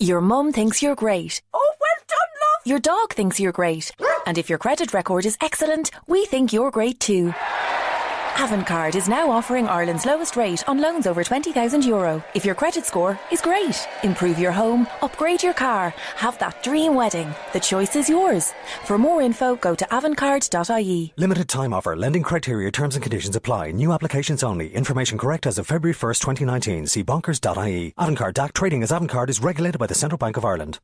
Your mum thinks you're great. Oh, well done, love. Your dog thinks you're great. And if your credit record is excellent, we think you're great too. Avantcard is now offering Ireland's lowest rate on loans over €20,000. If your credit score is great, improve your home, upgrade your car, have that dream wedding. The choice is yours. For more info, go to avantcard.ie. Limited time offer. Lending criteria, terms and conditions apply. New applications only. Information correct as of February 1st, 2019. See bonkers.ie. Avantcard DAC trading as Avantcard is regulated by the Central Bank of Ireland.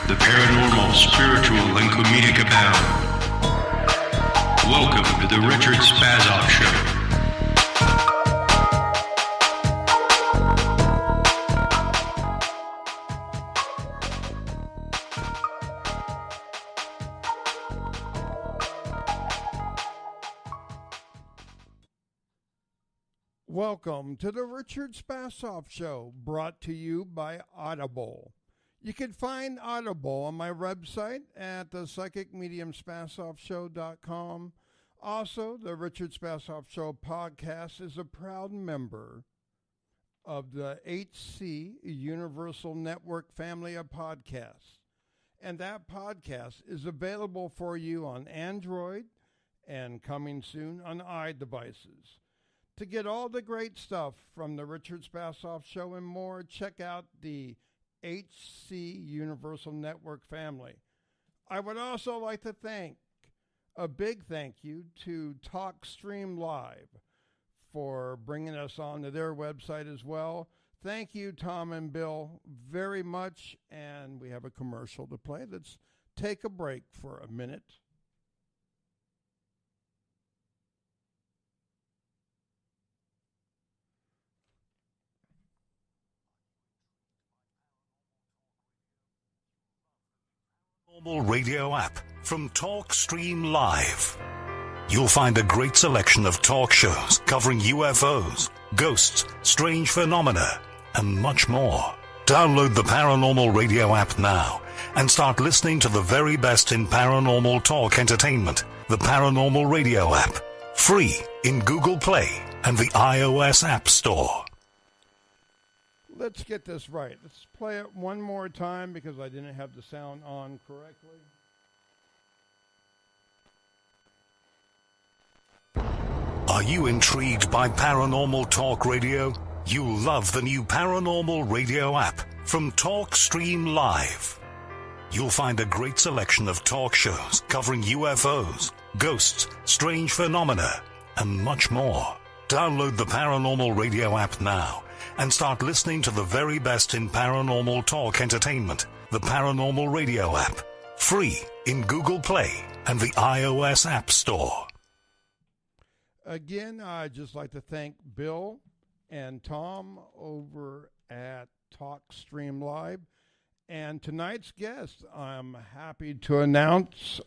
The paranormal, spiritual, and comedic abound. Welcome to the Richard Spasoff Show. Welcome to the Richard Spasoff Show, brought to you by Audible. You can find Audible on my website at the psychicmediumspasoffshow.com. Also, the Richard Spasoff Show podcast is a proud member of the HC Universal Network family of podcasts. And that podcast is available for you on Android and coming soon on iDevices. To get all the great stuff from the Richard Spasoff Show and more, check out the HC Universal Network family. I would also like to a big thank you to TalkStream Live for bringing us onto their website as well. Thank you, Tom and Bill, very much. And we have a commercial to play. Let's take a break for a minute. Paranormal Radio app from TalkStream Live. You'll find a great selection of talk shows covering UFOs, ghosts, strange phenomena, and much more. Download the Paranormal Radio app now and start listening to the very best in paranormal talk entertainment. The Paranormal Radio app, free in Google Play and the iOS App Store. Let's get this right. Let's play it one more time because I didn't have the sound on correctly. Are you intrigued by Paranormal Talk Radio? You'll love the new Paranormal Radio app from TalkStream Live. You'll find a great selection of talk shows covering UFOs, ghosts, strange phenomena, and much more. Download the Paranormal Radio app now and start listening to the very best in paranormal talk entertainment. The Paranormal Radio app, free in Google Play and the iOS App Store. Again, I'd just like to thank Bill and Tom over at TalkStream Live. And tonight's guest, I'm happy to announce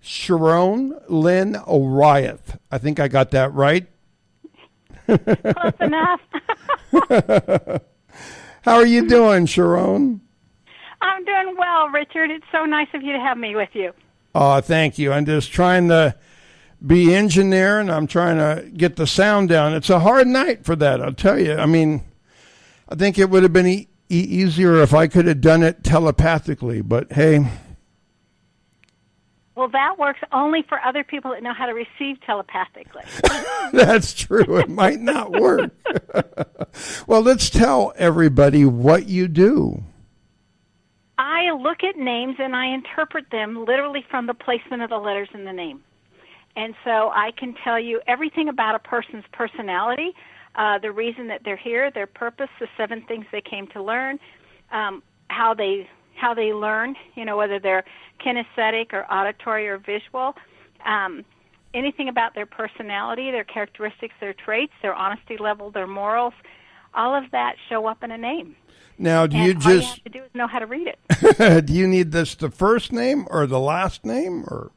Sharon Lynn Wyeth. I think I got that right. Close enough. How are you doing, Sharon? I'm doing well, Richard. It's so nice of you to have me with you. Oh, thank you. I'm just trying to be engineer, and I'm trying to get the sound down. It's a hard night for that, I'll tell you. I mean, I think it would have been easier if I could have done it telepathically, but hey. Well, that works only for other people that know how to receive telepathically. That's true. It might not work. Well, let's tell everybody what you do. I look at names and I interpret them literally from the placement of the letters in the name. And so I can tell you everything about a person's personality, the reason that they're here, their purpose, the 7 things they came to learn, how they learn, whether they're kinesthetic or auditory or visual, anything about their personality, their characteristics, their traits, their honesty level, their morals, all of that show up in a name. Now, do and you all just... you have to do is know how to read it. Do you need this the first name or the last name, or...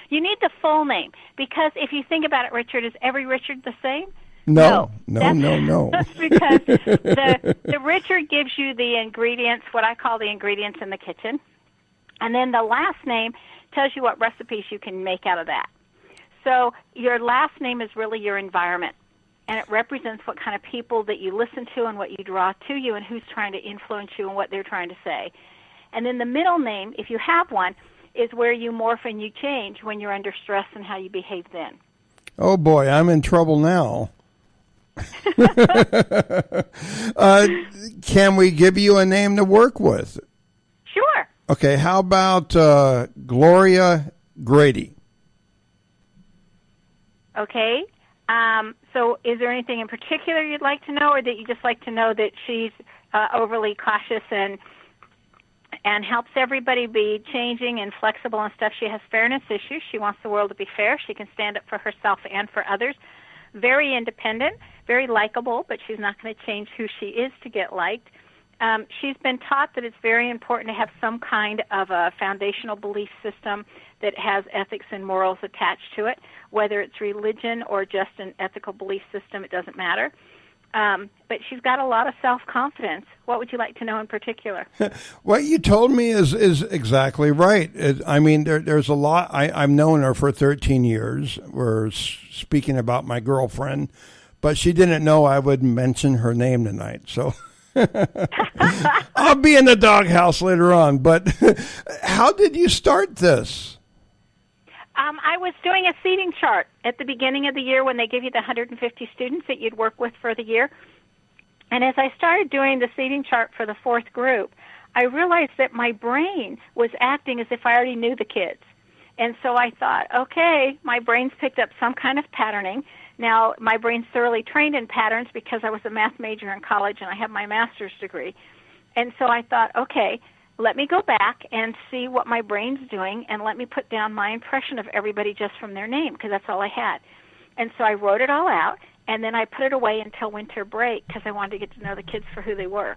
You need the full name, because if you think about it, Richard, is every Richard the same? No. That's because the Richard gives you the ingredients, what I call the ingredients in the kitchen, and then the last name tells you what recipes you can make out of that. So your last name is really your environment, and it represents what kind of people that you listen to and what you draw to you and who's trying to influence you and what they're trying to say. And then the middle name, if you have one, is where you morph and you change when you're under stress and how you behave then. Oh, boy, I'm in trouble now. Can we give you a name to work with? Sure. Okay, how about Gloria Grady? Okay. So is there anything in particular you'd like to know, or that you just like to know that she's overly cautious and helps everybody be changing and flexible and stuff? She has fairness issues. She wants the world to be fair. She can stand up for herself and for others. Very independent, very likable, but she's not going to change who she is to get liked. She's been taught that it's very important to have some kind of a foundational belief system that has ethics and morals attached to it, whether it's religion or just an ethical belief system, it doesn't matter. But she's got a lot of self-confidence. What would you like to know in particular? What you told me is exactly right. I mean, there's a lot. I've known her for 13 years. We're speaking about my girlfriend, but she didn't know I would mention her name tonight. So I'll be in the doghouse later on. But how did you start this? I was doing a seating chart at the beginning of the year when they give you the 150 students that you'd work with for the year. And as I started doing the seating chart for the fourth group, I realized that my brain was acting as if I already knew the kids. And so I thought, okay, my brain's picked up some kind of patterning. Now, my brain's thoroughly trained in patterns because I was a math major in college and I have my master's degree. And so I thought, okay, let me go back and see what my brain's doing, and let me put down my impression of everybody just from their name, because that's all I had. And so I wrote it all out, and then I put it away until winter break because I wanted to get to know the kids for who they were.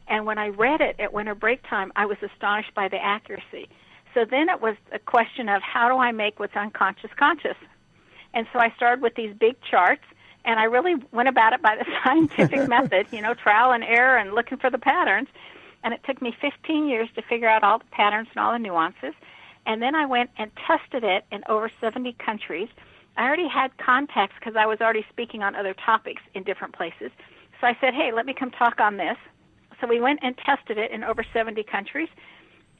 And when I read it at winter break time, I was astonished by the accuracy. So then it was a question of how do I make what's unconscious conscious? And so I started with these big charts, and I really went about it by the scientific method, trial and error and looking for the patterns. And it took me 15 years to figure out all the patterns and all the nuances. And then I went and tested it in over 70 countries. I already had contacts because I was already speaking on other topics in different places. So I said, hey, let me come talk on this. So we went and tested it in over 70 countries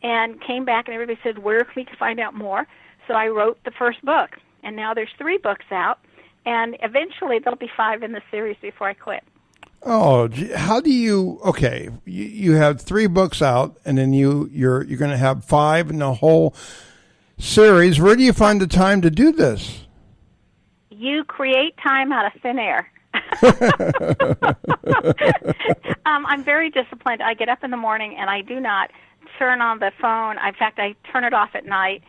and came back, and everybody said, where can we find out more? So I wrote the first book. And now there's 3 books out. And eventually there'll be 5 in the series before I quit. Oh, how do you? Okay, you have 3 books out, and then you're going to have 5 in the whole series. Where do you find the time to do this? You create time out of thin air. I'm very disciplined. I get up in the morning, and I do not turn on the phone. In fact, I turn it off at night,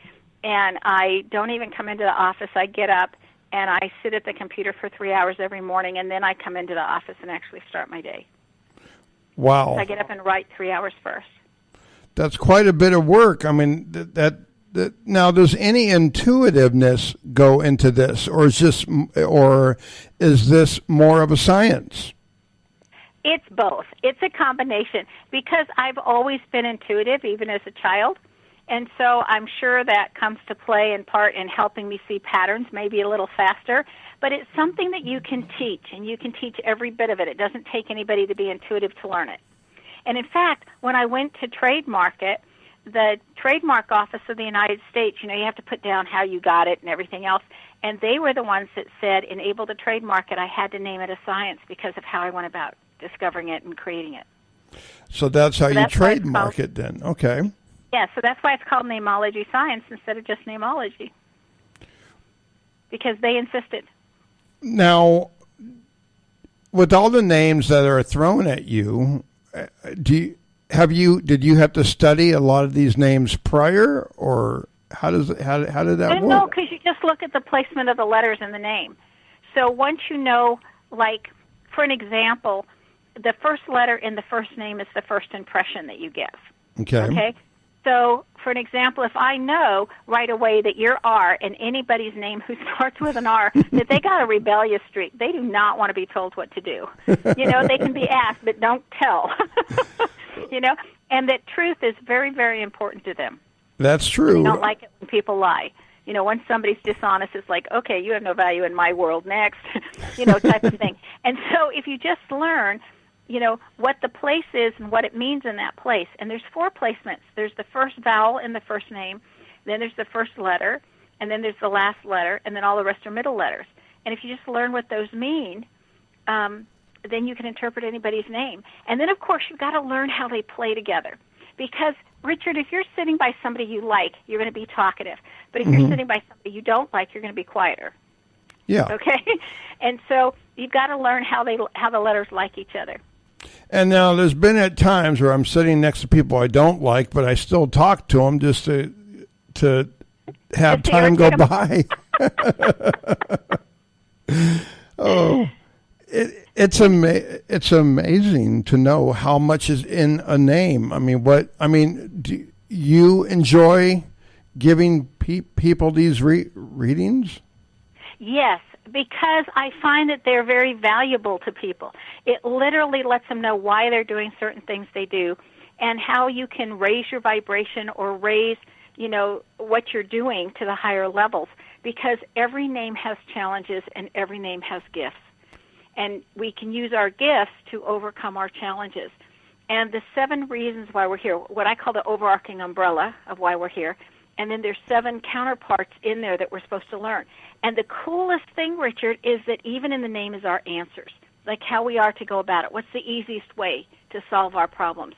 and I don't even come into the office. I get up, and I sit at the computer for 3 hours every morning, and then I come into the office and actually start my day. Wow. So I get up and write 3 hours first. That's quite a bit of work. I mean, that now, does any intuitiveness go into this, or is this more of a science? It's both. It's a combination, because I've always been intuitive, even as a child. And so I'm sure that comes to play in part in helping me see patterns maybe a little faster. But it's something that you can teach, and you can teach every bit of it. It doesn't take anybody to be intuitive to learn it. And in fact, when I went to trademark it, the Trademark Office of the United States, you have to put down how you got it and everything else. And they were the ones that said, in able to trademark it, I had to name it a science because of how I went about discovering it and creating it. So that's how you trademark it then. Okay. Yeah, so that's why it's called Namology Science instead of just Namology, because they insisted. Now, with all the names that are thrown at you, did you have to study a lot of these names prior, or how did that work? No, because you just look at the placement of the letters in the name. So once you know, like, for an example, the first letter in the first name is the first impression that you give. Okay? So, for an example, if I know right away that you're R and anybody's name who starts with an R, that they got a rebellious streak. They do not want to be told what to do. They can be asked, but don't tell. And that truth is very, very important to them. That's true. They don't like it when people lie. Once somebody's dishonest, it's like, okay, you have no value in my world, next, type of thing. And so if you just learn, what the place is and what it means in that place. And there's 4 placements. There's the first vowel in the first name, then there's the first letter, and then there's the last letter, and then all the rest are middle letters. And if you just learn what those mean, then you can interpret anybody's name. And then, of course, you've got to learn how they play together. Because, Richard, if you're sitting by somebody you like, you're going to be talkative. But if you're sitting by somebody you don't like, you're going to be quieter. Yeah. Okay? And so you've got to learn how the letters like each other. And now there's been at times where I'm sitting next to people I don't like, but I still talk to them just to have time go by. Oh, it's amazing to know how much is in a name. Do you enjoy giving people these readings? Yes, because I find that they're very valuable to people. It literally lets them know why they're doing certain things they do and how you can raise your vibration or raise, what you're doing to the higher levels, because every name has challenges and every name has gifts. And we can use our gifts to overcome our challenges. And the 7 reasons why we're here, what I call the overarching umbrella of why we're here, and then there's 7 counterparts in there that we're supposed to learn. And the coolest thing, Richard, is that even in the name is our answers, like how we are to go about it. What's the easiest way to solve our problems?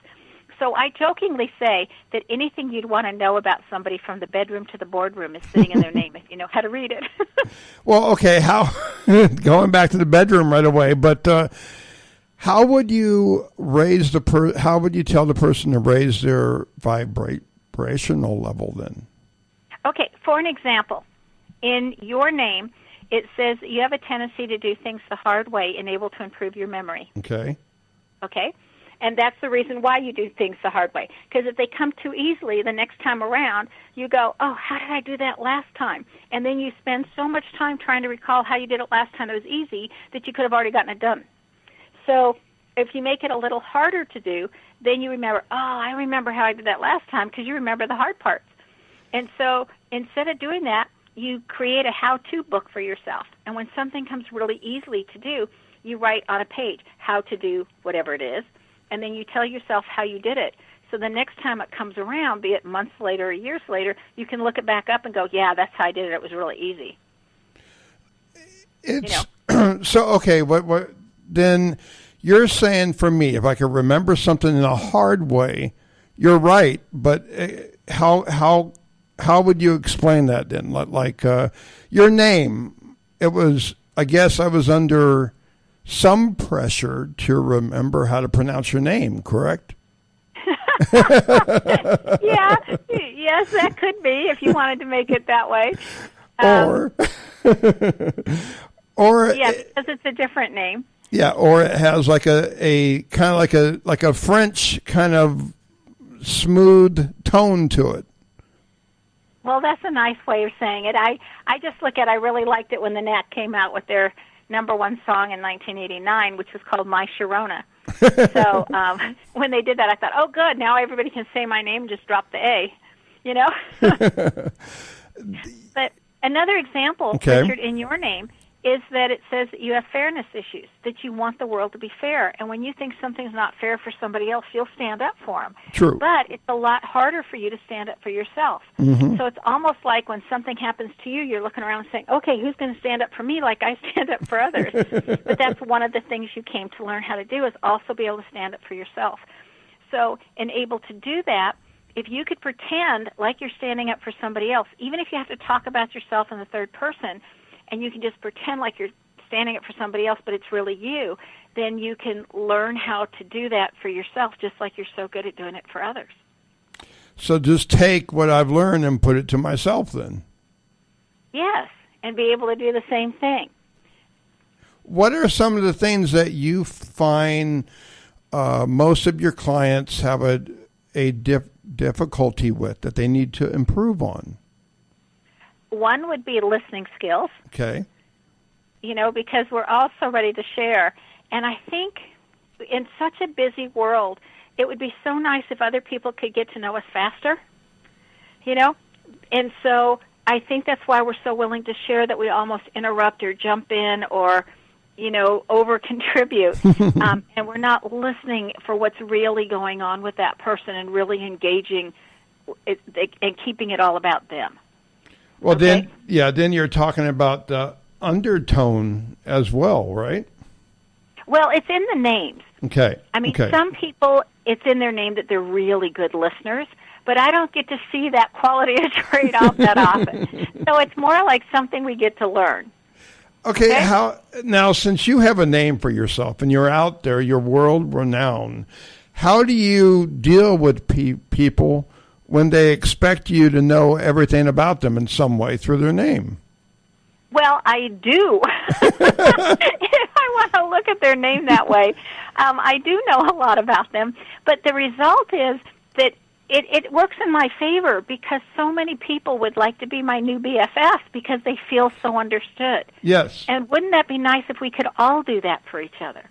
So I jokingly say that anything you'd want to know about somebody from the bedroom to the boardroom is sitting in their name if you know how to read it. Well, okay, going back to the bedroom right away, but how would you how would you tell the person to raise their vibrational level then? Okay, for an example, in your name, it says that you have a tendency to do things the hard way and able to improve your memory. Okay. Okay? And that's the reason why you do things the hard way. Because if they come too easily, the next time around, you go, oh, how did I do that last time? And then you spend so much time trying to recall how you did it last time that was easy that you could have already gotten it done. So if you make it a little harder to do, then you remember, oh, I remember how I did that last time, because you remember the hard parts. And so instead of doing that, you create a how-to book for yourself. And when something comes really easily to do, you write on a page how to do whatever it is, and then you tell yourself how you did it. So the next time it comes around, be it months later or years later, you can look it back up and go, yeah, that's how I did it. It was really easy. It's so okay. What then? You're saying for me, if I could remember something in a hard way, you're right. But how would you explain that then? Like your name, it was. I guess I was under some pressure to remember how to pronounce your name, correct? Yeah, yes, that could be if you wanted to make it that way. Or yeah, because it's a different name. Yeah, or it has like a kind of like a French kind of smooth tone to it. Well, that's a nice way of saying it. I just look at. I really liked it when the Nat came out with their #1 song in 1989, which was called My Sharona. So when they did that, I thought, oh, good, now everybody can say my name, just drop the A, you know? But another example, okay, Richard, in your name is that it says that you have fairness issues, that you want the world to be fair. And when you think something's not fair for somebody else, you'll stand up for them. True. But it's a lot harder for you to stand up for yourself. Mm-hmm. So it's almost like when something happens to you, you're looking around and saying, okay, who's going to stand up for me like I stand up for others? But that's one of the things you came to learn how to do, is also be able to stand up for yourself. So, and able to do that, if you could pretend like you're standing up for somebody else, even if you have to talk about yourself in the third person, and you can just pretend like you're standing up for somebody else, but it's really you, then you can learn how to do that for yourself, just like you're so good at doing it for others. So just take what I've learned and put it to myself then. Yes, and be able to do the same thing. What are some of the things that you find most of your clients have a difficulty with, that they need to improve on? One would be listening skills. Okay. You know, because we're all so ready to share. And I think in such a busy world, it would be so nice if other people could get to know us faster, you know? And so I think that's why we're so willing to share, that we almost interrupt or jump in or, you know, over-contribute. And we're not listening for what's really going on with that person and really engaging and keeping it all about them. Well, okay? then you're talking about the undertone as well, right? Well, it's in the names. Okay. I mean, okay. Some people, it's in their name that they're really good listeners, but I don't get to see that quality of trait off that often. So it's more like something we get to learn. Okay, now, since you have a name for yourself and you're out there, you're world-renowned, how do you deal with people when they expect you to know everything about them in some way through their name? Well, I do. If I want to look at their name that way, I do know a lot about them. But the result is that it works in my favor, because so many people would like to be my new BFF because they feel so understood. Yes. And wouldn't that be nice if we could all do that for each other?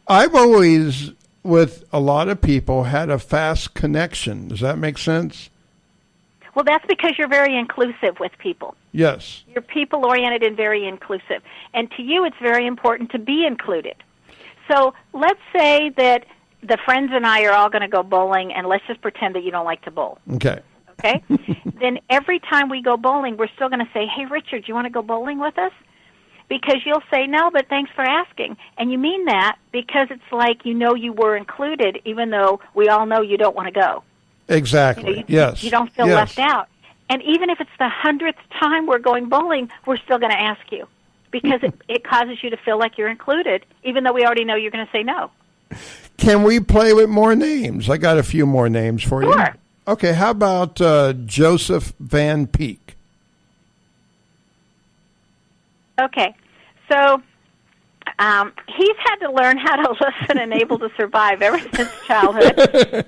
I've always, with a lot of people, had a fast connection. Does that make sense? Well, that's because you're very inclusive with people. Yes. You're people-oriented and very inclusive. And to you, it's very important to be included. So let's say that the friends and I are all going to go bowling, and let's just pretend that you don't like to bowl. Okay. okay, then every time we go bowling, we're still going to say, hey, Richard, do you want to go bowling with us? Because you'll say, no, but thanks for asking. And you mean that because it's like you know you were included, even though we all know you don't want to go. Exactly, You don't feel left out. And even if it's the 100th time we're going bowling, we're still going to ask you because it causes you to feel like you're included, even though we already know you're going to say no. Can we play with more names? I got a few more names for you. Sure. Okay, how about Joseph Van Peek? Okay, so he's had to learn how to listen and able to survive ever since childhood.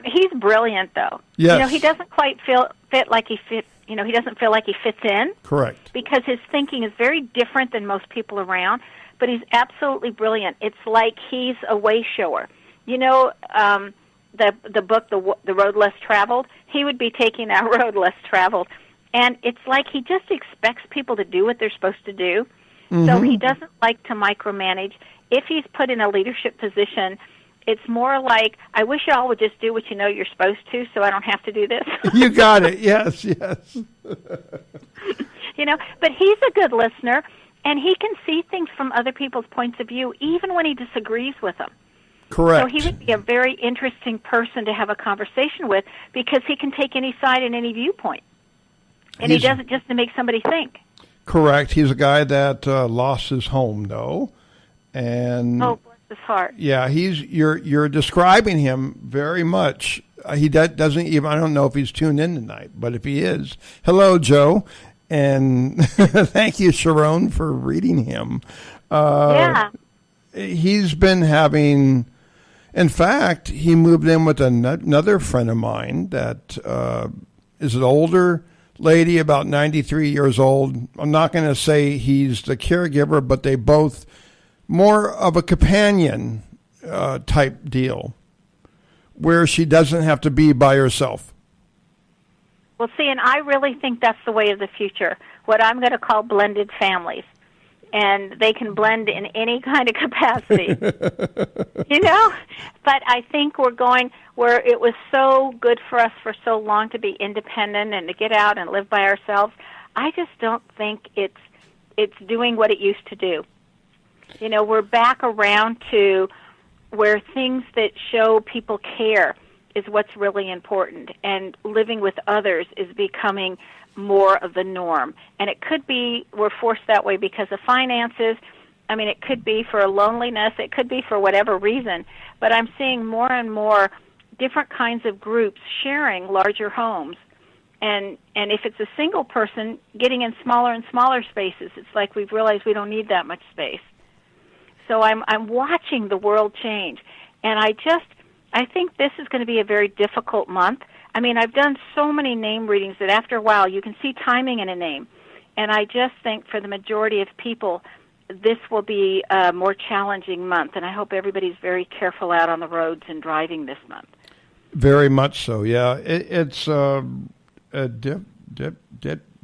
He's brilliant, though. Yes. He doesn't quite fit like he fits. He doesn't feel like he fits in. Correct. Because his thinking is very different than most people around. But he's absolutely brilliant. It's like he's a way shower. The book, The Road Less Traveled. He would be taking that road less traveled, and it's like he just expects people to do what they're supposed to do. Mm-hmm. So he doesn't like to micromanage. If he's put in a leadership position, it's more like, I wish you all would just do what you know you're supposed to so I don't have to do this. You got it. Yes. But he's a good listener, and he can see things from other people's points of view, even when he disagrees with them. Correct. So he would be a very interesting person to have a conversation with because he can take any side and any viewpoint. And he does it just to make somebody think. Correct. He's a guy that lost his home, though. And oh, bless his heart. Yeah, you're describing him very much. He doesn't even, I don't know if he's tuned in tonight, but if he is, hello, Joe. And thank you, Sharon, for reading him. Yeah. He's been having, in fact, he moved in with another friend of mine that is an older lady, about 93 years old. I'm not going to say he's the caregiver, but they both more of a companion type deal where she doesn't have to be by herself. Well, see, and I really think that's the way of the future, what I'm going to call blended families. And they can blend in any kind of capacity, But I think we're going where it was so good for us for so long to be independent and to get out and live by ourselves. I just don't think it's doing what it used to do. We're back around to where things that show people care is what's really important, and living with others is becoming more of the norm. And it could be we're forced that way because of finances. I mean, it could be for loneliness. It could be for whatever reason. But I'm seeing more and more different kinds of groups sharing larger homes. And if it's a single person, getting in smaller and smaller spaces. It's like we've realized we don't need that much space. So I'm watching the world change. And I think this is going to be a very difficult month. I mean, I've done so many name readings that after a while you can see timing in a name. And I just think for the majority of people, this will be a more challenging month. And I hope everybody's very careful out on the roads and driving this month. Very much so, yeah. It's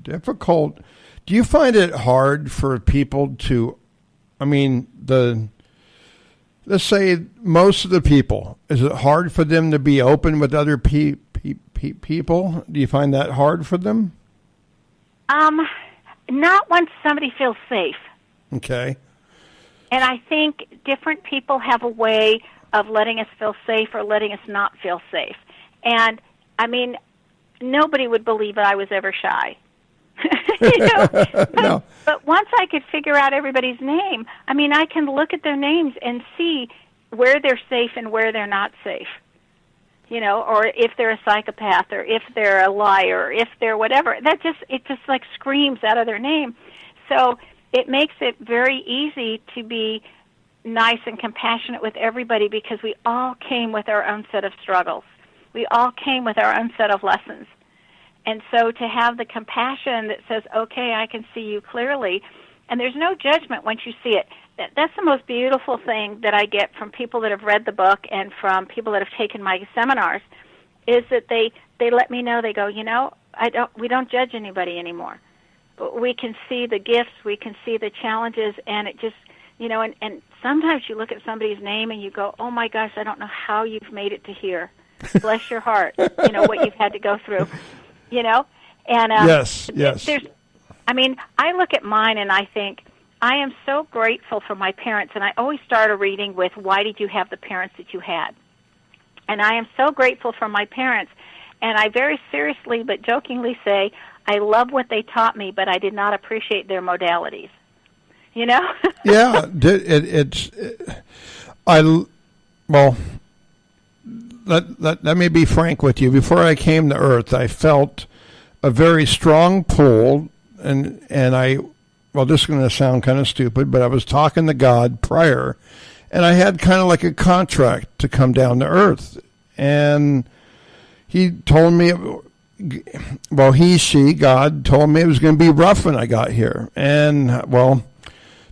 difficult. Do you find it hard for people to, let's say most of the people, is it hard for them to be open with other people? Do you find that hard for them? Not once somebody feels safe. Okay. And I think different people have a way of letting us feel safe or letting us not feel safe. And, nobody would believe that I was ever shy. No. But once I could figure out everybody's name, I can look at their names and see where they're safe and where they're not safe. Or if they're a psychopath, or if they're a liar, or if they're whatever. It just like screams out of their name. So it makes it very easy to be nice and compassionate with everybody because we all came with our own set of struggles. We all came with our own set of lessons. And so to have the compassion that says, okay, I can see you clearly, and there's no judgment once you see it. That's the most beautiful thing that I get from people that have read the book and from people that have taken my seminars, is that they let me know, they go, we don't judge anybody anymore. But we can see the gifts, we can see the challenges, and it just, and sometimes you look at somebody's name and you go, oh my gosh, I don't know how you've made it to here. Bless your heart. You know, what you've had to go through, you know? And yes. I mean, I look at mine and I think, I am so grateful for my parents, and I always start a reading with, why did you have the parents that you had? And I am so grateful for my parents, and I very seriously but jokingly say, I love what they taught me, but I did not appreciate their modalities. You know? Yeah, let me be frank with you. Before I came to Earth, I felt a very strong pull, and I, well, this is going to sound kind of stupid, but I was talking to God prior, and I had kind of like a contract to come down to Earth. And he told me, well, God told me it was going to be rough when I got here. And, well,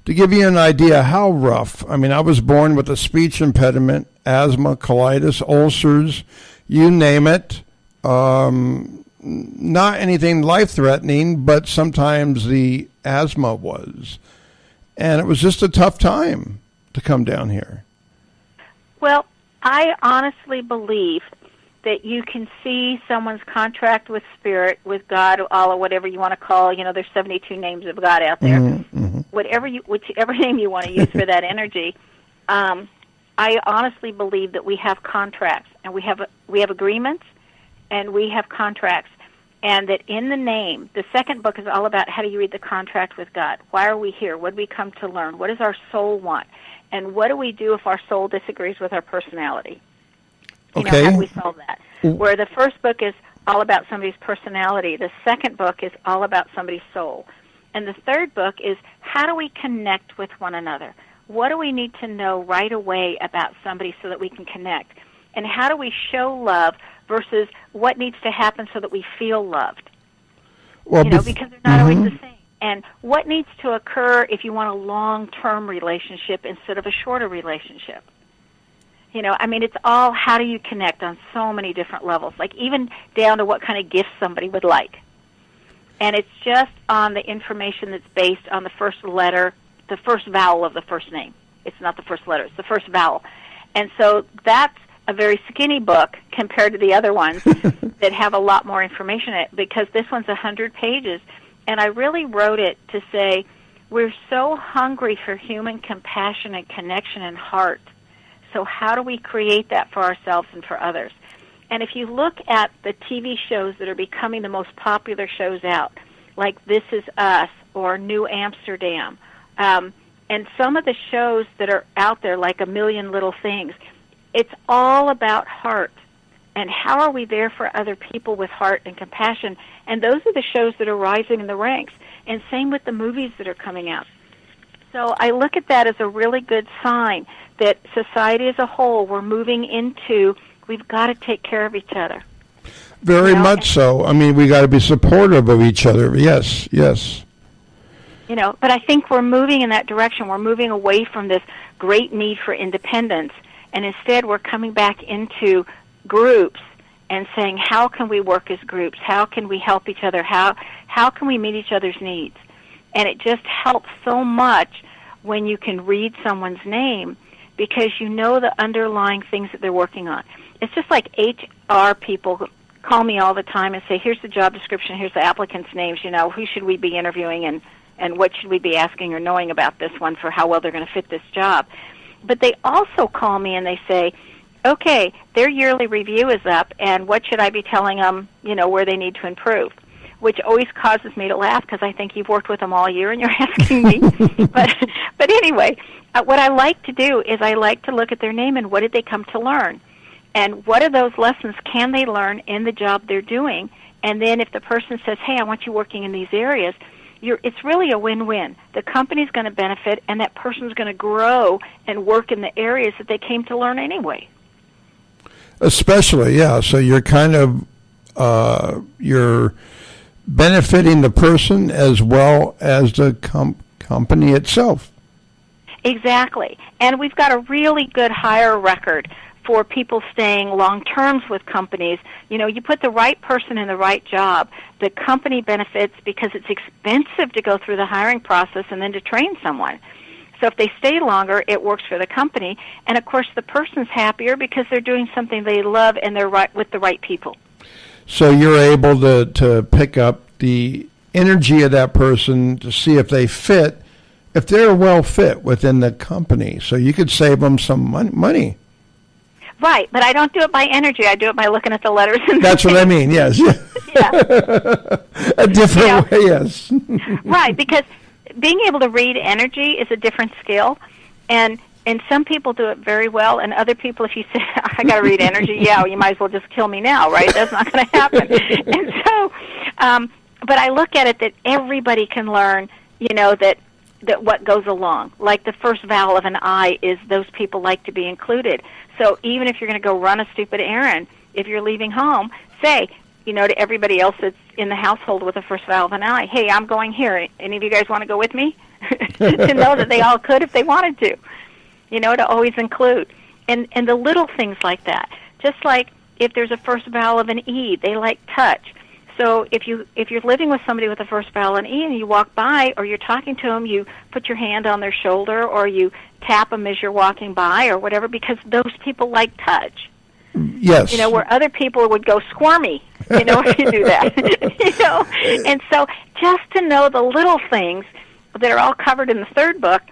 to give you an idea how rough, I mean, I was born with a speech impediment, asthma, colitis, ulcers, you name it. Not anything life-threatening, but sometimes the asthma was. And it was just a tough time to come down here. Well, I honestly believe that you can see someone's contract with Spirit, with God, Allah, whatever you want to call, you know, there's 72 names of God out there. Mm-hmm. Whichever name you want to use for that energy. I honestly believe that we have contracts, and we have agreements, and we have contracts, and that in the name, the second book is all about how do you read the contract with God. Why are we here? What do we come to learn? What does our soul want? And what do we do if our soul disagrees with our personality? You know, how do we solve that? Where the first book is all about somebody's personality, the second book is all about somebody's soul. And the third book is how do we connect with one another? What do we need to know right away about somebody so that we can connect? And how do we show love versus what needs to happen so that we feel loved? Well, you know, because they're not always the same. And what needs to occur if you want a long-term relationship instead of a shorter relationship? You know, I mean, it's all how do you connect on so many different levels, like even down to what kind of gifts somebody would like. And it's just on the information that's based on the first letter, the first vowel of the first name. It's not the first letter, it's the first vowel. And so that's a very skinny book compared to the other ones that have a lot more information in it, because this one's 100 pages. And I really wrote it to say we're so hungry for human compassion and connection and heart. So how do we create that for ourselves and for others? And if you look at the TV shows that are becoming the most popular shows out, like This Is Us or New Amsterdam, and some of the shows that are out there, like A Million Little Things, it's all about heart. And how are we there for other people with heart and compassion? And those are the shows that are rising in the ranks. And same with the movies that are coming out. So I look at that as a really good sign that society as a whole, we're moving into, we've got to take care of each other. Very much so. I mean, we got to be supportive of each other. Yes, yes. You know, but I think we're moving in that direction. We're moving away from this great need for independence, and instead we're coming back into groups and saying, how can we work as groups? How can we help each other? How can we meet each other's needs? And it just helps so much when you can read someone's name, because you know the underlying things that they're working on. It's just like HR people call me all the time and say, here's the job description, here's the applicants' names, you know, who should we be interviewing and what should we be asking or knowing about this one for how well they're going to fit this job. But they also call me and they say, okay, their yearly review is up, and what should I be telling them, you know, where they need to improve? Which always causes me to laugh, because I think you've worked with them all year and you're asking me. But anyway, what I like to do is I like to look at their name and what did they come to learn? And what are those lessons can they learn in the job they're doing? And then if the person says, hey, I want you working in these areas, it's really a win-win. The company's going to benefit, and that person's going to grow and work in the areas that they came to learn anyway. Especially, yeah. So you're kind of, you're benefiting the person as well as the company itself. Exactly. And we've got a really good hire record for people staying long terms with companies. You know, you put the right person in the right job, the company benefits because it's expensive to go through the hiring process and then to train someone. So if they stay longer, it works for the company. And, of course, the person's happier because they're doing something they love and they're right with the right people. So you're able to pick up the energy of that person to see if they fit, if they're well fit within the company. So you could save them some money. Right, but I don't do it by energy. I do it by looking at the letters. That's what I mean, yes. Yeah. A different way, yes. Right, because being able to read energy is a different skill, and some people do it very well, and other people, if you say, I got to read energy, yeah, you might as well just kill me now, right? That's not going to happen. And so, but I look at it that everybody can learn, that what goes along. Like the first vowel of an I is those people like to be included. So even if you're going to go run a stupid errand, if you're leaving home, say, to everybody else that's in the household with the first vowel of an I, hey, I'm going here. Any of you guys want to go with me? To know that they all could if they wanted to. To always include. And the little things like that. Just like if there's a first vowel of an E, they like touch. So if you're living with somebody with the first vowel in E and you walk by or you're talking to them, you put your hand on their shoulder or you tap them as you're walking by or whatever, because those people like touch. Yes. Where other people would go squirmy, if you do that. And so just to know the little things that are all covered in the third book,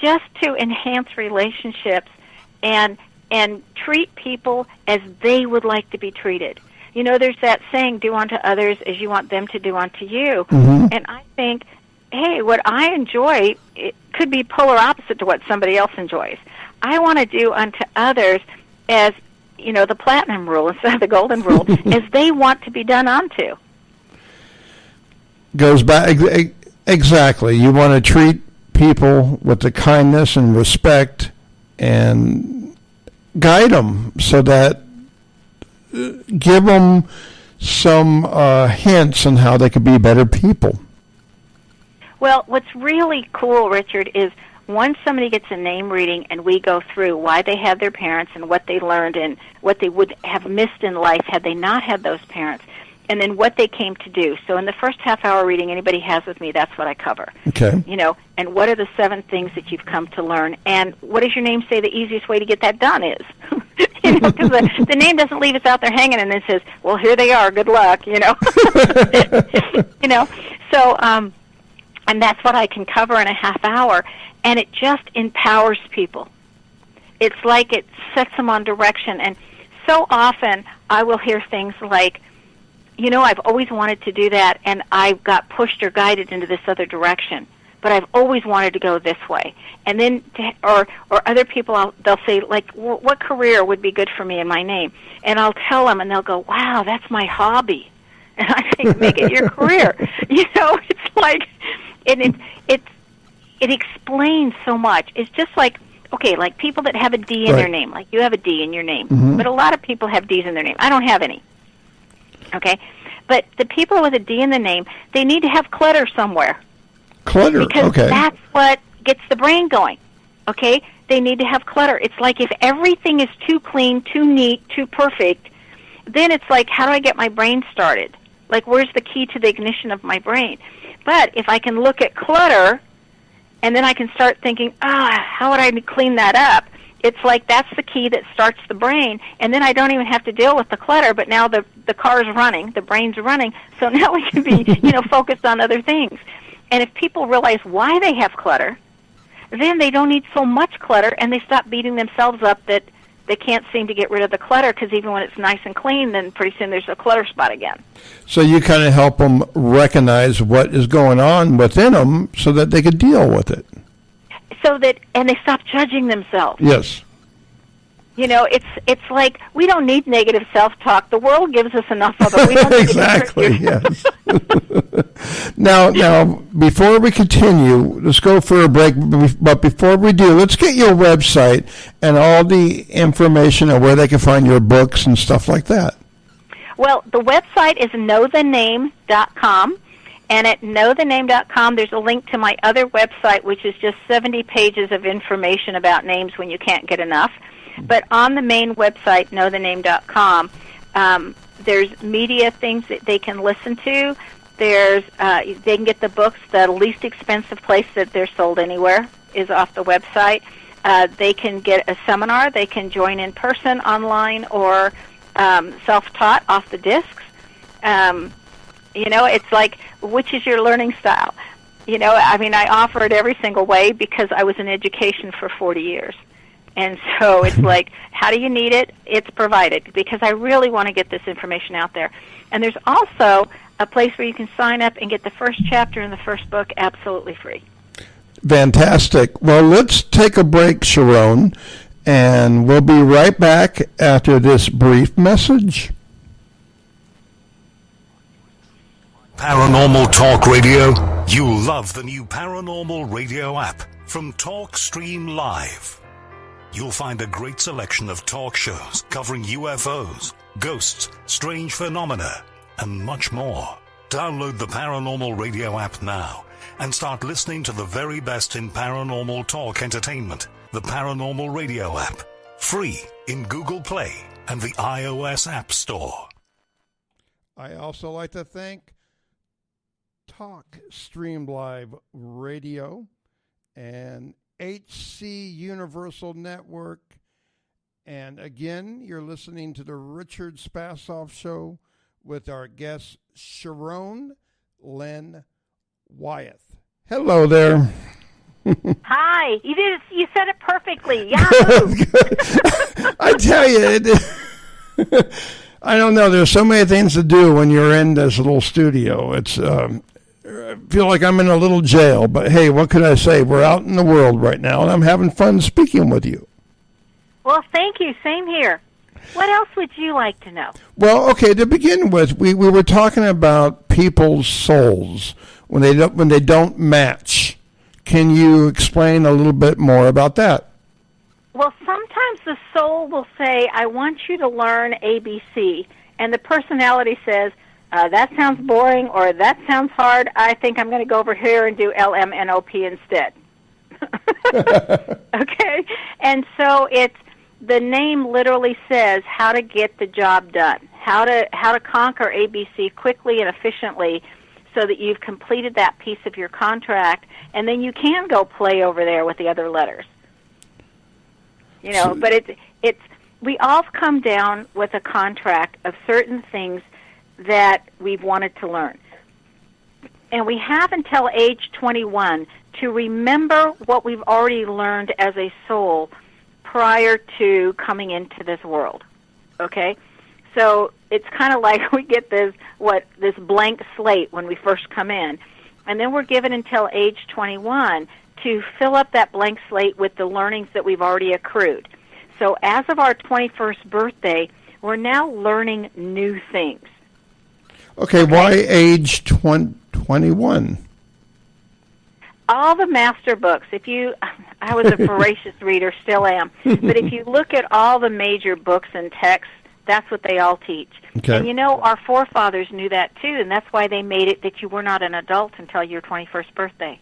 just to enhance relationships and treat people as they would like to be treated. There's that saying, do unto others as you want them to do unto you. Mm-hmm. And I think, hey, what I enjoy, it could be polar opposite to what somebody else enjoys. I want to do unto others as, the platinum rule instead of the golden rule, as they want to be done unto. Goes back, exactly. You want to treat people with the kindness and respect and guide them so that give them some hints on how they could be better people. Well, what's really cool, Richard, is once somebody gets a name reading and we go through why they had their parents and what they learned and what they would have missed in life had they not had those parents, and then what they came to do. So in the first half-hour reading anybody has with me, that's what I cover. Okay. And what are the 7 things that you've come to learn, and what does your name say the easiest way to get that done is? Because the name doesn't leave us out there hanging and then says, well, here they are, good luck, So, and that's what I can cover in a half hour, and it just empowers people. It's like it sets them on direction, and so often I will hear things like, I've always wanted to do that, and I got pushed or guided into this other direction, but I've always wanted to go this way. And then, or other people, they'll say, like, what career would be good for me in my name? And I'll tell them, and they'll go, wow, that's my hobby. And I think, make it your career. It's like, and it explains so much. It's just like, okay, like people that have a D in their name, like you have a D in your name, but a lot of people have Ds in their name. I don't have any. Okay, but the people with a D in the name, they need to have clutter somewhere. Clutter, because that's what gets the brain going. Okay, they need to have clutter. It's like if everything is too clean, too neat, too perfect, then it's like, how do I get my brain started? Like, where's the key to the ignition of my brain? But if I can look at clutter, and then I can start thinking, how would I clean that up? It's like that's the key that starts the brain, and then I don't even have to deal with the clutter, but now the car's running, the brain's running, so now we can be, focused on other things. And if people realize why they have clutter, then they don't need so much clutter, and they stop beating themselves up that they can't seem to get rid of the clutter, because even when it's nice and clean, then pretty soon there's a clutter spot again. So you kind of help them recognize what is going on within them so that they could deal with it. And they stop judging themselves. Yes. It's like we don't need negative self-talk. The world gives us enough of it. We don't need exactly, yes. Now, before we continue, let's go for a break. But before we do, let's get your website and all the information on where they can find your books and stuff like that. Well, the website is knowthename.com. And at knowthename.com, there's a link to my other website, which is just 70 pages of information about names when you can't get enough. But on the main website, knowthename.com, there's media things that they can listen to. There's they can get the books. The least expensive place that they're sold anywhere is off the website. They can get a seminar. They can join in person, online, or self-taught off the discs. It's like, which is your learning style? I offer it every single way because I was in education for 40 years. And so it's like, how do you need it? It's provided because I really want to get this information out there. And there's also a place where you can sign up and get the first chapter in the first book absolutely free. Fantastic. Well, let's take a break, Sharon, and we'll be right back after this brief message. Paranormal Talk Radio. You'll love the new Paranormal Radio app from TalkStream Live. You'll find a great selection of talk shows covering UFOs, ghosts, strange phenomena, and much more. Download the Paranormal Radio app now and start listening to the very best in paranormal talk entertainment. The Paranormal Radio app, free in Google Play and the iOS App Store. I also like to thank TalkStream Live Radio and HC Universal Network. And again, you're listening to the Richard Spasoff Show with our guest, Sharon Lynn Wyeth. Hello there. Hi. You said it perfectly. Yahoo! I tell you, I don't know. There's so many things to do when you're in this little studio. It's I feel like I'm in a little jail, but hey, what could I say? We're out in the world right now, and I'm having fun speaking with you. Well, thank you. Same here. What else would you like to know? Well, okay, to begin with, we were talking about people's souls when they don't match. Can you explain a little bit more about that? Well, sometimes the soul will say, I want you to learn ABC, and the personality says, that sounds boring, or that sounds hard. I think I'm going to go over here and do LMNOP instead. Okay? And so the name literally says how to get the job done, how to conquer ABC quickly and efficiently so that you've completed that piece of your contract, and then you can go play over there with the other letters. But it's we all come down with a contract of certain things that we've wanted to learn. And we have until age 21 to remember what we've already learned as a soul prior to coming into this world. Okay? So it's kind of like we get this blank slate when we first come in. And then we're given until age 21 to fill up that blank slate with the learnings that we've already accrued. So as of our 21st birthday, we're now learning new things. Okay, why age 21? All the master books, I was a voracious reader, still am, but if you look at all the major books and texts, that's what they all teach. Okay. And our forefathers knew that too, and that's why they made it that you were not an adult until your 21st birthday.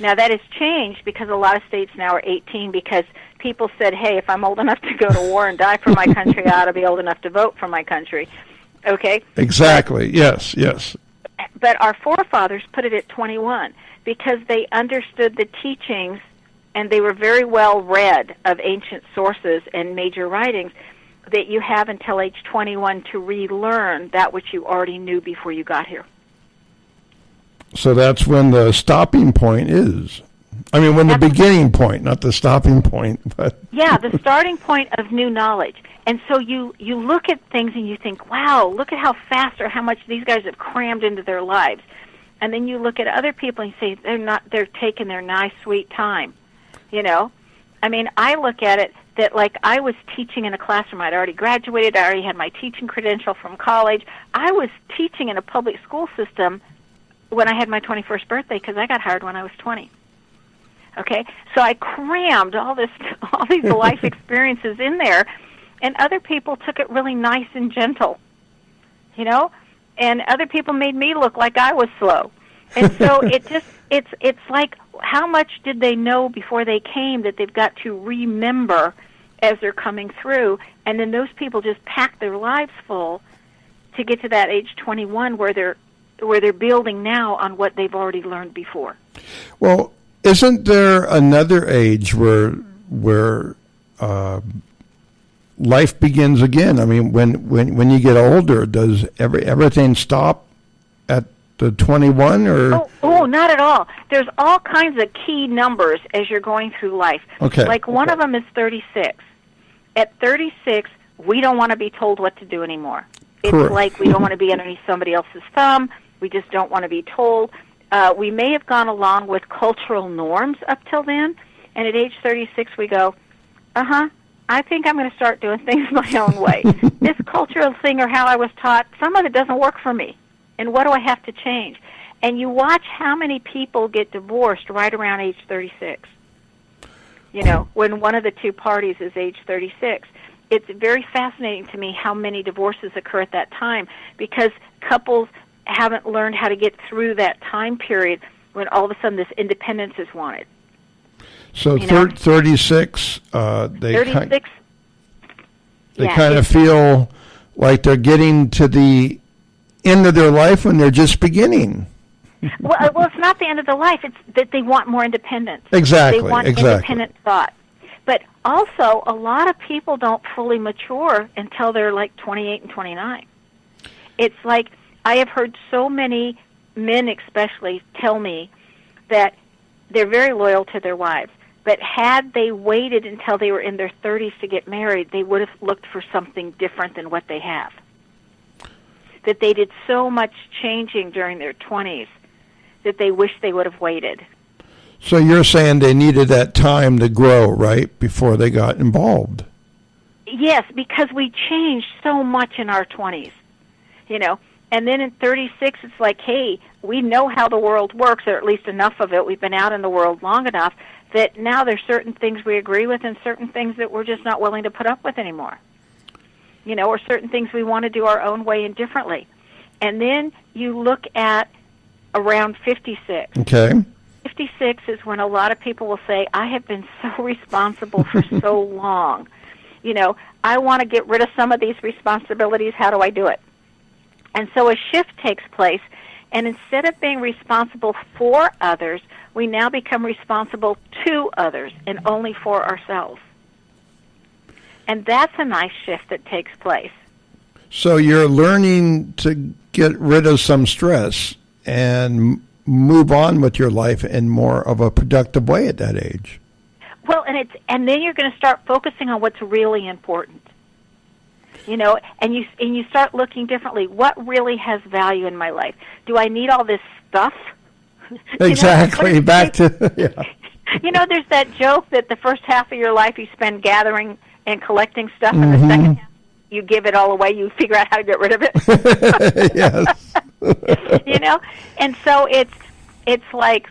Now, that has changed because a lot of states now are 18 because people said, hey, if I'm old enough to go to war and die for my country, I ought to be old enough to vote for my country. Okay? Exactly. Yes. But our forefathers put it at 21 because they understood the teachings and they were very well read of ancient sources and major writings that you have until age 21 to relearn that which you already knew before you got here. So that's when the stopping point is. I mean, when the beginning point, not the stopping point. But yeah, the starting point of new knowledge. And so you look at things and you think, wow, look at how fast or how much these guys have crammed into their lives. And then you look at other people and you say they're taking their nice, sweet time. I mean, I look at it that like I was teaching in a classroom. I'd already graduated. I already had my teaching credential from college. I was teaching in a public school system when I had my 21st birthday because I got hired when I was 20. Okay? So I crammed all these life experiences in there, and other people took it really nice and gentle, and other people made me look like I was slow. And so it's like, how much did they know before they came that they've got to remember as they're coming through? And then those people just pack their lives full to get to that age 21 where they're they're building now on what they've already learned before. Well, isn't there another age where life begins again? I mean, when you get older, does everything stop at the 21 or? Oh, not at all. There's all kinds of key numbers as you're going through life. Okay. Like one of them is 36. At 36, we don't want to be told what to do anymore. It's Correct. like we don't want to be underneath somebody else's thumb. We just don't want to be told. We may have gone along with cultural norms up till then, and at age 36 we go, I think I'm going to start doing things my own way. This cultural thing or how I was taught, some of it doesn't work for me. And what do I have to change? And you watch how many people get divorced right around age 36. You know, when one of the two parties is age 36. It's very fascinating to me how many divorces occur at that time because couples haven't learned how to get through that time period when all of a sudden this independence is wanted. So 36, they 36. Kind of feel like they're getting to the end of their life when they're just beginning. Well, it's not the end of the life. It's that they want more independence. Exactly. They want independent thought. But also, a lot of people don't fully mature until they're like 28 and 29. It's like I have heard so many men especially tell me that they're very loyal to their wives. But had they waited until they were in their 30s to get married, they would have looked for something different than what they have. That they did so much changing during their 20s that they wish they would have waited. So you're saying they needed that time to grow, right, before they got involved? Yes, because we changed so much in our 20s, you know. And then in 36, it's like, hey, we know how the world works, or at least enough of it. We've been out in the world long enough that now there's certain things we agree with and certain things that we're just not willing to put up with anymore. You know, or certain things we want to do our own way and differently. And then you look at around 56. Okay. 56 is when a lot of people will say, I have been so responsible for so long. You know, I want to get rid of some of these responsibilities. How do I do it? And so a shift takes place, and instead of being responsible for others, we now become responsible to others and only for ourselves. And that's a nice shift that takes place. So you're learning to get rid of some stress and move on with your life in more of a productive way at that age. Well, and then you're going to start focusing on what's really important. You know, and you start looking differently. What really has value in my life? Do I need all this stuff? Exactly. Back to yeah. You know, there's that joke that the first half of your life you spend gathering and collecting stuff, and the second half you give it all away. You figure out how to get rid of it. Yes. You know, and so it's like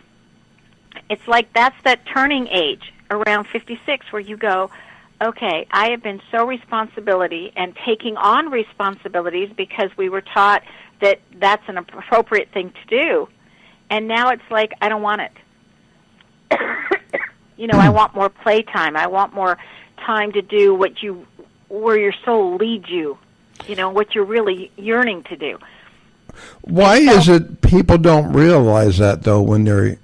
that's that turning age around 56 where you go, okay, I have been so responsibility and taking on responsibilities because we were taught that that's an appropriate thing to do. And now it's like, I don't want it. You know, I want more playtime. I want more time to do where your soul leads you, you know, what you're really yearning to do. Why is it people don't realize that, though, when they're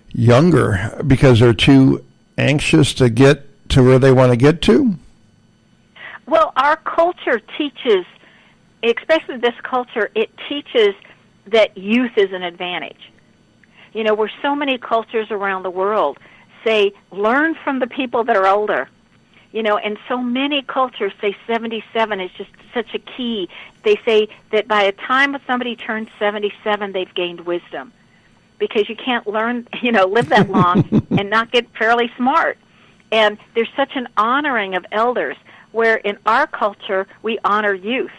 younger? Because they're too anxious to get to where they want to get to? Well, our culture teaches, especially this culture, it teaches that youth is an advantage. You know, where so many cultures around the world say, learn from the people that are older. You know, and so many cultures say 77 is just such a key. They say that by the time somebody turns 77, they've gained wisdom. Because you can't live that long and not get fairly smart. And there's such an honoring of elders, where in our culture, we honor youth.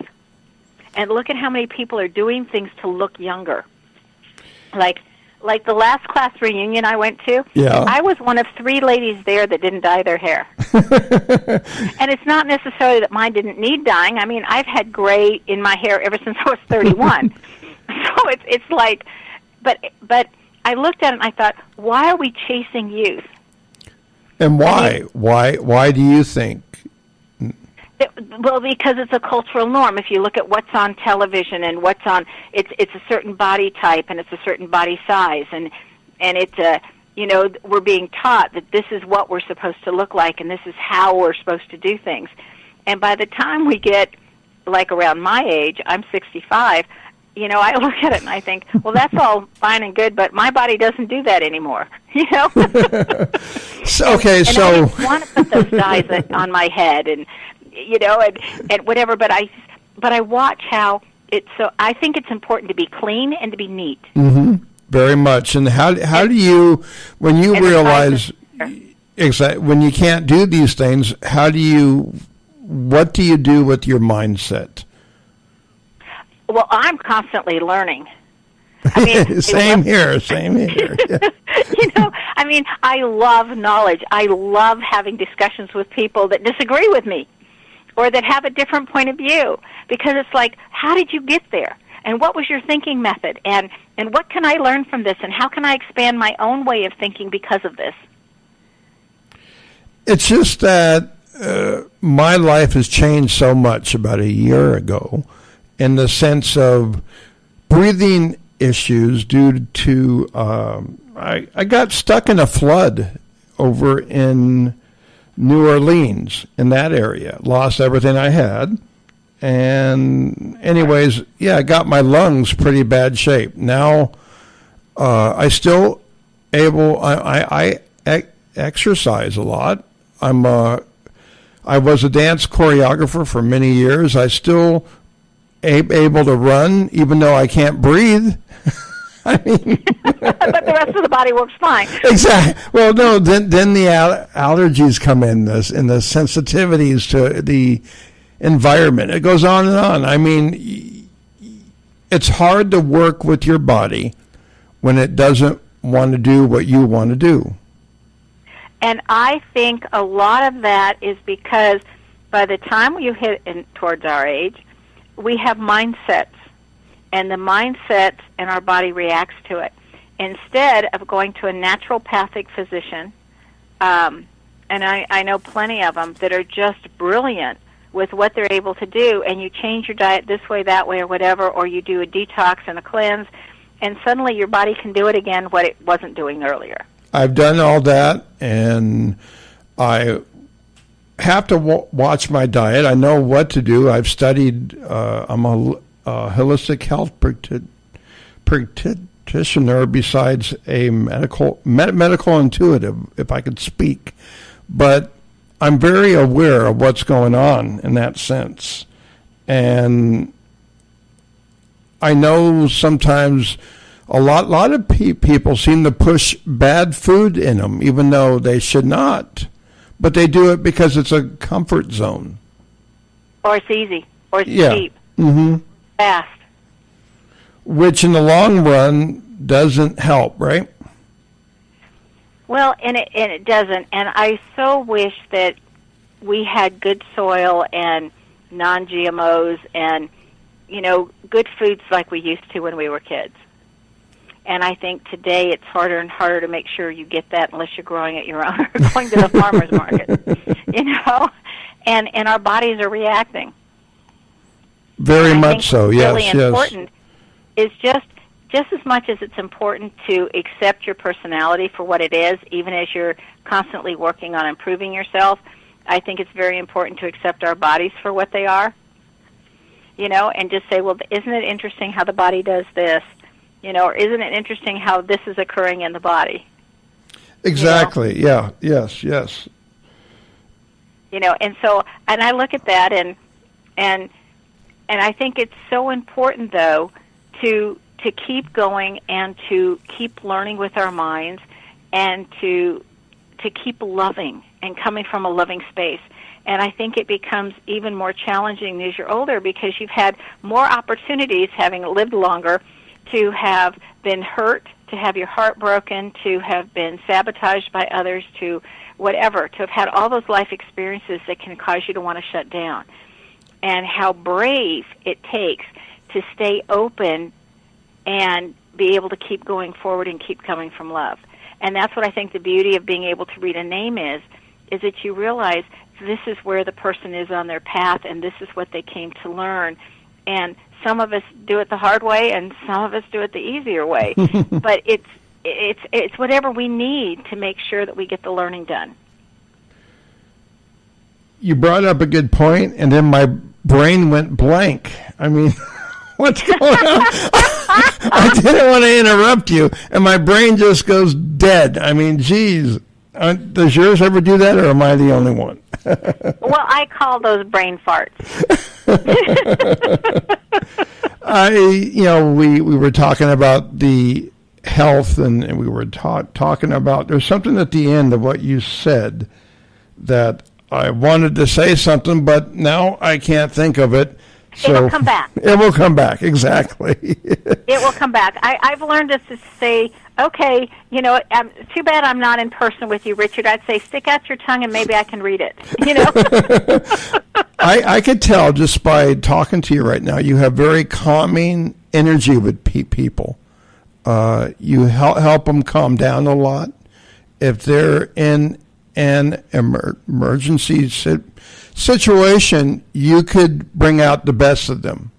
And look at how many people are doing things to look younger. Like the last class reunion I went to, yeah. I was one of 3 ladies there that didn't dye their hair. And it's not necessarily that mine didn't need dyeing. I mean, I've had gray in my hair ever since I was 31. So it's like, but I looked at it and I thought, why are we chasing youth? And why? Why do you think? Well, because it's a cultural norm. If you look at what's on television and what's on, it's a certain body type and it's a certain body size, and it's a, we're being taught that this is what we're supposed to look like and this is how we're supposed to do things. And by the time we get, like around my age, I'm 65, I look at it and I think, well, that's all fine and good, but my body doesn't do that anymore, So, okay, and so... I didn't want to put those dyes on my head and whatever, but I watch how it's, so I think it's important to be clean and to be neat. Mm-hmm. Very much. And how do you, when you realize, when you can't do these things, what do you do with your mindset? Well, I'm constantly learning. I mean, Same here. Yeah. I love knowledge. I love having discussions with people that disagree with me or that have a different point of view, because it's like, how did you get there? And what was your thinking method? And what can I learn from this? And how can I expand my own way of thinking because of this? It's just that my life has changed so much about a year ago in the sense of breathing issues due to I got stuck in a flood over in New Orleans, in that area. Lost everything I had. And anyways, I got my lungs pretty bad shape. Now I still I exercise a lot. I was a dance choreographer for many years. I still able to run, even though I can't breathe. I mean, but the rest of the body works fine. Exactly. Well, no. Then the allergies come in, and the sensitivities to the environment. It goes on and on. I mean, it's hard to work with your body when it doesn't want to do what you want to do. And I think a lot of that is because by the time you hit towards our age, we have mindsets, and the mindsets and our body reacts to it. Instead of going to a naturopathic physician, and I know plenty of them that are just brilliant with what they're able to do, and you change your diet this way, that way, or whatever, or you do a detox and a cleanse, and suddenly your body can do it again what it wasn't doing earlier. I've done all that, and I have to watch my diet. I know what to do. I've studied. I'm a holistic health practitioner besides a medical intuitive, if I could speak. But I'm very aware of what's going on in that sense. And I know sometimes a lot of people seem to push bad food in them, even though they should not. But they do it because it's a comfort zone. Or it's easy. Or it's cheap. Mm-hmm. Fast. Which in the long run doesn't help, right? Well, and it doesn't. And I so wish that we had good soil and non-GMOs and, good foods like we used to when we were kids. And I think today it's harder and harder to make sure you get that unless you're growing it your own or going to the farmer's market, and our bodies are reacting. Very much so, yes, really important is just as much as it's important to accept your personality for what it is, even as you're constantly working on improving yourself. I think it's very important to accept our bodies for what they are, and just say, well, isn't it interesting how the body does this? Or isn't it interesting how this is occurring in the body? Exactly. Yeah. Yes. And so, and I look at that, and I think it's so important, though, to keep going and to keep learning with our minds, and to keep loving and coming from a loving space. And I think it becomes even more challenging as you're older because you've had more opportunities, having lived longer, to have been hurt, to have your heart broken, to have been sabotaged by others, to whatever, to have had all those life experiences that can cause you to want to shut down. And how brave it takes to stay open and be able to keep going forward and keep coming from love. And that's what I think the beauty of being able to read a name is is that you realize this is where the person is on their path, and this is what they came to learn. And some of us do it the hard way, and some of us do it the easier way. But it's whatever we need to make sure that we get the learning done. You brought up a good point, and then my brain went blank. I mean, what's going on? I didn't want to interrupt you, and my brain just goes dead. I mean, geez. Does yours ever do that, or am I the only one? Well, I call those brain farts. We were talking about the health, and we were talking about, there's something at the end of what you said that I wanted to say something, but now I can't think of it. So it will come back. It will come back, exactly. It will come back. I've learned to say, okay, too bad I'm not in person with you, Richard. I'd say stick out your tongue and maybe I can read it, I could tell just by talking to you right now, you have very calming energy with people. You help them calm down a lot. If they're in an emergency situation, you could bring out the best of them.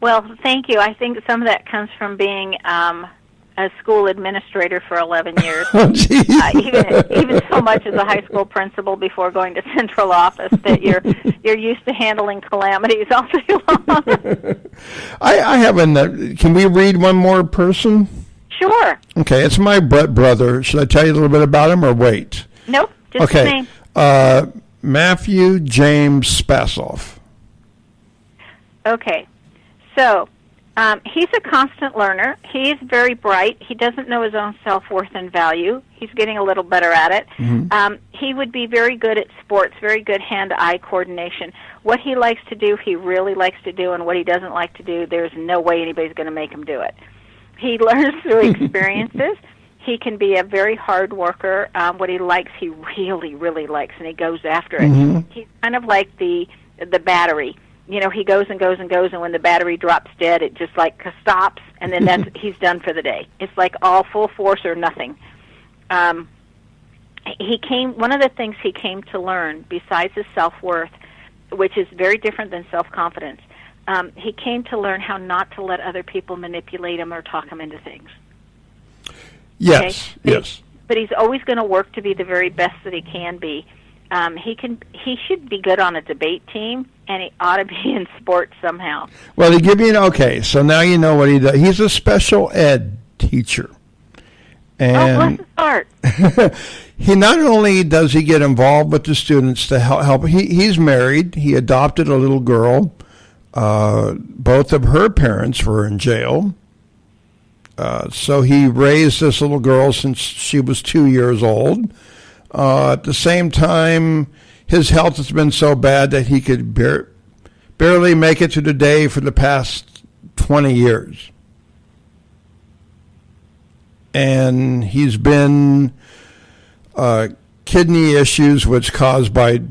Well, thank you. I think some of that comes from being a school administrator for 11 years. Oh, geez. Even so much as a high school principal before going to central office, that you're used to handling calamities all day long. I haven't. Can we read one more person? Sure. Okay, it's my brother. Should I tell you a little bit about him or wait? Nope, just his name. Matthew James Spasoff. Okay, so he's a constant learner. He's very bright. He doesn't know his own self-worth and value. He's getting a little better at it. Mm-hmm. He would be very good at sports, very good hand-eye coordination. What he likes to do, he really likes to do, and what he doesn't like to do, there's no way anybody's going to make him do it. He learns through experiences. He can be a very hard worker. What he likes, he really, really likes, and he goes after it. Mm-hmm. He's kind of like the battery. He goes and goes and goes, and when the battery drops dead, it just like stops, and then he's done for the day. It's like all full force or nothing. One of the things he came to learn, besides his self-worth, which is very different than self-confidence, he came to learn how not to let other people manipulate him or talk him into things. Yes, okay? yes. But he's always going to work to be the very best that he can be. He should be good on a debate team, and he ought to be in sports somehow. Well, they give you okay. So now you know what he does. He's a special ed teacher, and bless his heart. He not only does he get involved with the students to help. He's married. He adopted a little girl. Both of her parents were in jail. So he raised this little girl since she was 2 years old. At the same time, his health has been so bad that he could barely make it to the day for the past 20 years. And he's been kidney issues, which caused by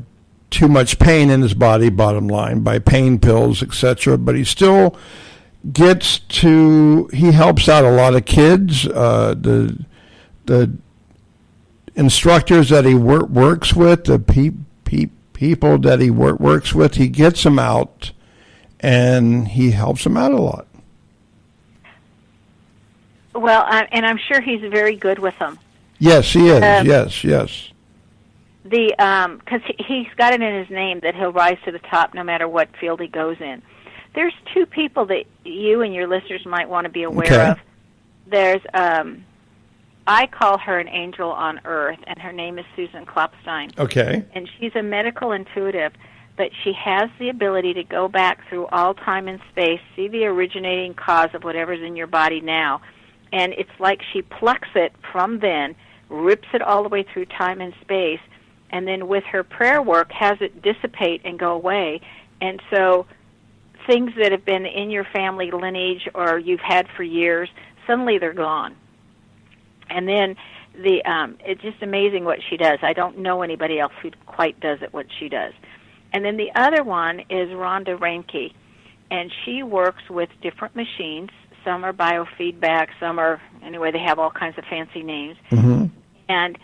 too much pain in his body, bottom line, by pain pills, etc. But he still he helps out a lot of kids. The instructors that he works with, the people that he works with, he gets them out, and he helps them out a lot. Well, and I'm sure he's very good with them. Yes, he is. Yes. Because he's got it in his name that he'll rise to the top no matter what field he goes in. There's two people that you and your listeners might want to be aware of. There's, I call her an angel on earth, and her name is Susan Klopstein. Okay. And she's a medical intuitive, but she has the ability to go back through all time and space, see the originating cause of whatever's in your body now, and it's like she plucks it from then, rips it all the way through time and space, and then with her prayer work has it dissipate and go away. And so things that have been in your family lineage or you've had for years, suddenly they're gone. And then it's just amazing what she does. I don't know anybody else who quite does it what she does. And then the other one is Rhonda Reinke, and she works with different machines. Some are biofeedback, some are, anyway, they have all kinds of fancy names. Mm-hmm. And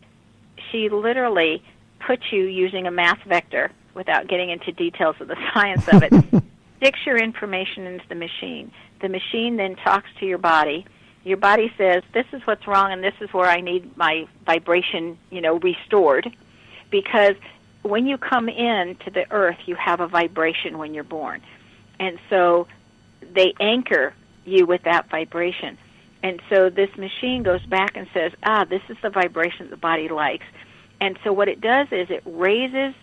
she literally puts you using a math vector, without getting into details of the science of it, sticks your information into the machine. The machine then talks to your body. Your body says, this is what's wrong and this is where I need my vibration, restored. Because when you come in to the earth, you have a vibration when you're born. And so they anchor you with that vibration. And so this machine goes back and says, this is the vibration the body likes. And so what it does is it raises,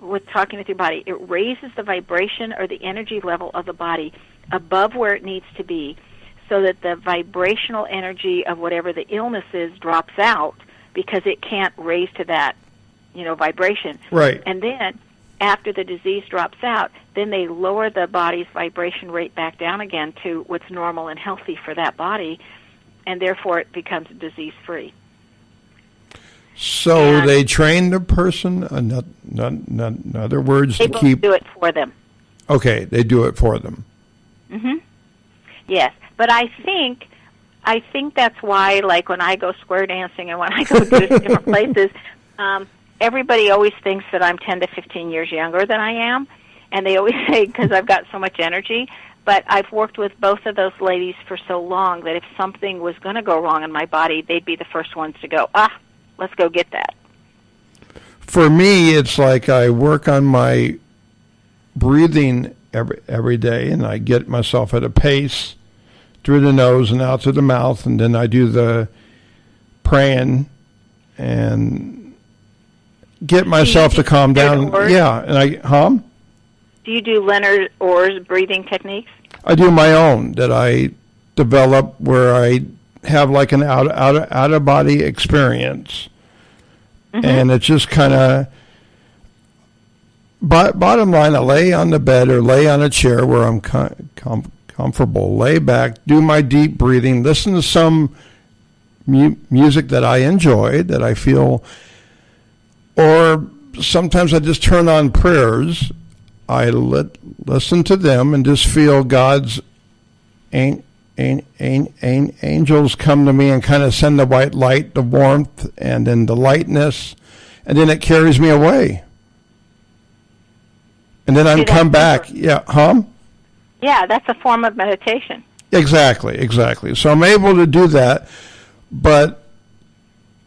with talking with your body, it raises the vibration or the energy level of the body above where it needs to be, so that the vibrational energy of whatever the illness is drops out, because it can't raise to that, vibration. Right. And then after the disease drops out, then they lower the body's vibration rate back down again to what's normal and healthy for that body, and therefore it becomes disease-free. So they train the person, in other words, they to keep... do it for them. Okay, they do it for them. Mm-hmm. Yes, but I think that's why, like when I go square dancing and when I go to different places, everybody always thinks that I'm 10 to 15 years younger than I am, and they always say, because I've got so much energy. But I've worked with both of those ladies for so long that if something was going to go wrong in my body, they'd be the first ones to go, let's go get that. For me, it's like I work on my breathing every day, and I get myself at a pace through the nose and out through the mouth, and then I do the praying and get myself to calm down. Yeah, and Do you do Leonard Orr's breathing techniques? I do my own that I develop, where I have like an out of body experience, and it's just kind of. Bottom line, I lay on the bed or lay on a chair where I'm comfortable, lay back, do my deep breathing, listen to some music that I enjoy, that I feel, or sometimes I just turn on prayers. I listen to them and just feel God's angels come to me and kind of send the white light, the warmth, and then the lightness, and then it carries me away. And then I come back. Yeah, Yeah, that's a form of meditation. Exactly. So I'm able to do that, but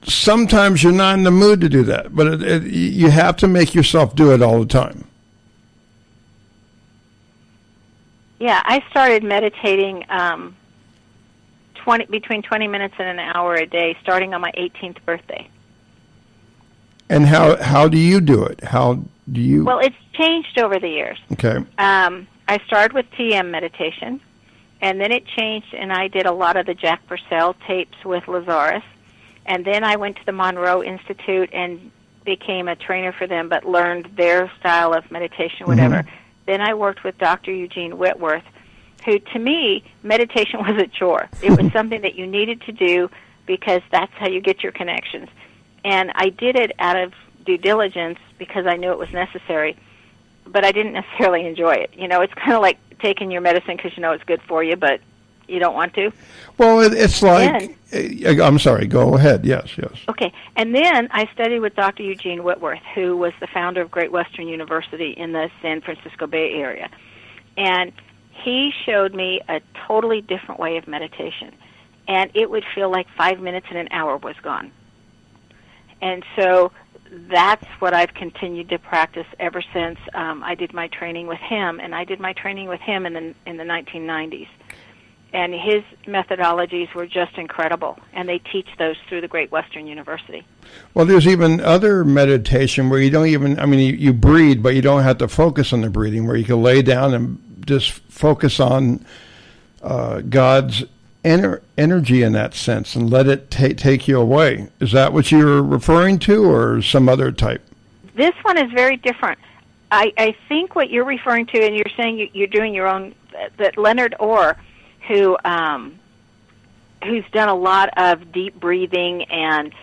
sometimes you're not in the mood to do that. But you have to make yourself do it all the time. Yeah, I started meditating between 20 minutes and an hour a day, starting on my 18th birthday. And how do you do it? How do you? Well, it's changed over the years. Okay. I started with TM meditation, and then it changed, and I did a lot of the Jack Purcell tapes with Lazarus, and then I went to the Monroe Institute and became a trainer for them, but learned their style of meditation, whatever. Then I worked with Dr. Eugene Whitworth, who, to me, meditation was a chore. It was something that you needed to do because that's how you get your connections. And I did it out of due diligence because I knew it was necessary, but I didn't necessarily enjoy it. It's kind of like taking your medicine because you know it's good for you, but you don't want to. Well, it's like, I'm sorry, go ahead. Yes. Okay, and then I studied with Dr. Eugene Whitworth, who was the founder of Great Western University in the San Francisco Bay Area. And he showed me a totally different way of meditation. And it would feel like 5 minutes and an hour was gone. And so that's what I've continued to practice ever since I did my training with him. And I did my training with him in the 1990s. And his methodologies were just incredible, and they teach those through the Great Western University. Well, there's even other meditation where you don't even, you breathe, but you don't have to focus on the breathing, where you can lay down and just focus on God's energy in that sense and let it take you away. Is that what you're referring to, or some other type? This one is very different. I think what you're referring to, and you're saying you're doing your own, that Leonard Orr, who's done a lot of deep breathing and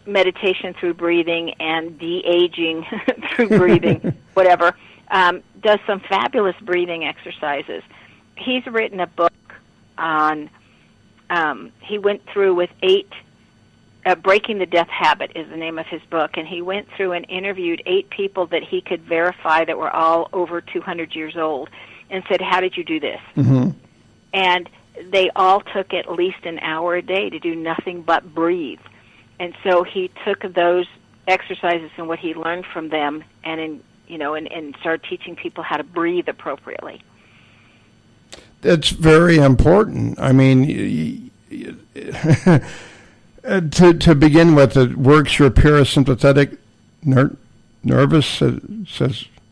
meditation through breathing and de-aging through breathing, whatever, does some fabulous breathing exercises. He's written a book on, he went through with 8 Breaking the Death Habit is the name of his book, and he went through and interviewed 8 people that he could verify that were all over 200 years old and said, how did you do this? Mm-hmm. And they all took at least an hour a day to do nothing but breathe. And so he took those exercises and what he learned from them and started teaching people how to breathe appropriately. That's very important. I mean, to begin with, it works your parasympathetic nervous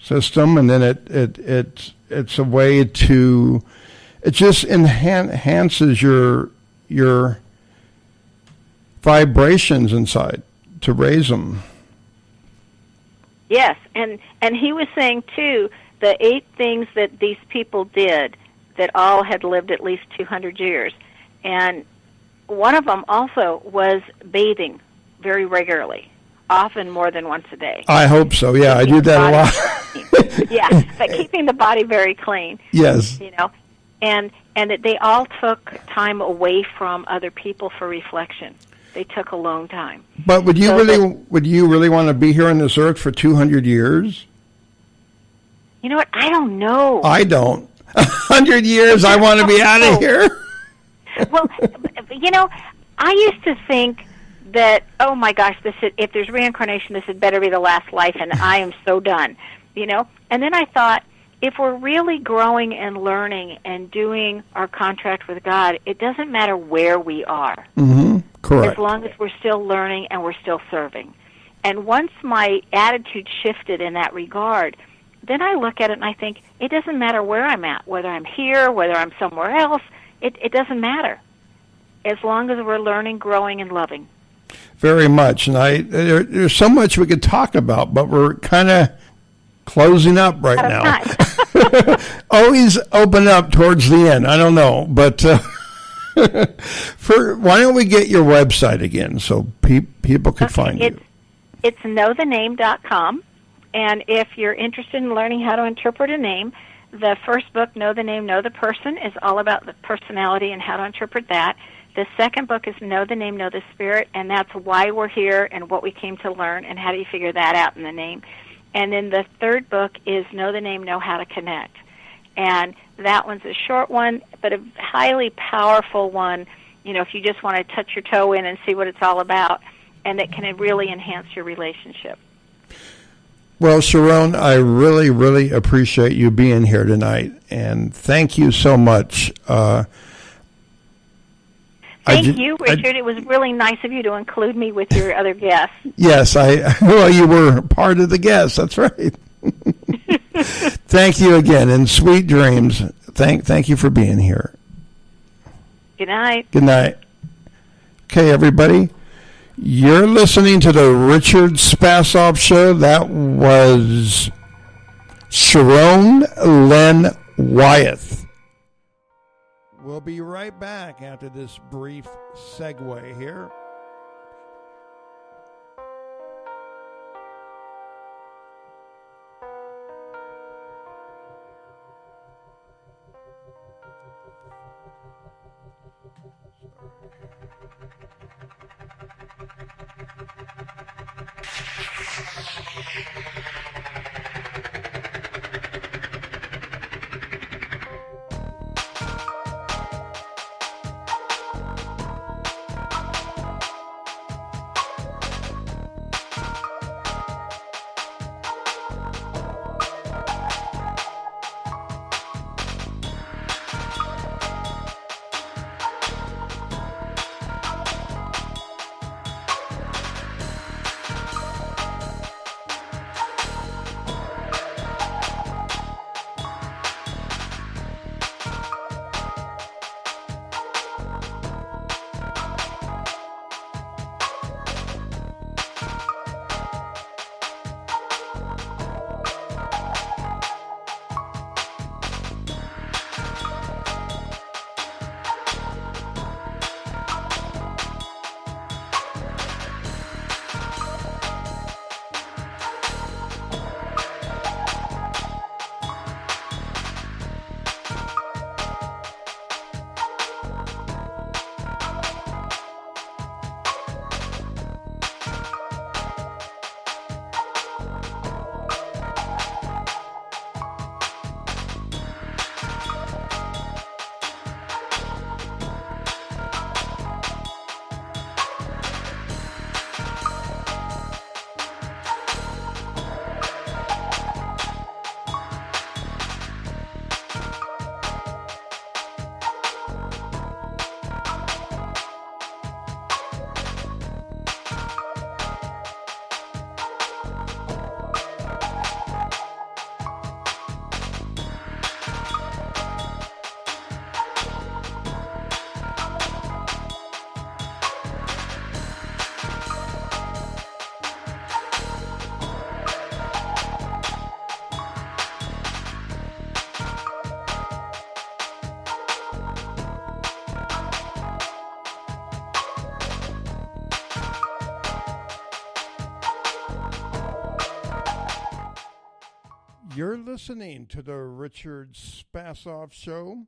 system, and then it's a way to, it just enhances your vibrations inside to raise them. Yes, and he was saying too, the 8 things that these people did that all had lived at least 200 years, and one of them also was bathing very regularly, often more than once a day. I hope so. Yeah, I do that a lot. Yeah, but keeping the body very clean. Yes. And that they all took time away from other people for reflection. They took alone time. But would you really want to be here on this earth for 200 years? You know what? I don't know. I don't. 100 years, I want to be out of here. Well, I used to think that, oh my gosh, if there's reincarnation, this had better be the last life, and I am so done, And then I thought, if we're really growing and learning and doing our contract with God, it doesn't matter where we are. Mm-hmm. Correct. As long as we're still learning and we're still serving. And once my attitude shifted in that regard, then I look at it and I think, it doesn't matter where I'm at, whether I'm here, whether I'm somewhere else, it doesn't matter, as long as we're learning, growing, and loving. Very much. And there's so much we could talk about, but we're kind of closing up right now. Always open up towards the end. I don't know, but why don't we get your website again so people could find you? It's knowthename.com, and if you're interested in learning how to interpret a name, the first book, Know the Name, Know the Person, is all about the personality and how to interpret that. The second book is Know the Name, Know the Spirit, and that's why we're here and what we came to learn and how do you figure that out in the name. And then the third book is Know the Name, Know How to Connect. And that one's a short one, but a highly powerful one, if you just want to touch your toe in and see what it's all about, and it can really enhance your relationship. Well, Sharon, I really, really appreciate you being here tonight, and thank you so much. Thank you, Richard. It was really nice of you to include me with your other guests. Yes, you were part of the guests. That's right. Thank you again, and sweet dreams. Thank you for being here. Good night. Good night. Okay, everybody. You're listening to the Richard Spasoff Show. That was Sharon Lynn Wyeth. We'll be right back after this brief segue here. You're listening to the Richard Spasoff Show.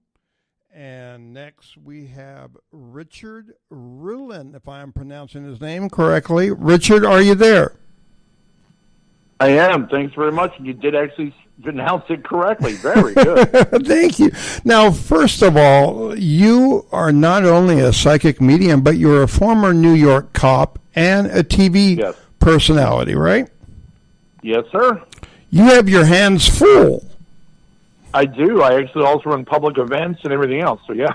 And next we have Richard Ruland, if I'm pronouncing his name correctly. Richard, are you there? I am. Thanks very much. You did actually pronounce it correctly. Very good. Thank you. Now, first of all, you are not only a psychic medium, but you're a former New York cop and a TV personality, right? Yes, sir. You have your hands full. I do. I actually also run public events and everything else. So, yeah.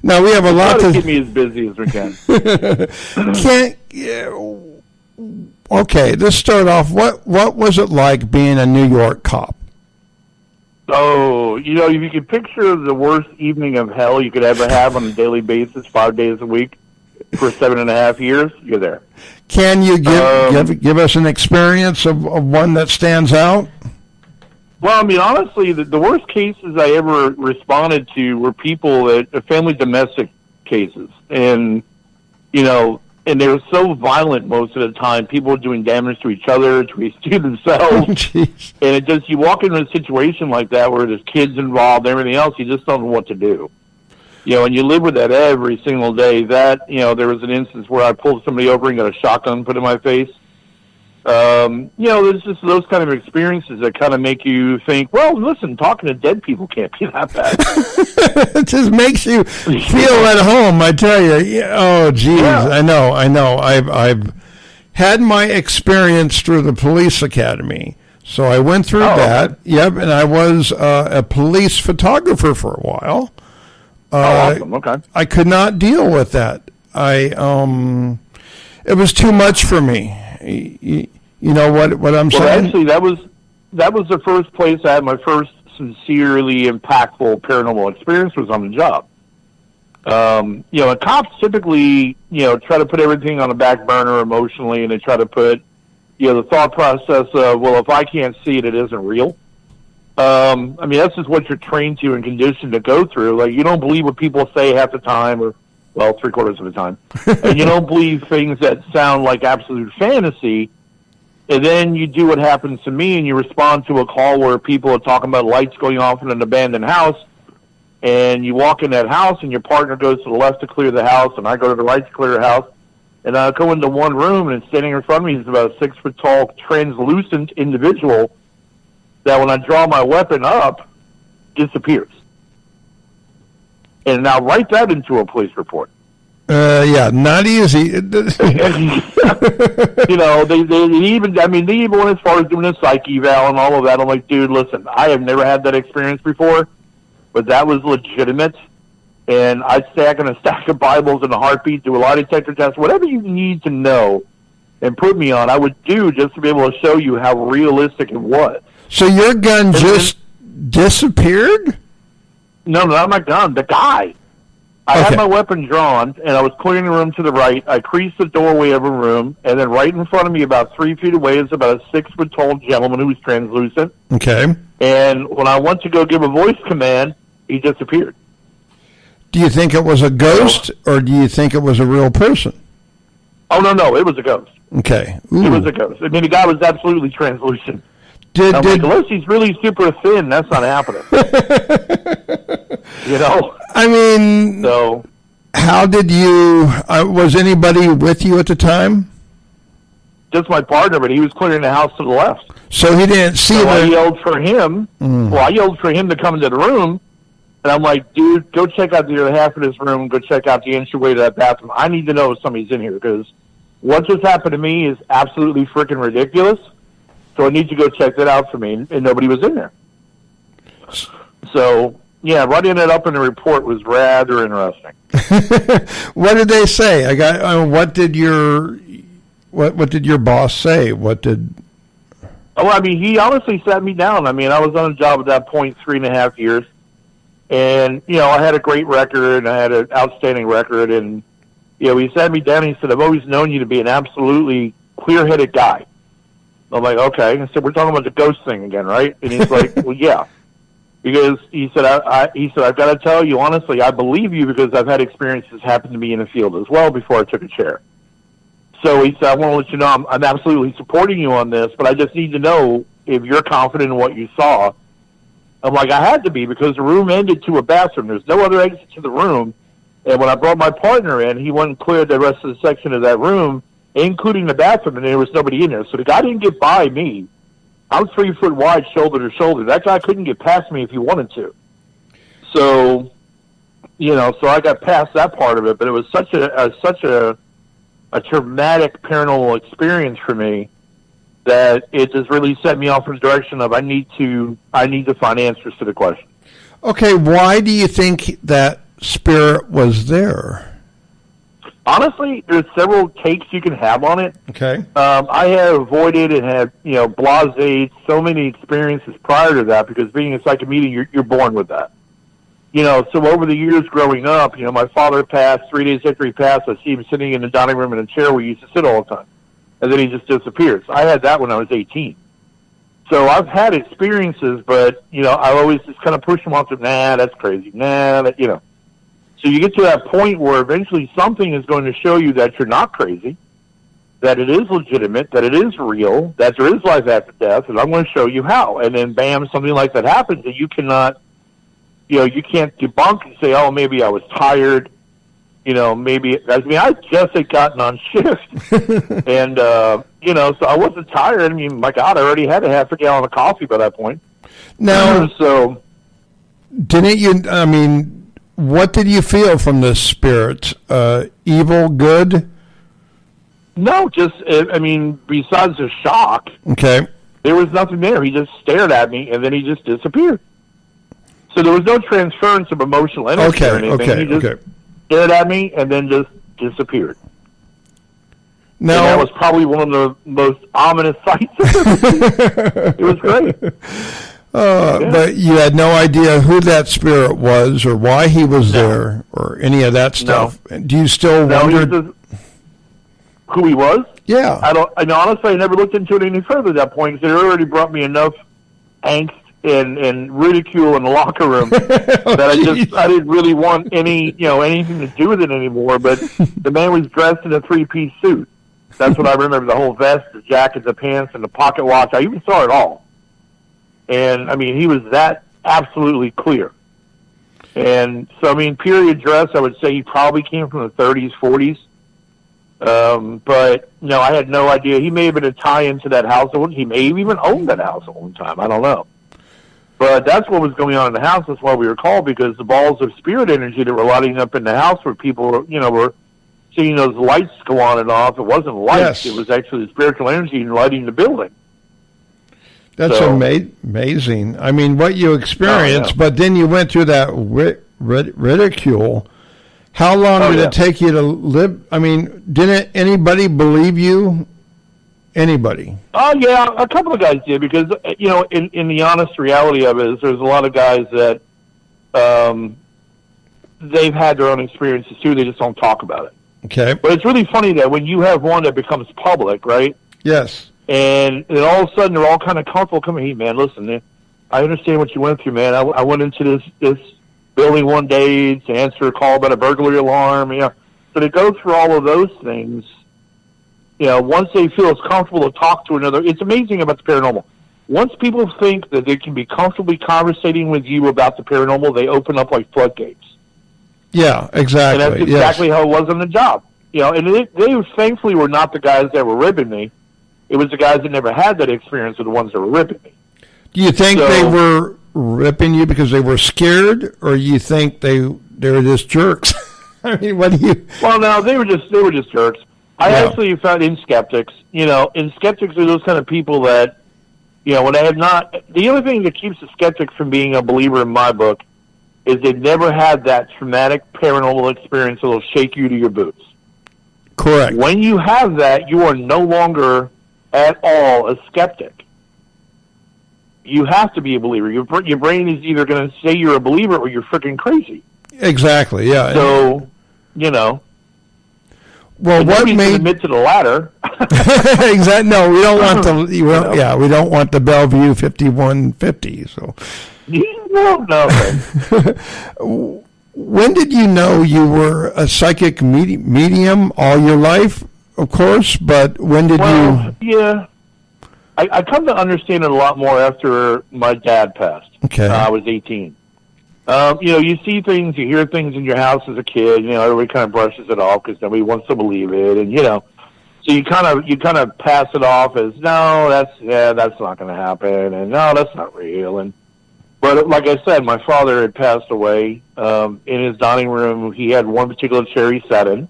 Now, we have a lot to keep me as busy as we can. Okay, let's start off. What was it like being a New York cop? Oh, if you could picture the worst evening of hell you could ever have on a daily basis, 5 days a week, for 7.5 years, you're there. Can you give us an experience of one that stands out? Well, I mean, honestly, the worst cases I ever responded to were people that family domestic cases, and and they were so violent most of the time. People were doing damage to each other, to themselves, and you walk into a situation like that where there's kids involved and everything else, you just don't know what to do. And you live with that every single day. There was an instance where I pulled somebody over and got a shotgun put in my face. There's just those kind of experiences that kind of make you think, well, listen, talking to dead people can't be that bad. It just makes you feel at home, I tell you. Oh, geez, yeah. I know. I've had my experience through the police academy. So I went through that. Okay. Yep, and I was a police photographer for a while. Awesome. Okay. I could not deal with that. It was too much for me. You know what I'm saying? Well, actually, that was the first place I had my first sincerely impactful paranormal experience was on the job. And cops typically, try to put everything on the back burner emotionally, and they try to put, the thought process of, well, if I can't see it, it isn't real. That's just what you're trained to and conditioned to go through. Like, you don't believe what people say half the time, or, well, 3/4 of the time. And you don't believe things that sound like absolute fantasy. And then you do what happens to me, and you respond to a call where people are talking about lights going off in an abandoned house. And you walk in that house, and your partner goes to the left to clear the house, and I go to the right to clear the house. And I go into one room, and standing in front of me is about a 6-foot-tall, translucent individual that when I draw my weapon up, disappears. And now write that into a police report. Not easy. They even went as far as doing a psych eval and all of that. I'm like, dude, listen, I have never had that experience before, but that was legitimate. And I'd stack in a stack of Bibles in a heartbeat, do a lie detector test, whatever you need to know and put me on, I would do just to be able to show you how realistic it was. So your gun just disappeared? No, not my gun. The guy. I had my weapon drawn, and I was clearing the room to the right. I creased the doorway of a room, and then right in front of me, about 3 feet away, is about a 6-foot-tall gentleman who was translucent. Okay. And when I went to go give a voice command, he disappeared. Do you think it was a ghost, or do you think it was a real person? Oh, no, it was a ghost. Okay. Ooh. It was a ghost. I mean, the guy was absolutely translucent. Unless he's really super thin, that's not happening. So, how did you, was anybody with you at the time? Just my partner, but he was clearing the house to the left. So he didn't see I yelled for him. Well, I yelled for him to come into the room, and I'm like, dude, go check out the other half of this room, go check out the entryway to that bathroom. I need to know if somebody's in here, because what just happened to me is absolutely freaking ridiculous. So I need to go check that out for me, and nobody was in there. So, yeah, writing it up in the report was rather interesting. What did they say? What did your boss say? He honestly sat me down. I was on a job at that point 3.5 years, and I had a great record, and I had an outstanding record, and he sat me down and he said, "I've always known you to be an absolutely clear-headed guy." I'm like, okay. I said, we're talking about the ghost thing again, right? And he's like, well, yeah. Because he said, I've got to tell you, honestly, I believe you because I've had experiences happen to me in the field as well before I took a chair. So he said, I want to let you know I'm absolutely supporting you on this, but I just need to know if you're confident in what you saw. I'm like, I had to be, because the room ended to a bathroom. There's no other exit to the room. And when I brought my partner in, he went and cleared the rest of the section of that room, including the bathroom, and there was nobody in there. So the guy didn't get by me. I'm 3 foot wide, shoulder to shoulder. That guy couldn't get past me if he wanted to. So, so I got past that part of it. But it was such a traumatic paranormal experience for me that it just really set me off in the direction of I need to find answers to the question. Okay, why do you think that spirit was there? Honestly, there's several takes you can have on it. Okay. I have avoided and had, blasé so many experiences prior to that, because being a psychic medium, you're born with that. So over the years growing up, my father passed. 3 days after he passed, I see him sitting in the dining room in a chair where he used to sit all the time. And then he just disappears. I had that when I was 18. So I've had experiences, but, I always just kind of push them off to, nah, that's crazy. Nah, that. So you get to that point where eventually something is going to show you that you're not crazy, that it is legitimate, that it is real, that there is life after death, and I'm going to show you how. And then, bam, something like that happens, and you cannot, you can't debunk and say, oh, maybe I was tired. Maybe, I just had gotten on shift. And, so I wasn't tired. I mean, my God, I already had a half a gallon of coffee by that point. Now, so didn't you, what did you feel from this spirit? Evil, good? No, just, besides the shock, okay, there was nothing there. He just stared at me, and then he just disappeared. So there was no transference of emotional energy or anything. He just stared at me and then just disappeared. No, and that was probably one of the most ominous sights I've ever seen. It was great. But you had no idea who that spirit was or why he was there or any of that stuff. No. Do you still wonder who he was? Yeah. Honestly, I never looked into it any further at that point, because it already brought me enough angst and ridicule in the locker room that I didn't really want anything to do with it anymore. But the man was dressed in a 3-piece suit. That's what I remember: the whole vest, the jacket, the pants, and the pocket watch. I even saw it all. And he was that absolutely clear. And so, period dress, I would say he probably came from the 30s, 40s. But no, I had no idea. He may have been a tie-in to that house. He may have even owned that house at one time. I don't know. But that's what was going on in the house. That's why we were called, because the balls of spirit energy that were lighting up in the house, where people were seeing those lights go on and off. It wasn't lights. Yes. It was actually the spiritual energy lighting the building. That's amazing. What you experienced, but then you went through that ridicule. How long did it take you to live? Didn't anybody believe you? Anybody? Oh, yeah, a couple of guys did, because, in the honest reality of it is there's a lot of guys that they've had their own experiences, too. They just don't talk about it. Okay. But it's really funny that when you have one that becomes public, right? Yes. And then all of a sudden they're all kind of comfortable coming, hey, man, listen, I understand what you went through, man. I went into this building one day to answer a call about a burglary alarm. So to go through all of those things, once they feel it's comfortable to talk to another, it's amazing about the paranormal. Once people think that they can be comfortably conversating with you about the paranormal, they open up like floodgates. Yeah, exactly. And that's exactly how it was on the job. And they thankfully were not the guys that were ripping me. It was the guys that never had that experience are the ones that were ripping me. Do you think they were ripping you because they were scared, or you think they were just jerks? What do you? Well, no, they were just jerks. I actually found in skeptics are those kind of people that, when they have not. The only thing that keeps a skeptic from being a believer in my book is they've never had that traumatic paranormal experience that'll shake you to your boots. Correct. When you have that, you are no longer at all a skeptic. You have to be a believer. Your brain is either going to say you're a believer or you're freaking crazy. Exactly, yeah. So, Well, what made admit to the latter? Exactly. No, we don't want the. Yeah, we don't want the Bellevue 5150. So. No. When did you know you were a psychic medium? All your life, of course. But when did you? Yeah. I come to understand it a lot more after my dad passed. Okay. I was 18. You see things, you hear things in your house as a kid. Everybody kind of brushes it off because nobody wants to believe it, and so you kind of pass it off as no, that's not going to happen, and no, that's not real. But like I said, my father had passed away. In his dining room, he had one particular chair he sat in.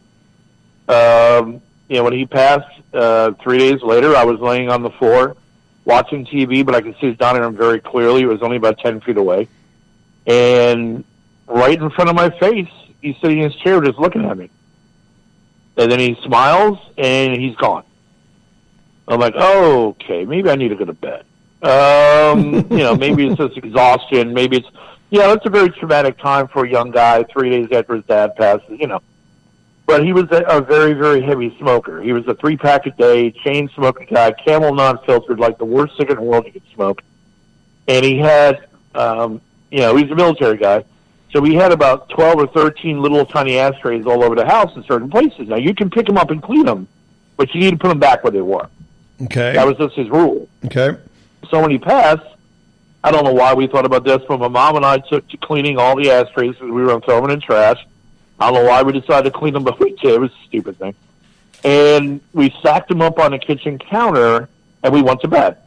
When he passed, 3 days later, I was laying on the floor watching TV, but I could see his dining room very clearly. It was only about 10 feet away. And right in front of my face, he's sitting in his chair just looking at me. And then he smiles, and he's gone. I'm like, oh, okay, maybe I need to go to bed. Maybe it's just exhaustion. Maybe it's, it's a very traumatic time for a young guy 3 days after his dad passes, But he was a very, very heavy smoker. He was a 3-pack a day, chain smoking guy, Camel non-filtered, like the worst cigarette in the world you could smoke. And he had, he's a military guy. So we had about 12 or 13 little tiny ashtrays all over the house in certain places. Now, you can pick them up and clean them, but you need to put them back where they were. Okay. That was just his rule. Okay. So when he passed, I don't know why we thought about this, but my mom and I took to cleaning all the ashtrays because we were throwing in trash. I don't know why we decided to clean them, but we did. It was a stupid thing. And we stacked them up on the kitchen counter, and we went to bed.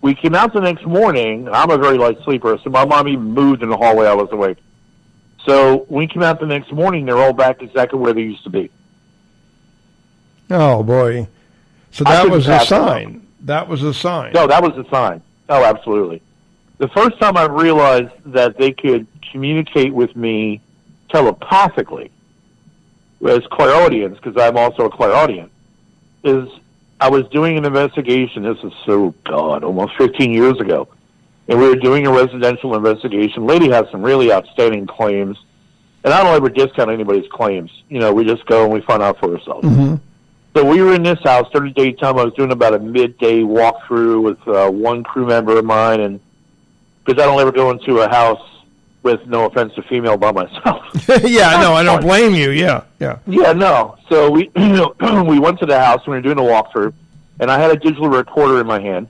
We came out the next morning. I'm a very light sleeper, so my mom even moved in the hallway I was awake. So when we came out the next morning, they're all back exactly where they used to be. Oh, boy. So that was a sign. That was a sign. No, that was a sign. Oh, absolutely. The first time I realized that they could communicate with me telepathically as clairaudience, because I'm also a clairaudient, is I was doing an investigation. This is almost 15 years ago. And we were doing a residential investigation. Lady has some really outstanding claims. And I don't ever discount anybody's claims. We just go and we find out for ourselves. Mm-hmm. So we were in this house during the daytime. I was doing about a midday walkthrough with one crew member of mine. And because I don't ever go into a house with no offense to female by myself. Yeah, no, I don't blame you. Yeah. Yeah, no. So we we went to the house and we were doing a walkthrough, and I had a digital recorder in my hand.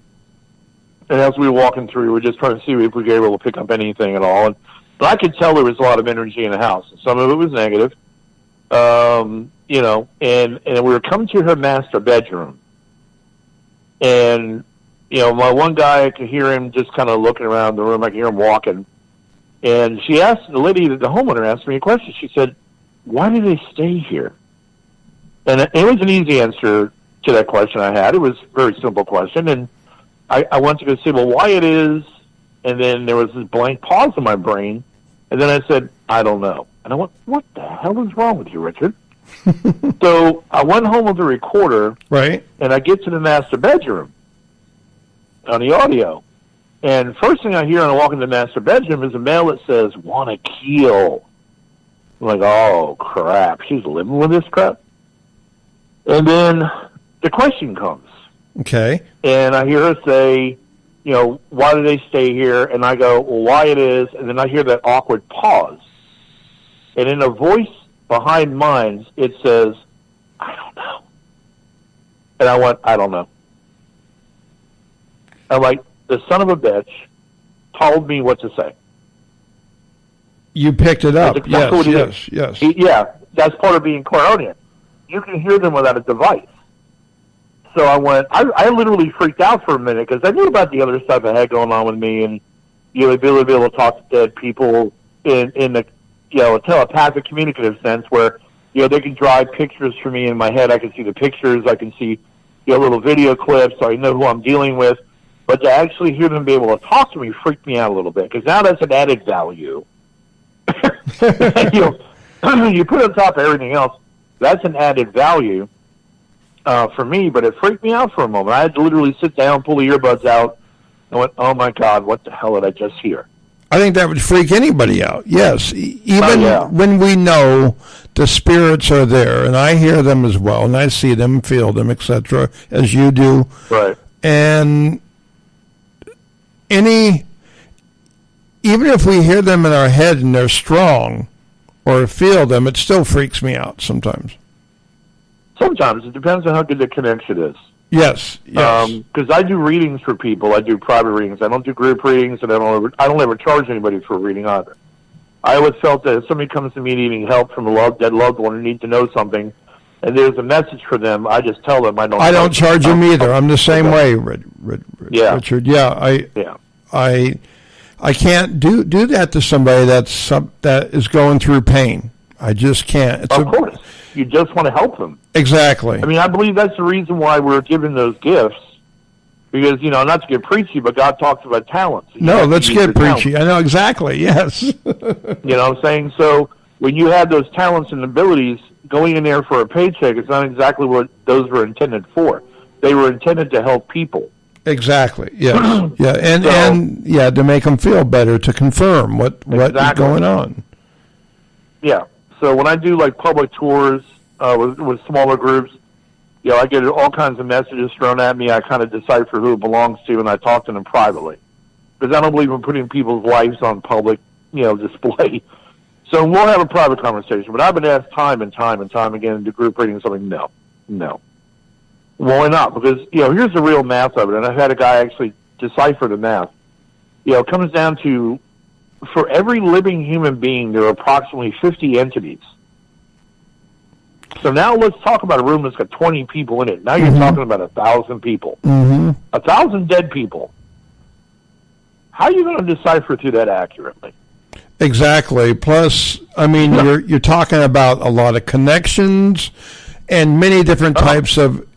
And as we were walking through, we were just trying to see if we were able to pick up anything at all. But I could tell there was a lot of energy in the house. Some of it was negative, and we were coming to her master bedroom. And, my one guy, I could hear him just kind of looking around the room. I could hear him walking. And she asked, the homeowner asked me a question. She said, why do they stay here? And it was an easy answer to that question I had. It was a very simple question. And I went to go say, well, why it is. And then there was this blank pause in my brain. And then I said, I don't know. And I went, what the hell is wrong with you, Richard? So I went home with the recorder. Right. And I get to the master bedroom on the audio. And first thing I hear when I walk into the master bedroom is a mail that says, wanna kill. I'm like, oh, crap. She's living with this crap? And then the question comes. Okay. And I hear her say, why do they stay here? And I go, well, why it is. And then I hear that awkward pause. And in a voice behind mine, it says, I don't know. And I went, I don't know. I'm like, the son of a bitch told me what to say. You picked it up. Exactly Yes. Yeah, that's part of being clairaudient. You can hear them without a device. So I went, I literally freaked out for a minute because I knew about the other stuff I had going on with me, and the ability to be able to talk to dead people in the a telepathic communicative sense where they can drive pictures for me in my head. I can see the pictures. I can see little video clips, so I know who I'm dealing with. But to actually hear them be able to talk to me freaked me out a little bit because now that's an added value. You put on top of everything else, that's an added value for me, but it freaked me out for a moment. I had to literally sit down, pull the earbuds out, and went, oh, my God, what the hell did I just hear? I think that would freak anybody out, yes. Even when we know the spirits are there, and I hear them as well, and I see them, feel them, etc., as you do. Right. And even if we hear them in our head and they're strong or feel them, it still freaks me out sometimes. Sometimes. It depends on how good the connection is. Yes. Because I do readings for people. I do private readings. I don't do group readings, and I don't ever charge anybody for a reading either. I always felt that if somebody comes to me needing help from a dead loved one who needs to know something, and there's a message for them, I just tell them I don't charge them either. I'm the same way, Richard. Yeah, I can't do that to somebody that is going through pain. I just can't. Of course. You just want to help them. Exactly. I mean, I believe that's the reason why we're given those gifts. Because, not to get preachy, but God talks about talents. No, let's get preachy. I know exactly, yes. You know what I'm saying? So when you have those talents and abilities, going in there for a paycheck, it's not exactly what those were intended for. They were intended to help people. Exactly, yes. Yeah, and to make them feel better, to confirm what is going on. Yeah. So when I do like public tours with smaller groups, I get all kinds of messages thrown at me. I kind of decipher who it belongs to, and I talk to them privately because I don't believe in putting people's lives on public, display. So we'll have a private conversation. But I've been asked time and time again to do group readings. I'm like, no. Why not? Because here's the real math of it, and I've had a guy actually decipher the math. It comes down to, for every living human being, there are approximately 50 entities. So now let's talk about a room that's got 20 people in it. Now you're talking about 1,000 people. 1,000 dead people. How are you going to decipher through that accurately? Exactly. Plus, I mean, you're talking about a lot of connections and many different types of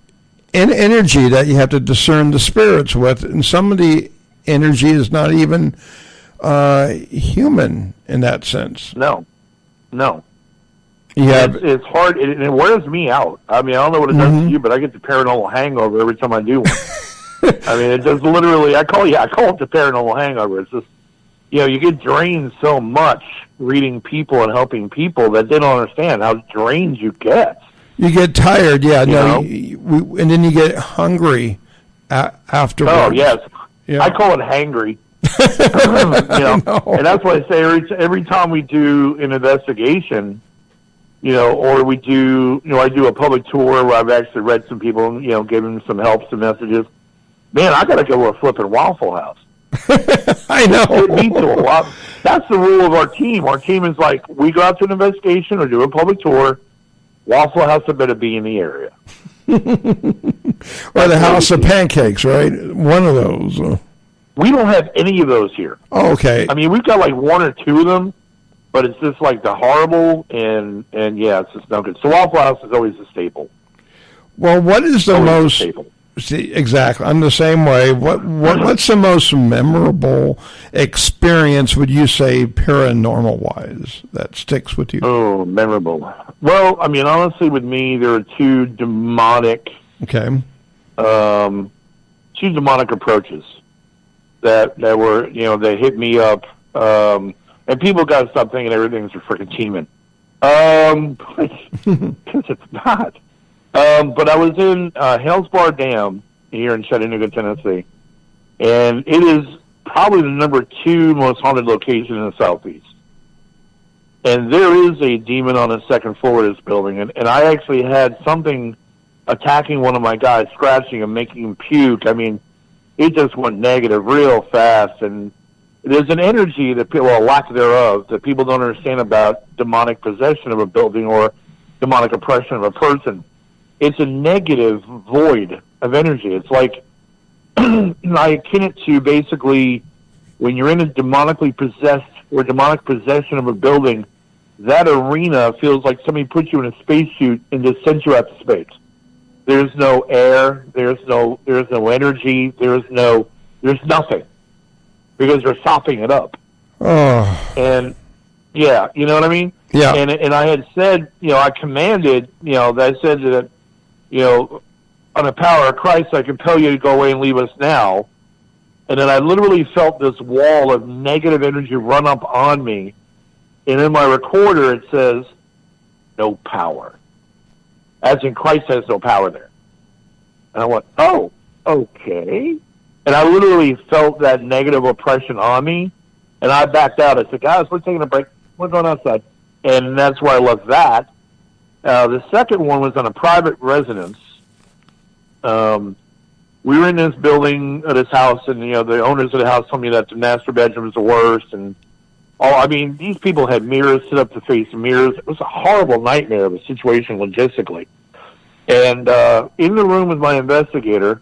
energy that you have to discern the spirits with. And some of the energy is not even human in that sense. No. Yeah, it's hard. It wears me out. I mean, I don't know what it does to you, but I get the paranormal hangover every time I do one. I mean, it just literally. I call it the paranormal hangover. It's just, you get drained so much reading people and helping people that they don't understand how drained you get. You get tired, yeah. And then you get hungry afterwards. Oh yes, I call it hangry. And that's why I say every time we do an investigation. Or we do, I do a public tour where I've actually read some people, given them some help, some messages. Man, I got to go to a flipping Waffle House. I know. It means a lot. That's the rule of our team. Our team is like, we go out to an investigation or do a public tour, Waffle House better be in the area. Or the House of Pancakes, right? One of those. We don't have any of those here. Oh, okay. I mean, we've got like one or two of them. But it's just like the horrible, and it's just no good. So Waffle House is always a staple. Well, what is the most? See, exactly, I'm the same way. What's the most memorable experience, would you say, paranormal wise, that sticks with you? Oh, memorable. Well, I mean, honestly, with me, there are two demonic. Okay. Two demonic approaches that were, they hit me up. And people got to stop thinking everything's a freaking demon. Because it's not. But I was in Hales Bar Dam here in Chattanooga, Tennessee. And it is probably the number 2 most haunted location in the Southeast. And there is a demon on the second floor of this building. And I actually had something attacking one of my guys, scratching him, making him puke. I mean, it just went negative real fast. And there's an energy that people, a lack thereof, that people don't understand about demonic possession of a building or demonic oppression of a person. It's a negative void of energy. It's like, I akin it to basically when you're in a demonically possessed or demonic possession of a building, that arena feels like somebody put you in a spacesuit and just sent you out to space. There's no air, there's no energy, there's nothing. Because they're sopping it up. Oh. And, yeah, you know what I mean? Yeah. And I had said, I commanded, that I said that, on the power of Christ, I compel you to go away and leave us now. And then I literally felt this wall of negative energy run up on me. And in my recorder, it says, no power. As in Christ has no power there. And I went, oh, okay. And I literally felt that negative oppression on me, and I backed out. I said, guys, we're taking a break. We're going outside. And that's where I left that. The second one was on a private residence. we were in this building, this house, and, the owners of the house told me that the master bedroom was the worst, and these people had mirrors set up to face mirrors. It was a horrible nightmare of a situation logistically. And in the room with my investigator,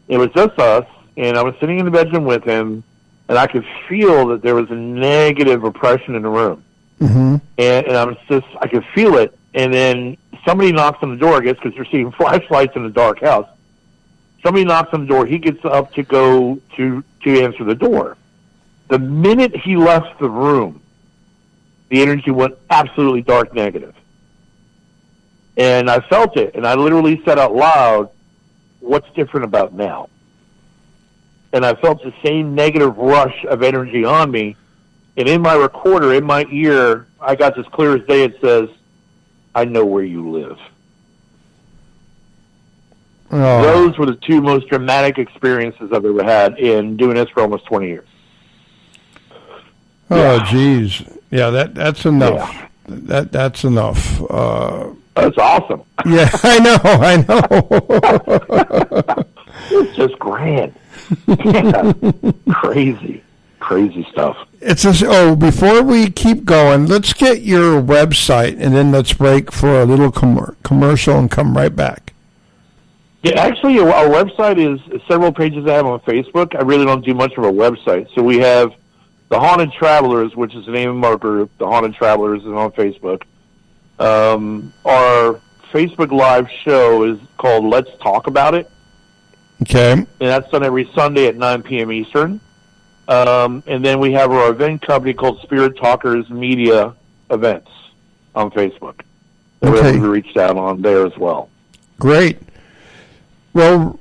it was just us, and I was sitting in the bedroom with him, and I could feel that there was a negative oppression in the room. Mm-hmm. And I could feel it, and then somebody knocks on the door, I guess, because they're seeing flashlights in a dark house. Somebody knocks on the door. He gets up to go to answer the door. The minute he left the room, the energy went absolutely dark negative. And I felt it, and I literally said out loud, "What's different about now?" And I felt the same negative rush of energy on me. And in my recorder, in my ear, I got this clear as day. It says, "I know where you live." Oh. Those were the two most dramatic experiences I've ever had in doing this for almost 20 years. Oh, geez. Yeah, that's enough. Yeah. That's enough. That's awesome. Yeah, I know. It's just grand. Yeah. Crazy stuff. It's just, before we keep going, let's get your website, and then let's break for a little commercial and come right back. Yeah, actually, our website is several pages I have on Facebook. I really don't do much of a website. So we have The Haunted Travelers, which is the name of our group. The Haunted Travelers is on Facebook. Our Facebook Live show is called Let's Talk About It. Okay. And that's done every Sunday at 9 p.m. Eastern. And then we have our event company called Spirit Talkers Media Events on Facebook. Okay. We reached out on there as well. Great. Well,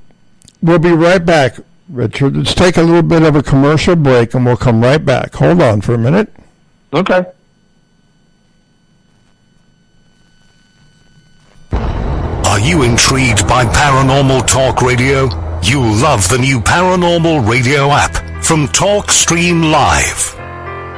we'll be right back, Richard. Let's take a little bit of a commercial break, and we'll come right back. Hold on for a minute. Okay. Are you intrigued by Paranormal Talk Radio? You'll love the new Paranormal Radio app from TalkStream Live.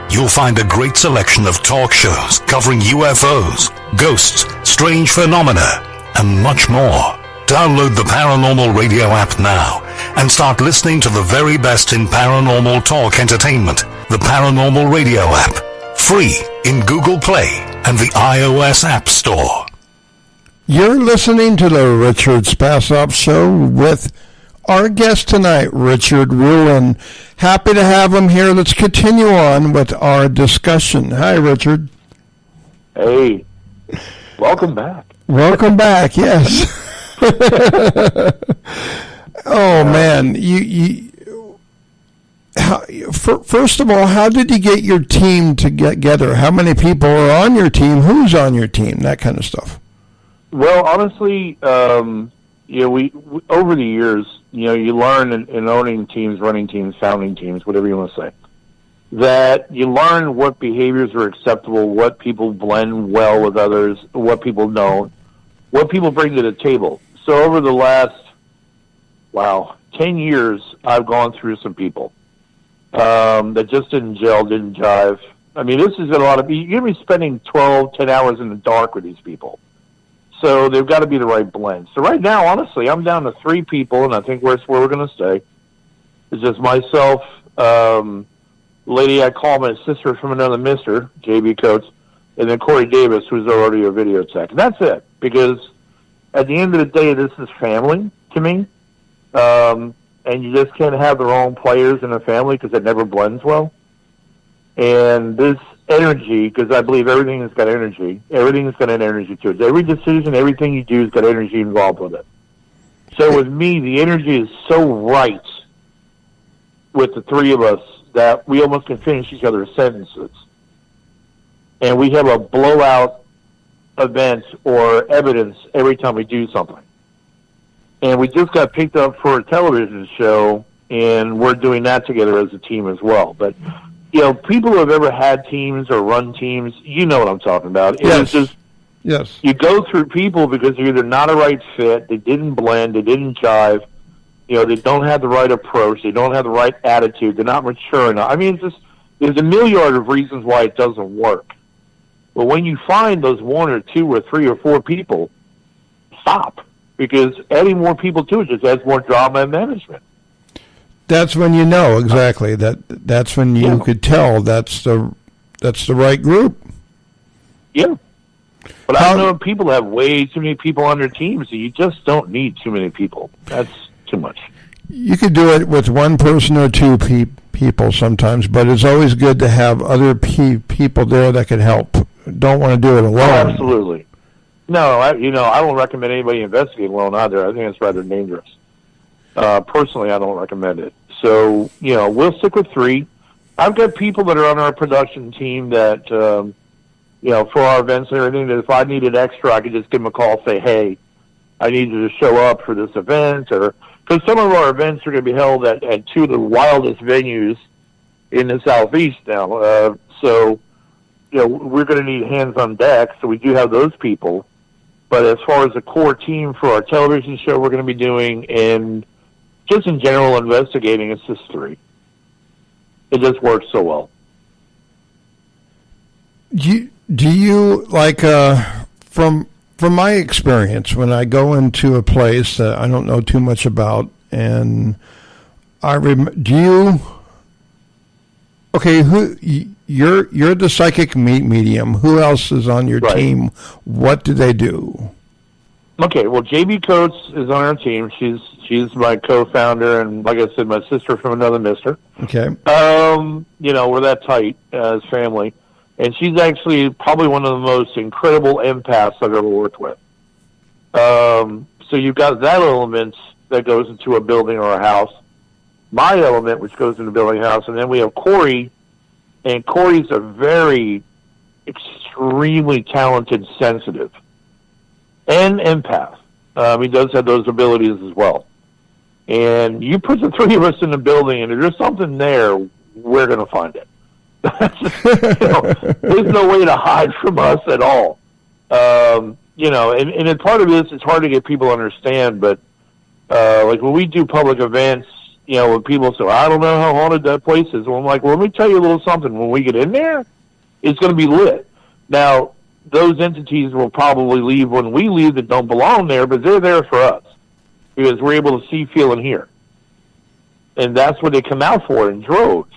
You'll find a great selection of talk shows covering UFOs, ghosts, strange phenomena, and much more. Download the Paranormal Radio app now and start listening to the very best in paranormal talk entertainment. The Paranormal Radio app, free in Google Play and the iOS App Store. You're listening to the Richard Spasoff Show with our guest tonight, Richard Ruland. Happy to have him here. Let's continue on with our discussion. Hi, Richard. Hey, welcome back. Welcome back, yes. Man, first of all, how did you get your team together? How many people are on your team? Who's on your team? That kind of stuff. Well, honestly, we over the years, you learn in owning teams, running teams, founding teams, whatever you want to say, that you learn what behaviors are acceptable, what people blend well with others, what people don't, what people bring to the table. So over the last, 10 years, I've gone through some people that just didn't gel, didn't jive. I mean, this is a lot of, you're going to be spending 10 hours in the dark with these people. So they've got to be the right blend. So right now, honestly, I'm down to 3 people, and I think that's where we're going to stay. It's just myself, lady I call my sister from another mister, JB Coates, and then Corey Davis, who's already a video tech. And that's it, because at the end of the day, this is family to me. And you just can't have the wrong players in a family because it never blends well. And this energy, because I believe everything has got energy. Everything's got an energy to it. Every decision, everything you do has got energy involved with it. So with me, the energy is so right with the 3 of us that we almost can finish each other's sentences. And we have a blowout event or evidence every time we do something. And we just got picked up for a television show, and we're doing that together as a team as well. But, people who have ever had teams or run teams, you know what I'm talking about. Yes. Yes. You go through people because they're either not a right fit, they didn't blend, they didn't jive, they don't have the right approach, they don't have the right attitude, they're not mature enough. I mean, there's a milliard of reasons why it doesn't work. But when you find those 1 or 2 or 3 or 4 people, stop. because adding more people to it just adds more drama and management. That's when you know exactly that's when you could tell that's the right group. Yeah. But I know people have way too many people on their teams, so you just don't need too many people. That's too much. You could do it with one person or two people sometimes, but it's always good to have other people there that could help. Don't want to do it alone. Oh, absolutely. No, I don't recommend anybody investigate alone either. I think it's rather dangerous. Personally, I don't recommend it. So, we'll stick with 3. I've got people that are on our production team that, for our events and everything, that if I needed extra, I could just give them a call, say, hey, I need you to show up for this event. Or because some of our events are going to be held at 2 of the wildest venues in the Southeast now. So, we're going to need hands on deck, so we do have those people. But as far as the core team for our television show we're going to be doing, and just in general investigating, it's just 3. It just works so well. Do you like from my experience, when I go into a place that I don't know too much about, and you're the psychic medium. Who else is on your team? What do they do? Okay, well, JB Coates is on our team. She's my co-founder, and like I said, my sister from another mister. Okay. We're that tight as family. And she's actually probably one of the most incredible empaths I've ever worked with. So you've got that element that goes into a building or a house. My element, which goes into a building or house. And then we have Corey. And Corey's a very extremely talented, sensitive, and empath. He does have those abilities as well. And you put the 3 of us in the building, and if there's something there, we're going to find it. There's no way to hide from us at all. And part of this is hard to get people to understand, but like when we do public events, when people say, I don't know how haunted that place is, well, I'm like, well, let me tell you a little something. When we get in there, it's going to be lit. Now, those entities will probably leave when we leave that don't belong there, but they're there for us because we're able to see, feel, and hear. And that's what they come out for in droves.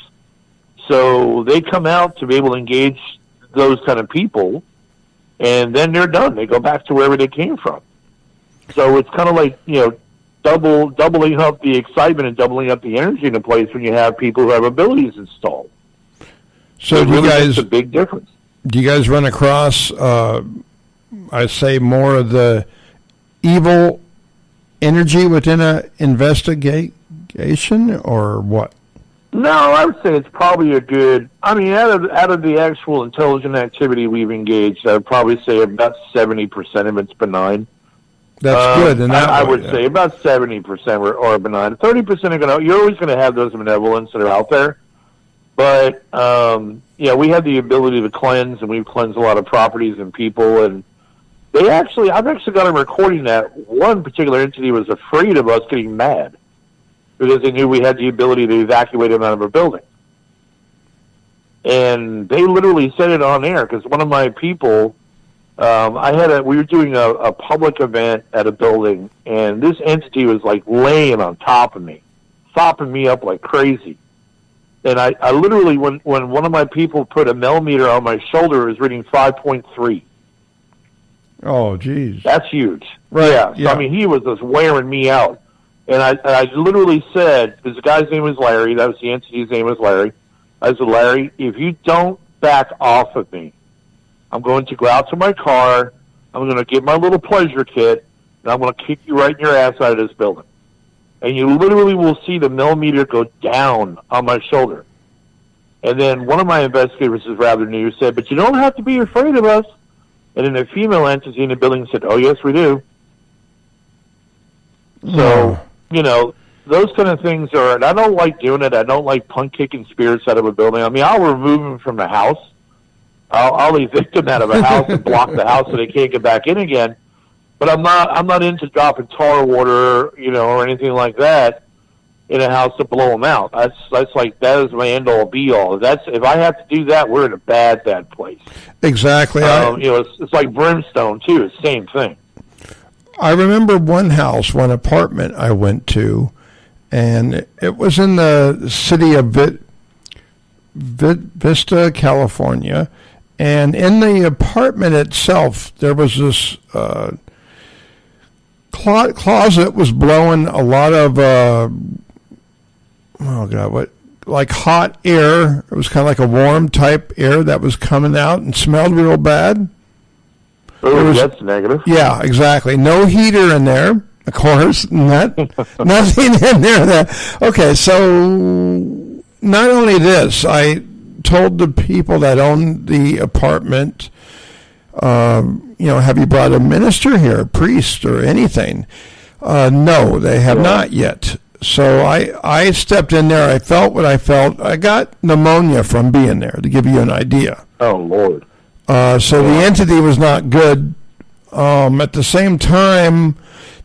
So they come out to be able to engage those kind of people, and then they're done. They go back to wherever they came from. So it's kind of like, doubling up the excitement and doubling up the energy in a place when you have people who have abilities installed. So do really makes a big difference. Do you guys run across, I say, more of the evil energy within an investigation, or what? No, I would say it's probably a good. I mean, out of the actual intelligent activity we've engaged, I would probably say about 70% of it's benign. That's good. And I would say about 70% are benign. 30% are going to. You're always going to have those benevolents that are out there, but we have the ability to cleanse, and we've cleansed a lot of properties and people. And I've actually got a recording that one particular entity was afraid of us getting mad, because they knew we had the ability to evacuate them out of a building. And they literally said it on air, because one of my people, we were doing a public event at a building, and this entity was like laying on top of me, sopping me up like crazy. And I literally, when one of my people put a millimeter on my shoulder, it was reading 5.3. Oh, geez. That's huge. Right. Yeah. So, I mean, he was just wearing me out. And I literally said, because the guy's name was Larry, that was the entity's name was Larry. I said, Larry, if you don't back off of me, I'm going to go out to my car, I'm going to get my little pleasure kit, and I'm going to kick you right in your ass out of this building. And you literally will see the millimeter go down on my shoulder. And then one of my investigators is rather new, said, but you don't have to be afraid of us. And then a female entity in the building said, oh, yes, we do. So, those kind of things are, and I don't like doing it. I don't like punk kicking spirits out of a building. I mean, I'll remove them from the house. I'll evict them out of a house and block the house so they can't get back in again. But I'm not into dropping tar water, or anything like that in a house to blow them out. That's like, that is my end all be all. If I have to do that, we're in a bad place. Exactly. It's like brimstone too. It's the same thing. I remember one house, one apartment I went to, and it was in the city of Vista, California. And in the apartment itself, there was this closet was blowing a lot of, like hot air. It was kind of like a warm type air that was coming out and smelled real bad. Oh, that's negative. Yeah, exactly. No heater in there, of course. Nothing in there. Okay, so not only this, I told the people that owned the apartment, have you brought a minister here, a priest or anything? No, they have not yet. So I stepped in there. I felt what I felt. I got pneumonia from being there, to give you an idea. Oh, Lord. So the entity was not good. At the same time,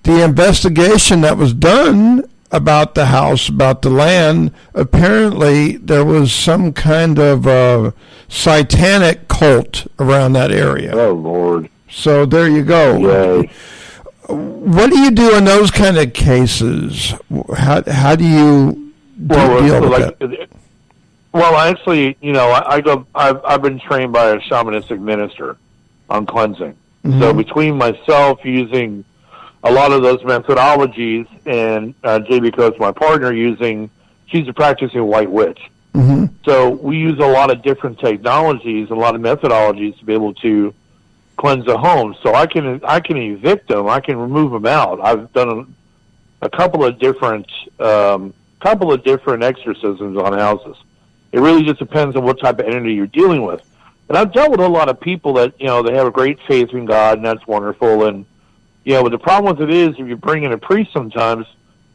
the investigation that was done about the house, about the land, apparently there was some kind of satanic cult around that area. Oh, Lord. So there you go. Yay. What do you do in those kind of cases? How do you deal with that? Well, actually, I've been trained by a shamanistic minister on cleansing. Mm-hmm. So between myself using a lot of those methodologies and J.B. Coates, my partner, she's a practicing white witch. Mm-hmm. So we use a lot of different technologies, a lot of methodologies to be able to cleanse a home. So I can evict them, I can remove them out. I've done a couple of different exorcisms on houses. It really just depends on what type of entity you're dealing with. And I've dealt with a lot of people that, they have a great faith in God, and that's wonderful. And, but the problem with it is, if you bring in a priest sometimes,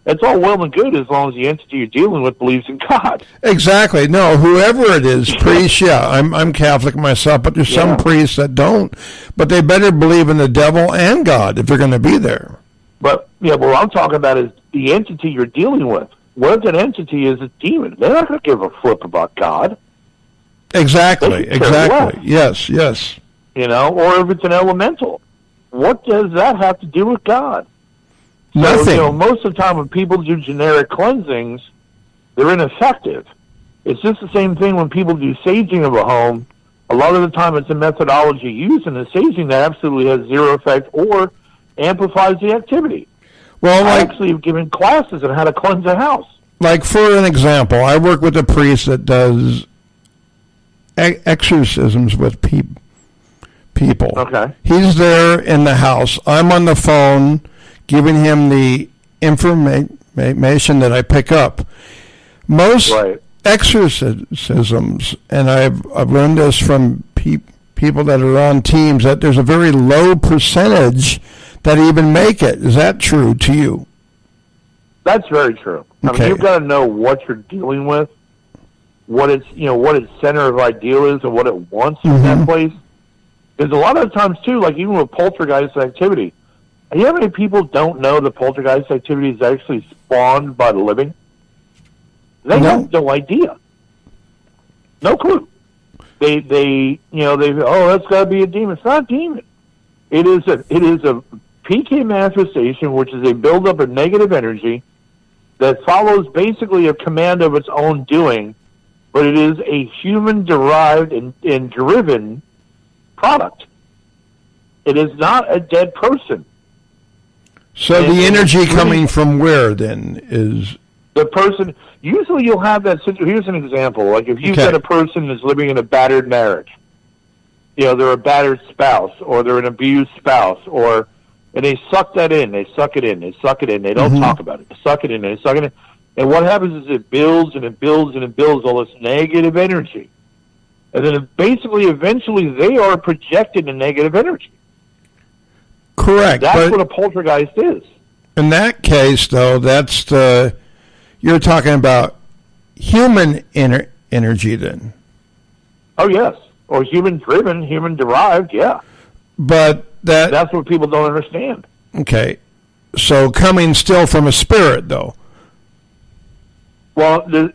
it's all well and good as long as the entity you're dealing with believes in God. Exactly. No, whoever it is, priests, I'm Catholic myself, but there's some priests that don't. But they better believe in the devil and God if they're going to be there. But, what I'm talking about is the entity you're dealing with. What if that entity is a demon? They're not going to give a flip about God. Exactly. Yes. Or if it's an elemental. What does that have to do with God? Nothing. So, most of the time when people do generic cleansings, they're ineffective. It's just the same thing when people do saging of a home. A lot of the time it's a methodology used in the saging that absolutely has zero effect or amplifies the activity. Well, I actually have given classes on how to cleanse a house. Like, for an example, I work with a priest that does exorcisms with people. Okay. He's there in the house. I'm on the phone giving him the information that I pick up. Most exorcisms, and I've learned this from people that are on teams, that there's a very low percentage that even make it. Is that true to you? That's very true. I mean, you've got to know what you're dealing with, what its center of ideal is, and what it wants in that place. Because a lot of times too, like even with poltergeist activity, you know how many people don't know the poltergeist activity is actually spawned by the living? They have no idea, no clue. They that's got to be a demon. It's not a demon. It is a PK manifestation, which is a buildup of negative energy that follows basically a command of its own doing, but it is a human-derived and driven product. It is not a dead person. So the energy coming from where, then, is... The person... Usually you'll have that... Here's an example. Like if you've got a person that's living in a battered marriage, they're a battered spouse, or they're an abused spouse, and they suck that in. They suck it in. They suck it in. They don't talk about it. They suck it in. They suck it in. And what happens is it builds and it builds and it builds all this negative energy. And then eventually they are projected in negative energy. Correct. That's what a poltergeist is. In that case, though, you're talking about human energy then. Oh, yes. Or human-driven, human-derived, yeah. But that's what people don't understand. Okay. So coming still from a spirit, though. Well, the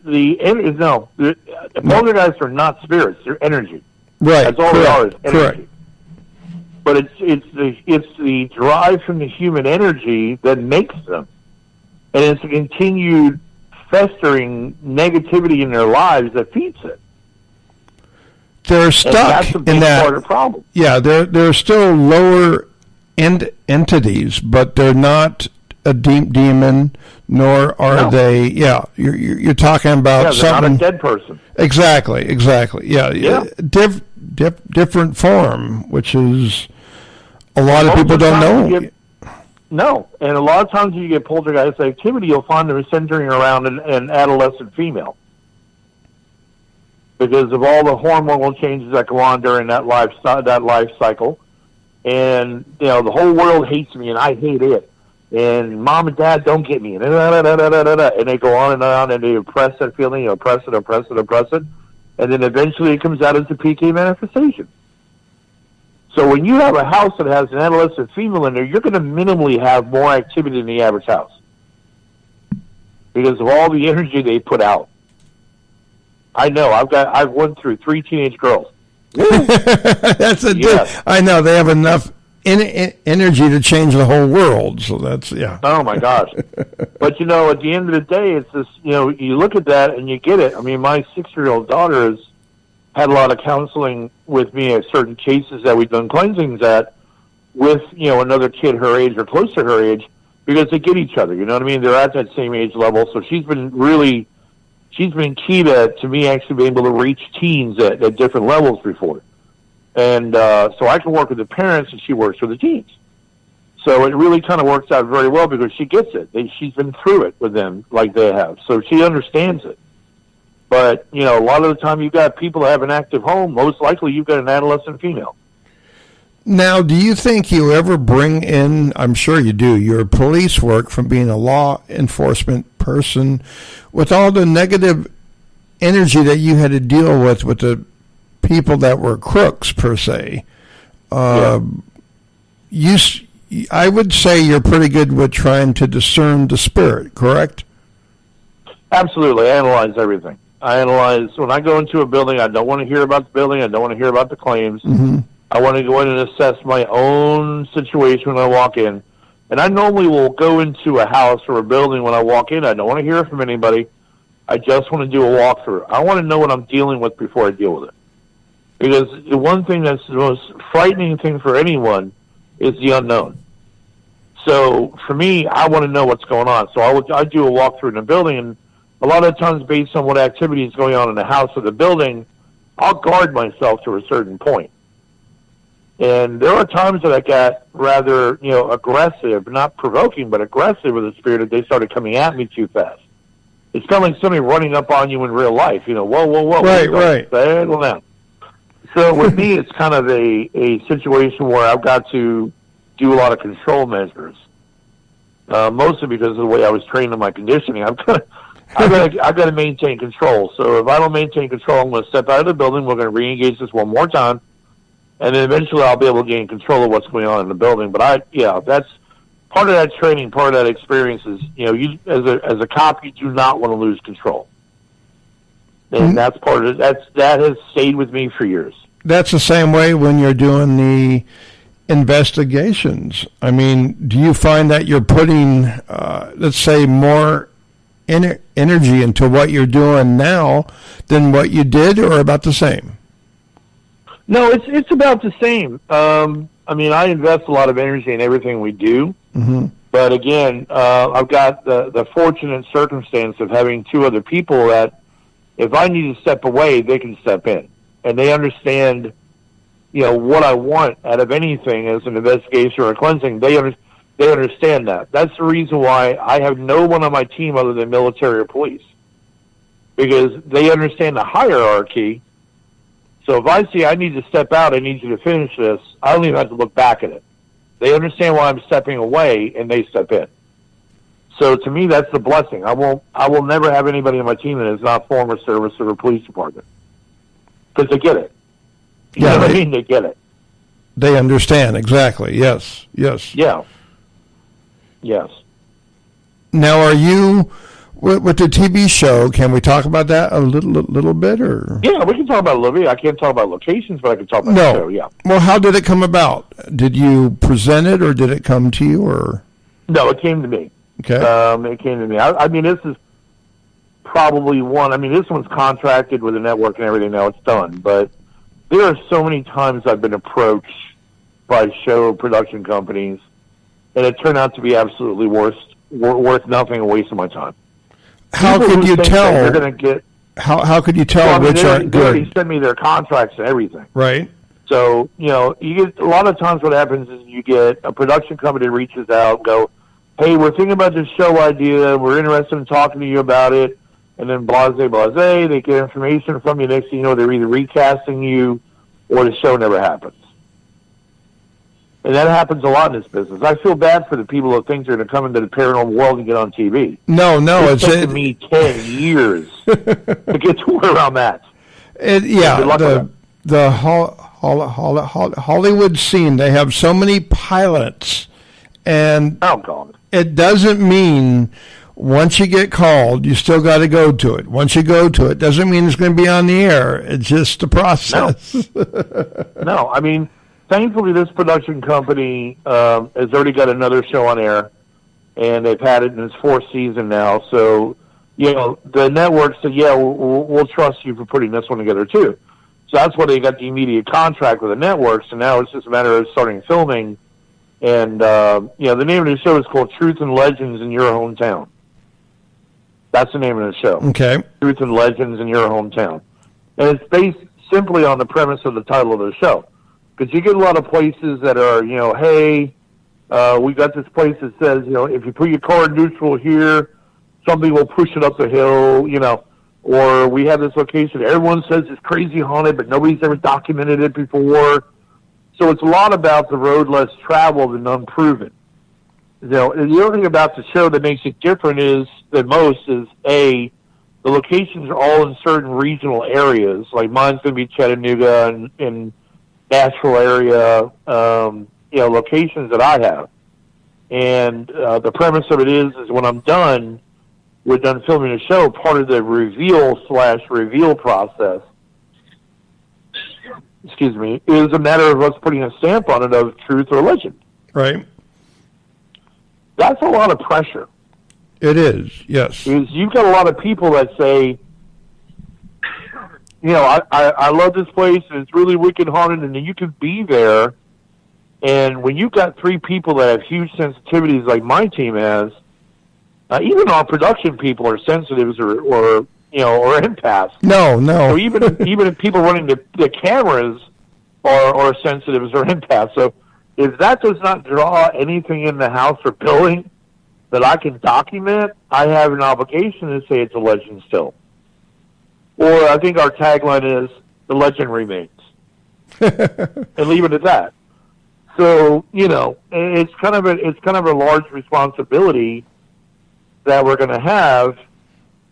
poltergeists are not spirits; they're energy. Right. That's all they are. Is energy. Correct. but it's the drive from the human energy that makes them, and it's the continued festering negativity in their lives that feeds it. They're stuck in that part of the problem. Yeah, they're still lower end entities, but they're not a deep demon, nor are they. Yeah, you're talking about something. Not a dead person. Exactly. Yeah. Different form, which is a lot of people don't know. No, and a lot of times when you get poltergeist activity, you'll find them centering around an adolescent female because of all the hormonal changes that go on during that life cycle. And the whole world hates me, and I hate it. And mom and dad don't get me, and they go on, and they oppress that feeling, oppress it, and then eventually it comes out as a PK manifestation. So when you have a house that has an adolescent female in there, you're going to minimally have more activity than the average house because of all the energy they put out. I know. I've went through 3 teenage girls. I know they have enough energy to change the whole world. So that's Oh my gosh! But at the end of the day, it's this. You look at that and you get it. I mean, my 6-year-old daughter has had a lot of counseling with me at certain cases that we've done cleansings at with another kid her age or close to her age because they get each other. You know what I mean? They're at that same age level. So she's been key to me actually being able to reach teens at different levels before. And so I can work with the parents and she works with the teens. So it really kind of works out very well because she gets it. She's been through it with them like they have. So she understands it. But, a lot of the time you've got people that have an active home, most likely you've got an adolescent female. Now, do you think you ever bring in, I'm sure you do, your police work from being a law enforcement person with all the negative energy that you had to deal with the people that were crooks, per se? I would say you're pretty good with trying to discern the spirit, correct? Absolutely. I analyze everything. When I go into a building, I don't want to hear about the building. I don't want to hear about the claims. Mm-hmm. I want to go in and assess my own situation when I walk in. And I normally will go into a house or a building when I walk in. I don't want to hear from anybody. I just want to do a walkthrough. I want to know what I'm dealing with before I deal with it. Because the one thing that's the most frightening thing for anyone is the unknown. So for me, I want to know what's going on. So I do a walkthrough in the building, and a lot of times based on what activity is going on in the house or the building, I'll guard myself to a certain point. And there are times that I got rather, aggressive, not provoking, but aggressive with the spirit that they started coming at me too fast. It's kind of like somebody running up on you in real life. Whoa. Right. Settle down. So with me, it's kind of a situation where I've got to do a lot of control measures, mostly because of the way I was trained in my conditioning. I've got to maintain control. So if I don't maintain control, I'm going to step out of the building. We're going to re-engage this one more time. And then eventually I'll be able to gain control of what's going on in the building. But that's part of that training, part of that experience is, you as a cop, you do not want to lose control. And that's part of it. That has stayed with me for years. That's the same way when you're doing the investigations. I mean, do you find that you're putting, let's say, more energy into what you're doing now than what you did, or about the same? No, it's about the same. I mean, I invest a lot of energy in everything we do. Mm-hmm. But again, I've got the fortunate circumstance of having 2 other people that if I need to step away, they can step in. And they understand, what I want out of anything as an investigation or a cleansing. They understand that. That's the reason why I have no one on my team other than military or police. Because they understand the hierarchy. So if I see I need to step out, I need you to finish this, I don't even have to look back at it. They understand why I'm stepping away, and they step in. So to me, that's the blessing. I will never have anybody on my team that is not former service or a police department. Because they get it. You know what I mean? They get it. They understand, exactly. Yes. Yeah. Yes. Now, are you with the TV show, can we talk about that a little bit, or? Yeah, we can talk about it a little bit. I can't talk about locations, but I can talk about the show, yeah. Well, how did it come about? Did you present it, or did it come to you, or? No, it came to me. Okay. It came to me. I mean, this is probably one. I mean, this one's contracted with the network and everything. Now it's done. But there are so many times I've been approached by show production companies, and it turned out to be absolutely worth nothing, a waste of my time. How could you tell? You're going to get. How could you tell which aren't good? They already sent me their contracts and everything. Right. So, you get a lot of times what happens is you get a production company that reaches out and go, hey, we're thinking about this show idea. We're interested in talking to you about it. And then blase, they get information from you. Next thing you know, they're either recasting you or the show never happens. And that happens a lot in this business. I feel bad for the people that think they're going to come into the paranormal world and get on TV. No, it's taken me 10 years to get to where I'm at. The Hollywood scene, they have so many pilots, and it doesn't mean once you get called, you still got to go to it. Once you go to it, doesn't mean it's going to be on the air. It's just a process. No, I mean, thankfully, this production company has already got another show on air, and they've had it in its fourth season now. So, the network said, yeah, we'll trust you for putting this one together, too. So that's why they got the immediate contract with the network. So now it's just a matter of starting filming. And, the name of the show is called Truth and Legends in Your Hometown. That's the name of the show. Okay. Truth and Legends in Your Hometown. And it's based simply on the premise of the title of the show. Because you get a lot of places that are, hey, we got this place that says, if you put your car in neutral here, somebody will push it up the hill, or we have this location everyone says it's crazy haunted, but nobody's ever documented it before. So it's a lot about the road less traveled and unproven. The other thing about the show that makes it different than most is, the locations are all in certain regional areas. Like mine's going to be Chattanooga and Nashville area, locations that I have. And the premise of it is when I'm done, we're done filming the show, part of the reveal process, is a matter of us putting a stamp on it of truth or legend. Right. That's a lot of pressure. It is, yes. Because you've got a lot of people that say, I love this place, and it's really wicked haunted, and you can be there, and when you've got three people that have huge sensitivities like my team has, even our production people are sensitives or empaths. No. So even if people running the cameras are sensitives or empaths. So if that does not draw anything in the house or building that I can document, I have an obligation to say it's a legend still. Or I think our tagline is "The legend remains," and leave it at that. So it's kind of a large responsibility that we're going to have.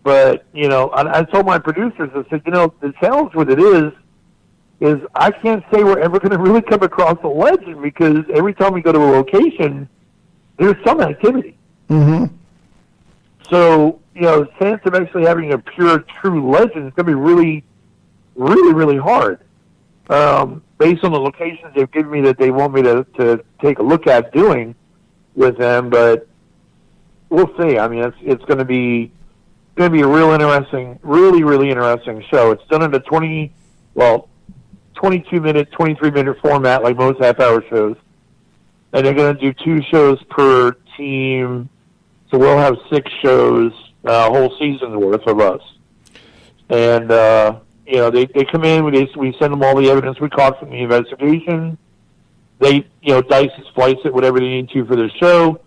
But I told my producers, I said, the challenge with it is I can't say we're ever going to really come across a legend, because every time we go to a location, there's some activity. Mm-hmm. So, the chance of actually having a pure, true legend is going to be really, really, really hard. Based on the locations they've given me that they want me to take a look at doing with them, but we'll see. I mean, it's going to be a real interesting, really, really interesting show. It's done in a 22-minute, 23-minute format like most half-hour shows. And they're going to do 2 shows per team. So we'll have 6 shows, a whole season's worth of us. And, they come in, we send them all the evidence we caught from the investigation. They, dice and splice it, whatever they need to for the show.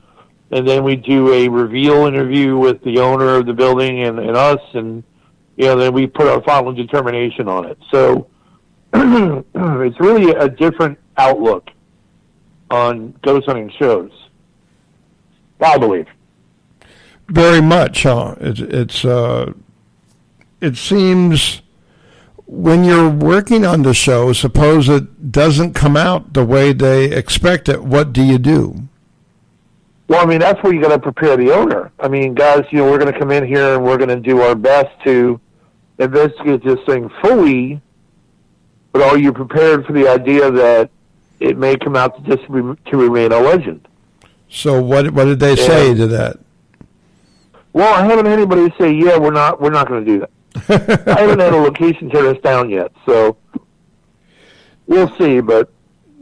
And then we do a reveal interview with the owner of the building and us, and then we put our final determination on it. So it's really a different outlook on ghost hunting shows, I believe. Very much, huh? It seems when you're working on the show, suppose it doesn't come out the way they expect it, what do you do? Well, I mean, that's where you got to prepare the owner. I mean, guys, we're going to come in here and we're going to do our best to investigate this thing fully, but are you prepared for the idea that it may come out to just to remain a legend? So what did they say to that? Well, I haven't had anybody say, yeah, we're not going to do that. I haven't had a location turn us down yet, so we'll see. But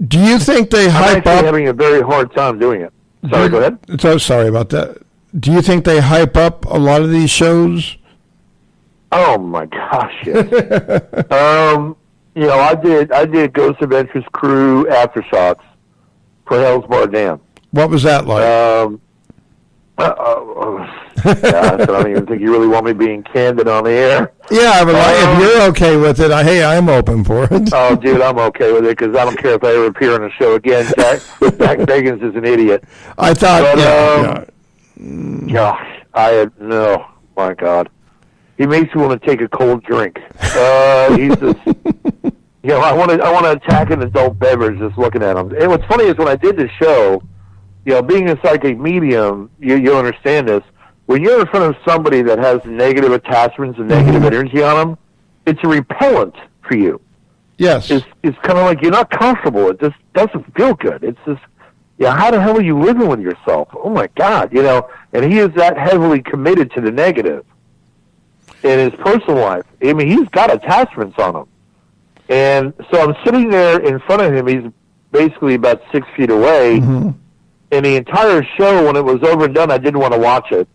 do you think they hype I'm up? having a very hard time doing it. Sorry, go ahead. So sorry about that. Do you think they hype up a lot of these shows? Oh my gosh, yes. I did Ghost Adventures Crew Aftershocks for Hell's Bar Dam. What was that like? Gosh, I don't even think you really want me being candid on the air. Yeah, but if you're okay with it, hey, I'm open for it. Oh, dude, I'm okay with it because I don't care if I ever appear on a show again. Jack Bagans is an idiot. I thought, no, my God. He makes me want to take a cold drink. He's just, I want to attack an adult beverage just looking at him. And what's funny is when I did this show, being a psychic medium, you'll understand this. When you're in front of somebody that has negative attachments and negative energy on them, it's a repellent for you. Yes. It's kind of like you're not comfortable. It just doesn't feel good. It's just, how the hell are you living with yourself? Oh, my God, And he is that heavily committed to the negative in his personal life. I mean, he's got attachments on him. And so I'm sitting there in front of him. He's basically about 6 feet away. Mm-hmm. And the entire show, when it was over and done, I didn't want to watch it.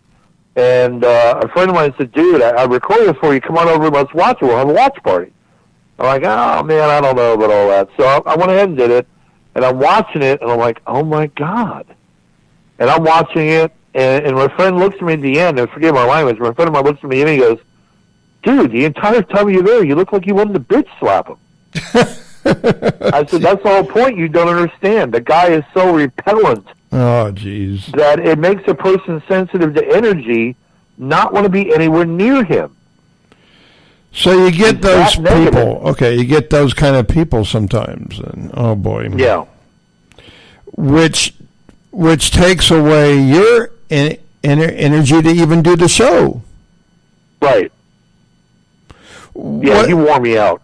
And a friend of mine said, dude, I recorded it for you. Come on over and let's watch it. We'll have a watch party. I'm like, oh, man, I don't know about all that. So I went ahead and did it. And I'm watching it, and I'm like, oh, my God. And I'm watching it, and my friend looks at me at the end, and forgive my language, my friend of mine looks at me, and he goes, dude, the entire time you're there, you look like you wanted to bitch slap him. I said, that's the whole point. You don't understand. The guy is so repellent. Oh, jeez. That it makes a person sensitive to energy not want to be anywhere near him. So you get those people. Okay, you get those kind of people sometimes. And oh, boy. Yeah. Which takes away your energy to even do the show. Right. Yeah, you wore me out.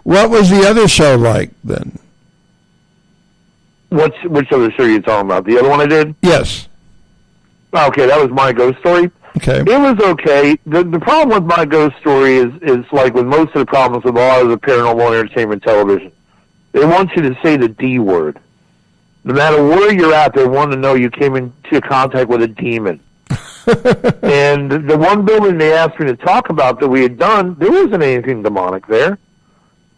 What was the other show like then? Which other show are you talking about? The other one I did? Yes. Okay, that was My Ghost Story. Okay. It was okay. The problem with My Ghost Story is like with most of the problems with a lot of the paranormal entertainment television. They want you to say the D word. No matter where you're at, they want to know you came into contact with a demon. And the one building they asked me to talk about that we had done, there wasn't anything demonic there.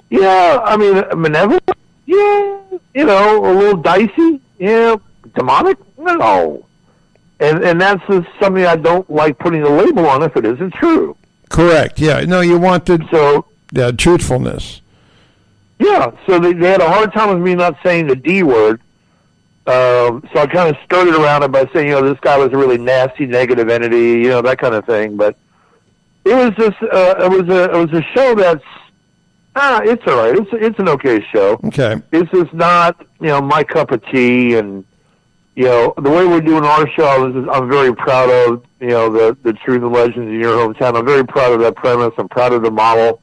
Yeah, I mean, malevolent? Yeah, a little dicey. Yeah, demonic? No. And that's just something I don't like putting a label on if it isn't true. Correct, yeah. No, you wanted truthfulness. Yeah, so they had a hard time with me not saying the D word. So I kind of skirted around it by saying, this guy was a really nasty, negative entity, that kind of thing. But it was just, it was a show that's, it's all right. It's an okay show. Okay. It's just not, my cup of tea. And, the way we're doing our show I'm very proud of, the truth and legends in your hometown. I'm very proud of that premise. I'm proud of the model.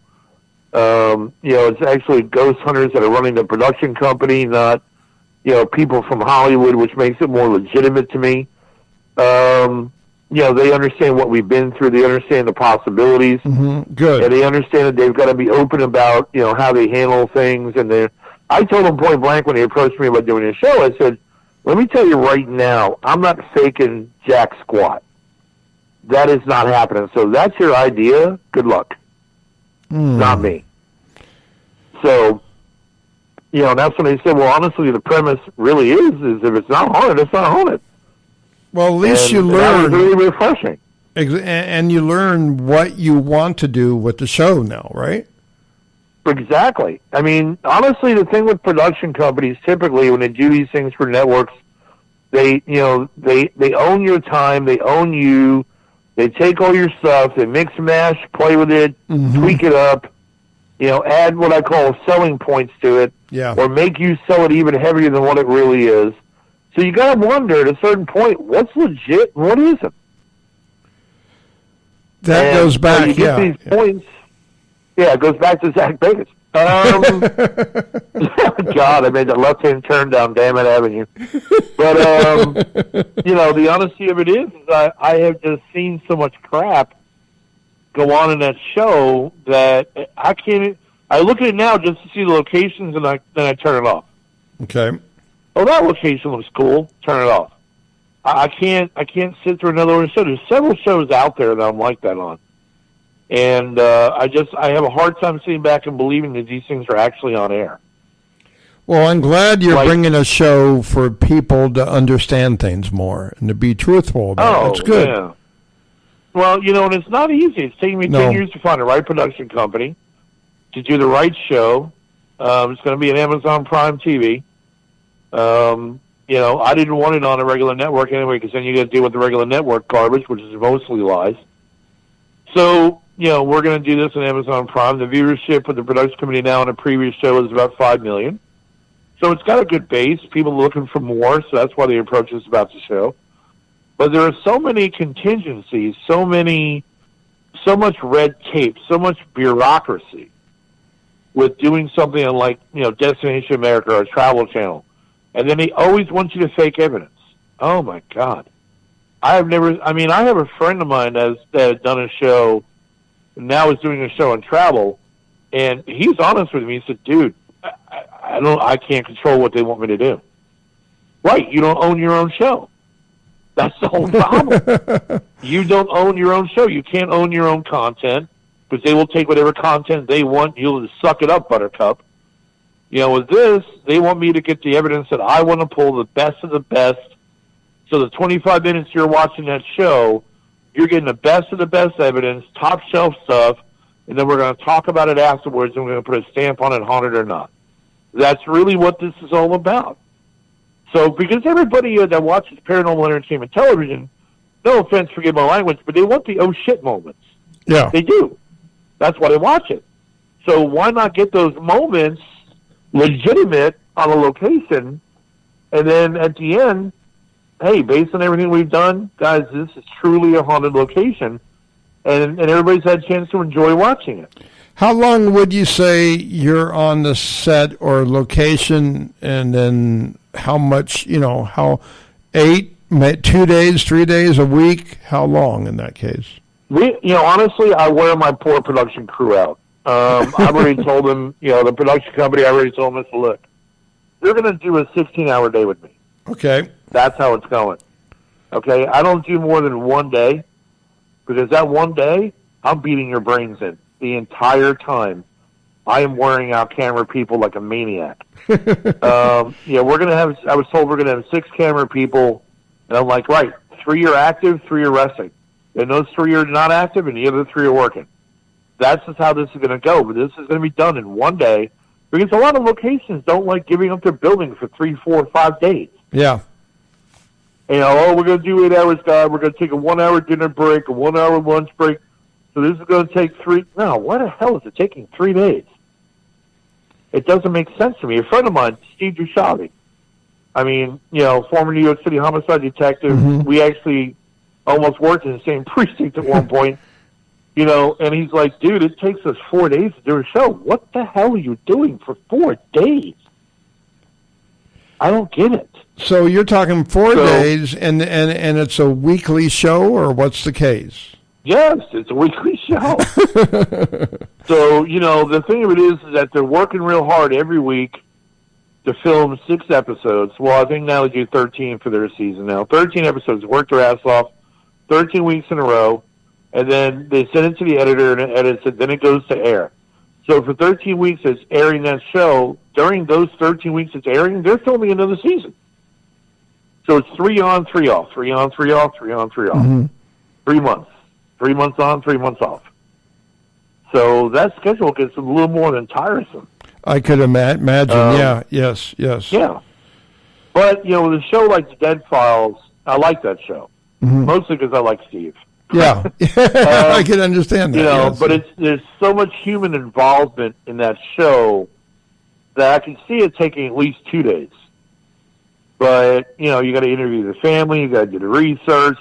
It's actually ghost hunters that are running the production company, not, people from Hollywood, which makes it more legitimate to me. They understand what we've been through. They understand the possibilities. Mm-hmm. Good. And they understand that they've got to be open about, how they handle things. And I told them point blank when they approached me about doing a show, I said, let me tell you right now, I'm not faking jack squat. That is not happening. So that's your idea. Good luck. Not me. So, that's when they said, well, honestly, the premise really is if it's not haunted, it's not haunted. Well, at least you learn. That was really refreshing. And you learn what you want to do with the show now, right? Exactly. I mean, honestly, the thing with production companies, typically when they do these things for networks, they own your time, they own you, they take all your stuff, they mix and mash, play with it, tweak it up, add what I call selling points to it, or make you sell it even heavier than what it really is. So you got to wonder at a certain point, what's legit and what isn't. That goes back, you get these points. Yeah, it goes back to Zach Bagans. God, I made the left-hand turn down Damon Avenue. But, the honesty of it is I have just seen so much crap go on in that show that I can't. I look at it now just to see the locations, and then I turn it off. Okay. Oh, that location looks cool. Turn it off. I can't sit through another show. There's several shows out there that I'm like that on. And I have a hard time sitting back and believing that these things are actually on air. Well, I'm glad you're bringing a show for people to understand things more and to be truthful about it. It's good. Yeah. Well, and it's not easy. It's taking me 10 years to find the right production company, to do the right show. It's going to be an Amazon Prime TV. I didn't want it on a regular network anyway, because then you got to deal with the regular network garbage, which is mostly lies. So, we're going to do this on Amazon Prime. The viewership with the production company now on a previous show is about 5 million. So it's got a good base. People are looking for more, so that's why the approach is about the show. But there are so many contingencies, so much red tape, so much bureaucracy with doing something like, Destination America or a Travel Channel. And then they always want you to fake evidence. Oh, my God. I have a friend of mine that had done a show, now is doing a show on travel, and he's honest with me. He said, dude, I can't control what they want me to do. Right, you don't own your own show. That's the whole problem. You don't own your own show. You can't own your own content, because they will take whatever content they want. You'll just suck it up, buttercup. With this, they want me to get the evidence that I want to pull, the best of the best. So the 25 minutes you're watching that show, you're getting the best of the best evidence, top shelf stuff, and then we're going to talk about it afterwards, and we're going to put a stamp on it, haunted or not. That's really what this is all about. So, because everybody that watches paranormal entertainment television, no offense, forgive my language, but they want the oh shit moments. Yeah. They do. That's why they watch it. So why not get those moments legitimate on a location, and then at the end, hey, based on everything we've done, guys, this is truly a haunted location, and everybody's had a chance to enjoy watching it. How long would you say you're on the set or location, and then how much, 2 days, 3 days, a week? How long in that case? Honestly, I wear my poor production crew out. I've already told them, the production company, I already told them, look, they're going to do a 16-hour day with me. Okay. That's how it's going. Okay? I don't do more than 1 day, because that 1 day, I'm beating your brains in. The entire time, I am wearing out camera people like a maniac. We're going to have, I was told we're going to have 6 camera people, and I'm like, right, 3 are active, 3 are resting. And those 3 are not active, and the other 3 are working. That's just how this is going to go. But this is going to be done in 1 day, because a lot of locations don't like giving up their building for 3, 4, 5 days. Yeah. We're going to do 8 hours, guys. We're going to take a 1 hour dinner break, a 1 hour lunch break. So this is going to take 3. No, why the hell is it taking 3 days? It doesn't make sense to me. A friend of mine, Steve Dushavi, former New York City homicide detective. Mm-hmm. We actually almost worked in the same precinct at one point. And he's like, dude, it takes us 4 days to do a show. What the hell are you doing for 4 days? I don't get it. So you're talking 4 days, and it's a weekly show, or what's the case? Yes, it's a weekly show. So, the thing of it is that they're working real hard every week to film 6 episodes. Well, I think now they do 13 for their season now. 13 episodes, work their ass off, 13 weeks in a row, and then they send it to the editor, and it edits it, then it goes to air. So for 13 weeks it's airing that show. During those 13 weeks it's airing, they're filming another season. So it's 3 on, 3 off, 3 on, 3 off, 3 on, 3 off. Mm-hmm. 3 months. 3 months on, 3 months off. So that schedule gets a little more than tiresome. I could imagine. Yes. Yeah. But, with a show like The Dead Files, I like that show. Mm-hmm. Mostly because I like Steve. Yeah. I can understand that. Yes. But there's so much human involvement in that show that I can see it taking at least 2 days But, you got to interview the family. You got to do the research.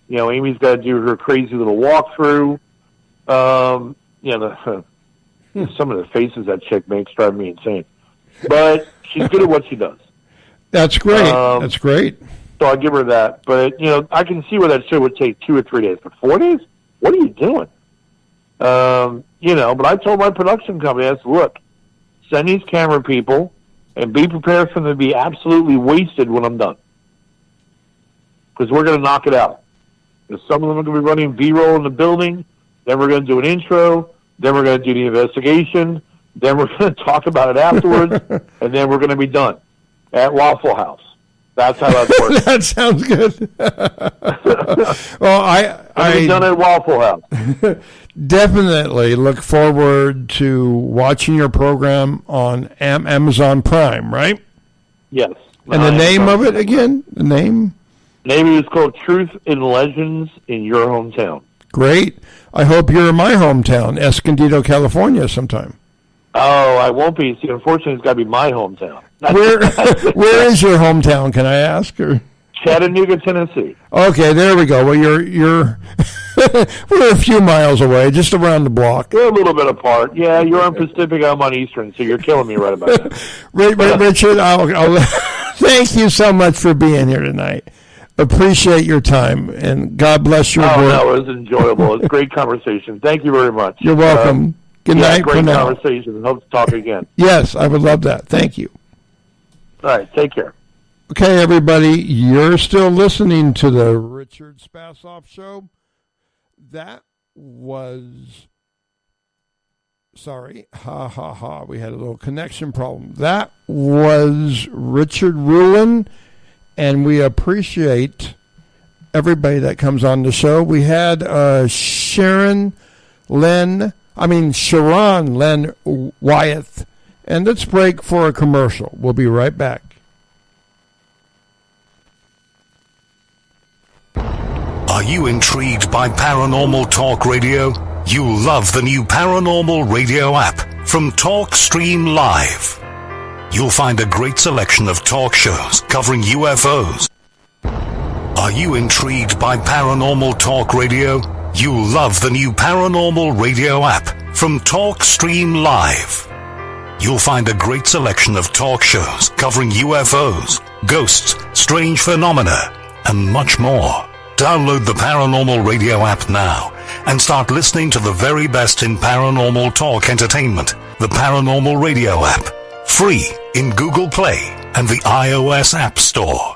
Amy's got to do her crazy little walkthrough. Some of the faces that chick makes drive me insane. But she's good at what she does. That's great. That's great. So I give her that. But, I can see where that show would take 2 or 3 days. But 4 days? What are you doing? But I told my production company, I said, look, send these camera people and be prepared for them to be absolutely wasted when I'm done. Because we're going to knock it out. Because some of them are going to be running B-roll in the building. Then we're going to do an intro. Then we're going to do the investigation. Then we're going to talk about it afterwards. And then we're going to be done at Waffle House. That's how that works. That sounds good. Well, I done at Waffle House. Definitely look forward to watching your program on Amazon Prime, right? Yes. And the name of it again? The name? Name is called Truth and Legends in Your Hometown. Great. I hope you're in my hometown, Escondido, California, sometime. Oh, I won't be. See, unfortunately, it's got to be my hometown. Where is your hometown? Can I ask? Or Chattanooga, Tennessee. Okay, there we go. Well, you're we're a few miles away, just around the block. We're a little bit apart. Yeah, you're on Pacific. I'm on Eastern, so you're killing me right about that. Richard, I'll thank you so much for being here tonight. Appreciate your time, and God bless your work. No, it was enjoyable. It's a great conversation. Thank you very much. You're welcome. Good night for now. Great conversation, and hope to talk again. Yes, I would love that. Thank you. All right, take care. Okay, everybody, you're still listening to the Richard Spasoff Show. That was, sorry, we had a little connection problem. That was Richard Ruland, and we appreciate everybody that comes on the show. We had Sharon Lynn Wyeth. And let's break for a commercial. We'll be right back. Are you intrigued by Paranormal Talk Radio? You'll love the new Paranormal Radio app from TalkStream Live. You'll find a great selection of talk shows covering UFOs. Are you intrigued by Paranormal Talk Radio? You'll love the new Paranormal Radio app from TalkStream Live. You'll find a great selection of talk shows covering UFOs, ghosts, strange phenomena, and much more. Download the Paranormal Radio app now and start listening to the very best in paranormal talk entertainment. The Paranormal Radio app, free in Google Play and the iOS App Store.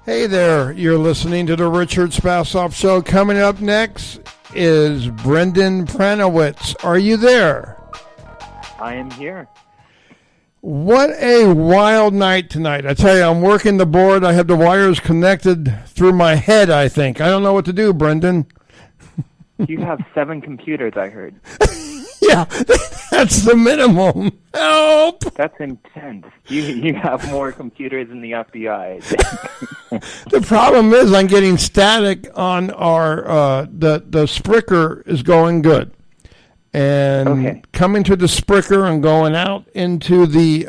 Hey there, you're listening to the Richard Spasoff Show. Coming up next is Brendan Praniewicz. Are you there? I am here. What a wild night tonight. I tell you, I'm working the board. I have the wires connected through my head, I think. I don't know what to do, Brendan. You have 7 computers, I heard. Yeah, that's the minimum. Help! That's intense. You have more computers than the FBI. The problem is I'm getting static on our, the Spricker is going good. and coming to the Spricker and going out into the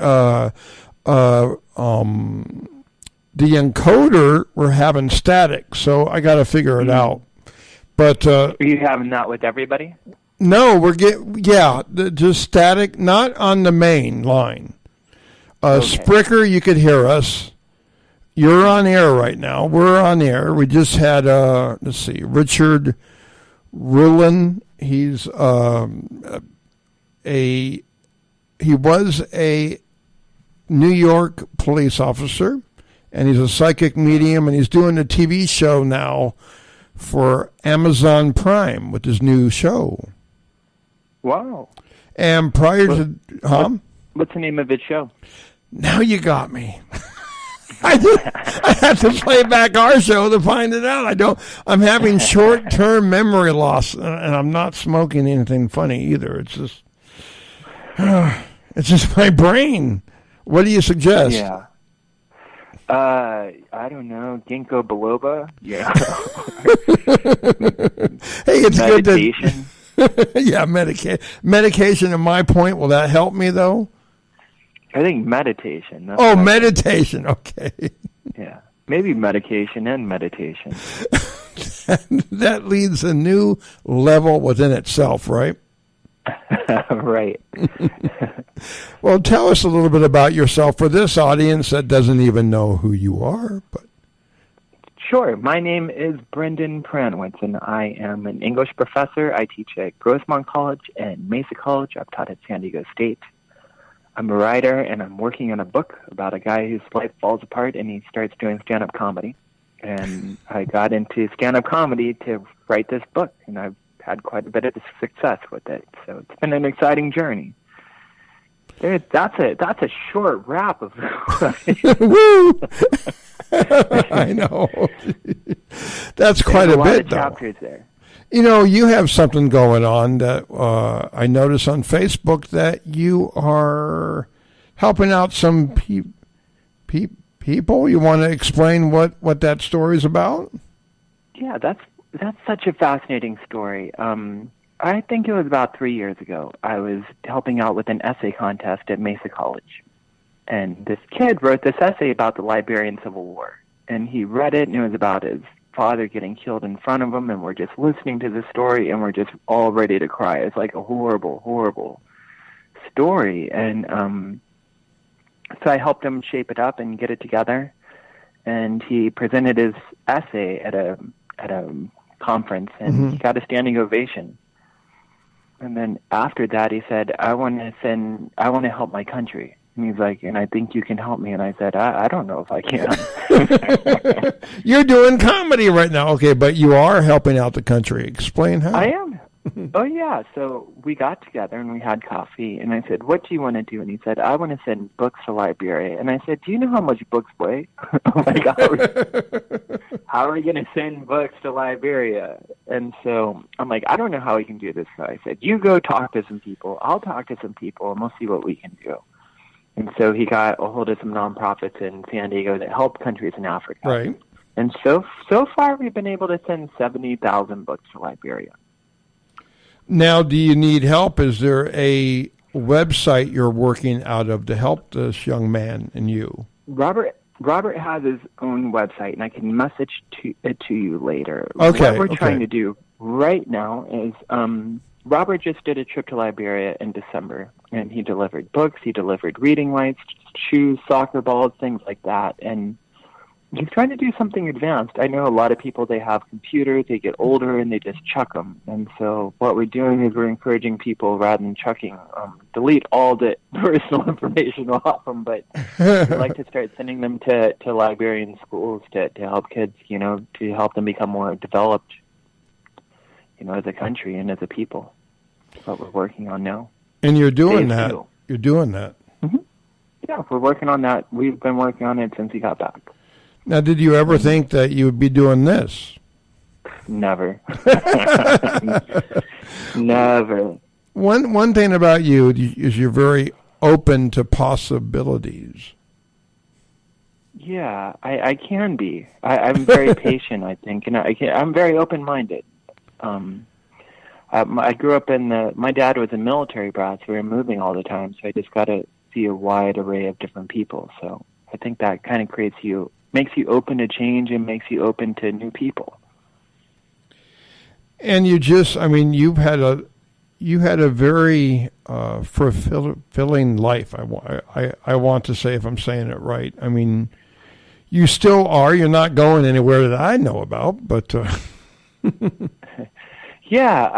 encoder, we're having static. So I got to figure it out. But are you having that with everybody? No, just static, not on the main line. Spricker, you could hear us. You're on air right now. We're on air. We just had Richard Ruland. He's he was a New York police officer, and he's a psychic medium, and he's doing a TV show now for Amazon Prime with his new show. Wow. And prior to... What's the name of his show? Now you got me. I have to play back our show to find it out. I'm having short-term memory loss, and I'm not smoking anything funny either. It's just my brain. What do you suggest? Yeah. I don't know, ginkgo biloba. Yeah. Hey, it's meditation. Good to... Yeah, medication. And my point, will that help me, though? I think meditation. Meditation. Okay. Yeah. Maybe medication and meditation. That leads a new level within itself, right? Right. Well, tell us a little bit about yourself for this audience that doesn't even know who you are. But sure. My name is Brendan Praniewicz, and I am an English professor. I teach at Grossmont College and Mesa College. I've taught at San Diego State. I'm a writer, and I'm working on a book about a guy whose life falls apart, and he starts doing stand-up comedy. And I got into stand-up comedy to write this book, and I've had quite a bit of success with it. So it's been an exciting journey. That's a short wrap of Woo! I know. That's quite a bit, though. Chapters there. You know, you have something going on that I notice on Facebook, that you are helping out some people. You want to explain what that story is about? Yeah, that's such a fascinating story. I think it was about 3 years ago. I was helping out with an essay contest at Mesa College. And this kid wrote this essay about the Liberian Civil War. And he read it, and it was about his father getting killed in front of him, and we're just listening to the story, and we're just all ready to cry. It's like a horrible, horrible story. And so I helped him shape it up and get it together. And he presented his essay at a conference, and he got a standing ovation. And then after that, he said, I want to help my country. And he's like, and I think you can help me. And I said, I don't know if I can. You're doing comedy right now. Okay, but you are helping out the country. Explain how. I am. Oh, yeah. So we got together and we had coffee. And I said, what do you want to do? And he said, I want to send books to Liberia. And I said, do you know how much books weigh? Like, how are we going to send books to Liberia? And so I'm like, I don't know how we can do this. So I said, you go talk to some people. I'll talk to some people, and we'll see what we can do. And so he got a hold of some nonprofits in San Diego that help countries in Africa. Right. And so far, we've been able to send 70,000 books to Liberia. Now, do you need help? Is there a website you're working out of to help this young man and you? Robert has his own website, and I can message it to you later. Okay. What we're trying to do right now is Robert just did a trip to Liberia in December, and he delivered books, he delivered reading lights, shoes, soccer balls, things like that. And he's trying to do something advanced. I know a lot of people, they have computers, they get older, and they just chuck them. And so what we're doing is we're encouraging people, rather than chucking, delete all the personal information off them, but we'd like to start sending them to Liberian schools to help kids, to help them become more developed, as a country and as a people. That's what we're working on now. And you're doing that. You're doing that. Mm-hmm. Yeah, we're working on that. We've been working on it since he got back. Now, did you ever think that you would be doing this? Never. Never. One thing about you is you're very open to possibilities. Yeah, I can be. I'm very patient, I think, and I'm very open-minded. I grew up my dad was a military brat, so we were moving all the time, so I just got to see a wide array of different people. So I think that kind of makes you open to change and makes you open to new people. And you had a very fulfilling life. I want to say, if I'm saying it right. I mean, you still are. You're not going anywhere that I know about, but. Yeah,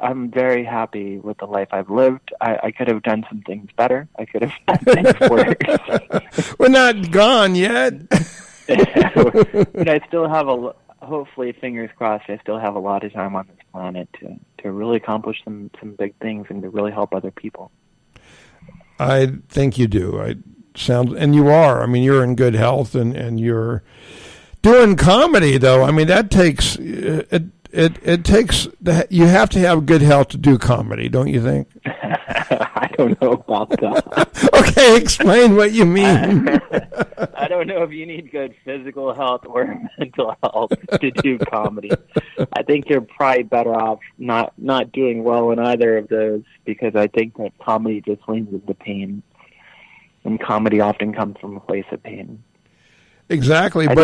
I'm very happy with the life I've lived. I could have done some things better. I could have done things worse. We're not gone yet. But I still have hopefully, fingers crossed, I still have a lot of time on this planet to really accomplish some big things and to really help other people. I think you do. And you are. I mean, you're in good health and you're doing comedy, though. I mean, that takes it takes you have to have good health to do comedy, don't you think? I don't know about that. Okay, explain what you mean. I don't know if you need good physical health or mental health to do comedy. I think you're probably better off not doing well in either of those, because I think that comedy just leans into pain, and comedy often comes from a place of pain. Exactly, I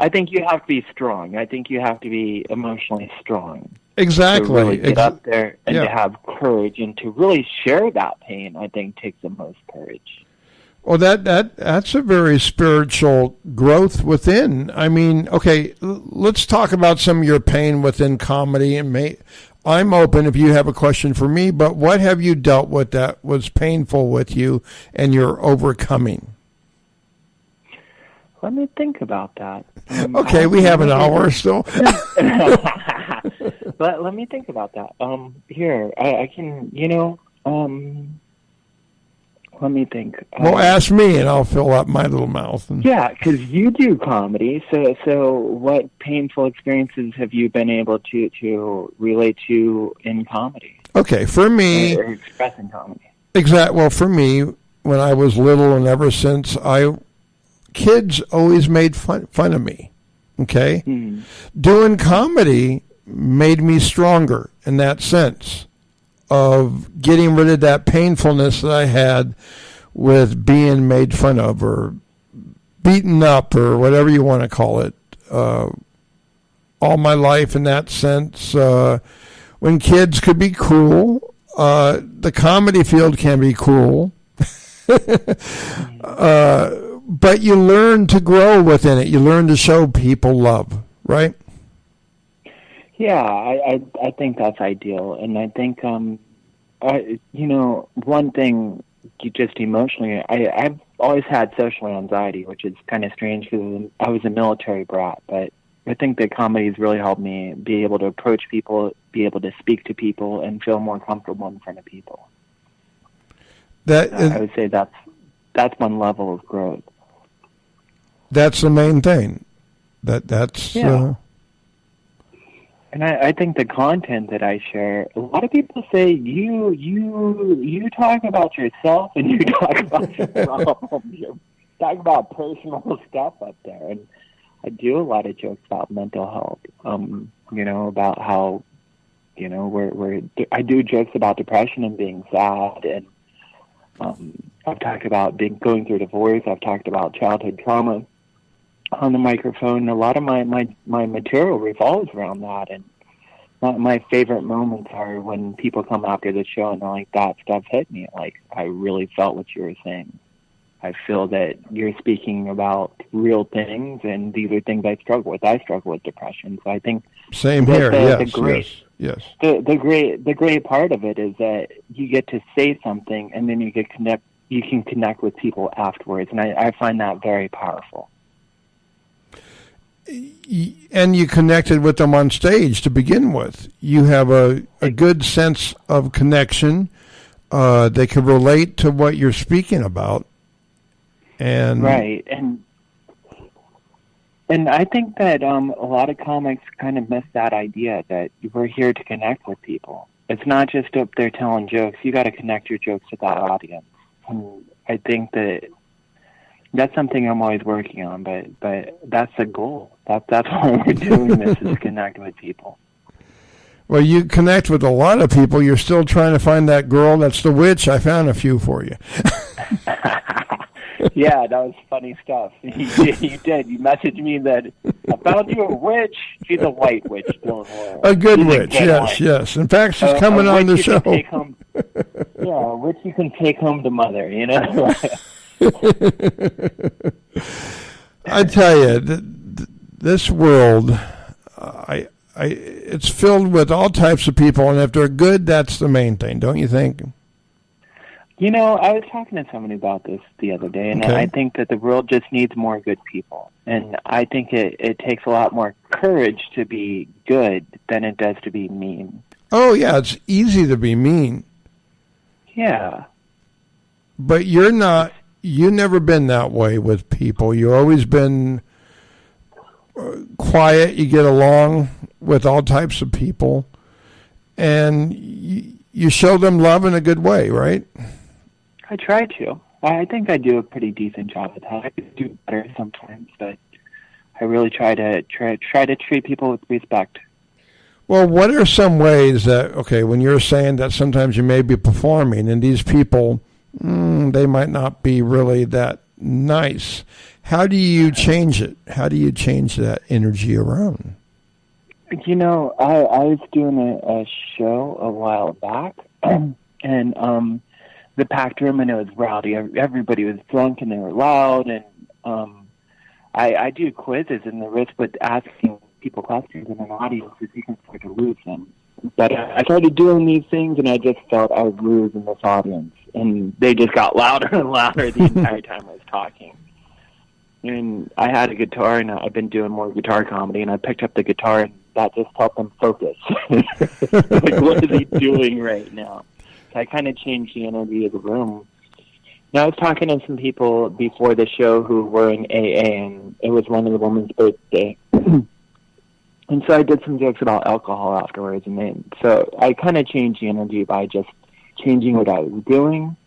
think you have to be strong. I think you have to be emotionally strong. Exactly. To really get up there and to have courage and to really share that pain, I think, takes the most courage. Well, that's a very spiritual growth within. I mean, okay, let's talk about some of your pain within comedy. And I'm open if you have a question for me, but what have you dealt with that was painful with you and you're overcoming? Let me think about that. Okay, we have an hour still. But let me think about that. Here, I can, let me think. Well, ask me, and I'll fill up my little mouth. Yeah, because you do comedy. So what painful experiences have you been able to relate to in comedy? Okay, for me, or express in comedy. Well, for me, when I was little, and ever since, kids always made fun of me. Okay, doing comedy made me stronger in that sense of getting rid of that painfulness that I had with being made fun of or beaten up or whatever you want to call it. All my life in that sense, when kids could be cruel, the comedy field can be cruel. But you learn to grow within it. You learn to show people love, right? Yeah, I think that's ideal. And I think, one thing, just emotionally, I've always had social anxiety, which is kind of strange because I was a military brat. But I think that comedy has really helped me be able to approach people, be able to speak to people, and feel more comfortable in front of people. I would say that's one level of growth. That's the main thing. That's. Yeah. And I think the content that I share, a lot of people say you talk about yourself and you talk about your problems. You talk about personal stuff up there, and I do a lot of jokes about mental health. About how, I do jokes about depression and being sad, and I've talked about going through divorce. I've talked about childhood trauma on the microphone. A lot of my material revolves around that, and my favorite moments are when people come after the show and they're like, that stuff hit me. Like, I really felt what you were saying. I feel that you're speaking about real things, and these are things I struggle with. I struggle with depression, so I think same here. Yes. The great part of it is that you get to say something, and then you can connect with people afterwards, and I find that very powerful. And you connected with them on stage to begin with. You have a good sense of connection. They can relate to what you're speaking about. And right. And I think that a lot of comics kind of miss that idea that we're here to connect with people. It's not just up there telling jokes. You got to connect your jokes with that audience. And I think that's something I'm always working on, but that's the goal. That's why we're doing this, is connect with people. Well, you connect with a lot of people. You're still trying to find that girl that's the witch. I found a few for you. Yeah, that was funny stuff. You did. You messaged me that I found you a witch. She's a white witch, don't worry. A good witch, yes, yes. In fact, she's coming on the show. Yeah, a witch you can take home to mother, you know? I tell you, this world, it's filled with all types of people, and if they're good, that's the main thing, don't you think? You know, I was talking to somebody about this the other day, and I think that the world just needs more good people. And I think it takes a lot more courage to be good than it does to be mean. Oh, yeah, it's easy to be mean. Yeah. But you've never been that way with people. You've always been quiet. You get along with all types of people. And you show them love in a good way, right? I try to. I think I do a pretty decent job at that. I could do better sometimes, but I really try to treat people with respect. Well, what are some ways that, when you're saying that sometimes you may be performing and these people, they might not be really that nice, how do you change it? How do you change that energy around? You know, I was doing a show a while back, and the packed room, and it was rowdy. Everybody was drunk, and they were loud, and I do quizzes in the wrist, but asking people questions in an audience is you can start to lose them. But I started doing these things, and I just felt I was losing this audience, and they just got louder and louder the entire time I was talking. And I had a guitar, and I've been doing more guitar comedy, and I picked up the guitar, and that just helped them focus. Like, what is he doing right now? So I kind of changed the energy of the room. Now, I was talking to some people before the show who were in AA, and it was one of the woman's birthday. And so I did some jokes about alcohol afterwards, so I kind of changed the energy by just changing what I was doing,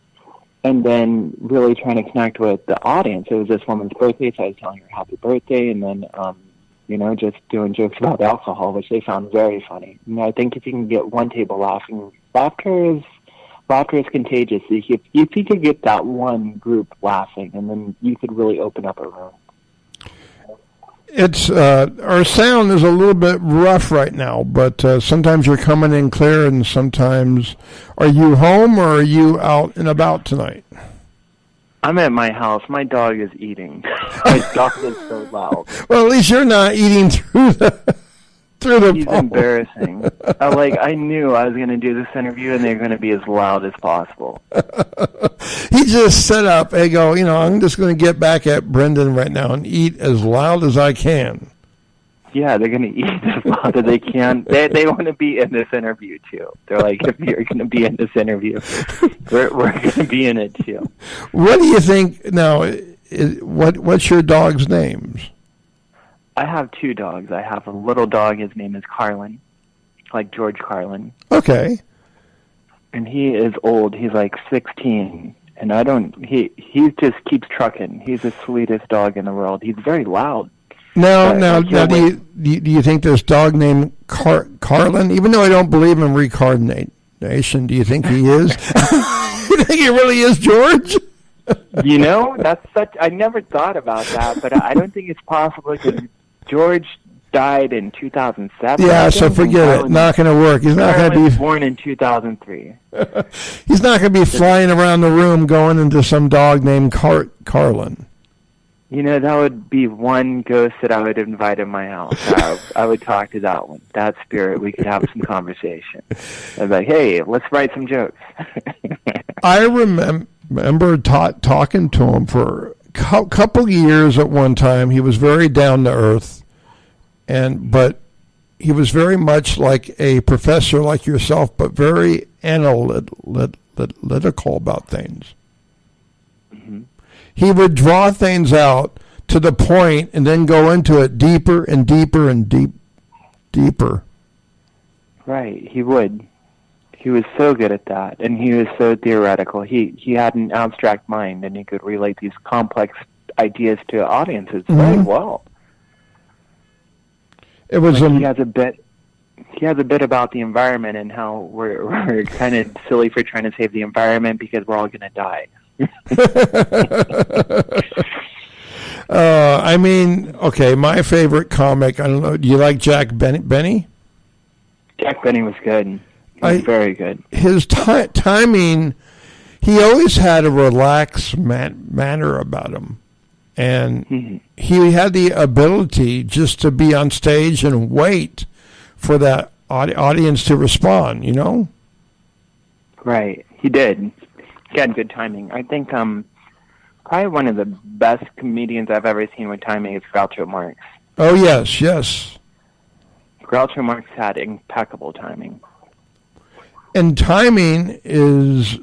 and then really trying to connect with the audience. It was this woman's birthday, so I was telling her happy birthday, and then, just doing jokes about alcohol, which they found very funny. And I think if you can get one table laughing, laughter is contagious. If you could get that one group laughing, and then you could really open up a room. It's our sound is a little bit rough right now, but sometimes you're coming in clear, and sometimes. Are you home or are you out and about tonight? I'm at my house. My dog is eating. My dog is so loud. Well, at least you're not eating through the He's phone. Embarrassing. I knew I was going to do this interview, and they're going to be as loud as possible. He just set up and go, I'm just going to get back at Brendan right now and eat as loud as I can. Yeah, they're going to eat as loud as they can. They want to be in this interview, too. They're like, if you're going to be in this interview, we're going to be in it, too. What do you think now? What's your dog's names? I have two dogs. I have a little dog. His name is Carlin, like George Carlin. Okay. And he is old. He's like 16. And he just keeps trucking. He's the sweetest dog in the world. He's very loud. Now, do you think this dog named Carlin, even though I don't believe in reincarnation, do you think he is? You think he really is George? I never thought about that, but I don't think it's possible because George died in 2007. Yeah, so forget it. Not going to work. He's not going to be born in 2003. He's not going to be flying around the room going into some dog named Carlin. That would be one ghost that I would invite in my house. I would talk to that one. That spirit, we could have some conversation. I'd be like, hey, let's write some jokes. I remember talking to him for a couple years at one time. He was very down to earth, but he was very much like a professor like yourself, but very analytical about things. Mm-hmm. He would draw things out to the point and then go into it deeper and deeper and deeper. Right, he would. He was so good at that, and he was so theoretical. He had an abstract mind, and he could relate these complex ideas to audiences very well. It was he has a bit. he has a bit about the environment and how we're kind of silly for trying to save the environment because we're all going to die. I mean, okay, my favorite comic, I don't know, do you like Jack Benny? Jack Benny was good. He was very good. His timing, he always had a relaxed manner about him. And he had the ability just to be on stage and wait for that audience to respond, you know? Right. He did. He had good timing. I think probably one of the best comedians I've ever seen with timing is Groucho Marx. Oh, yes, yes. Groucho Marx had impeccable timing. And timing is,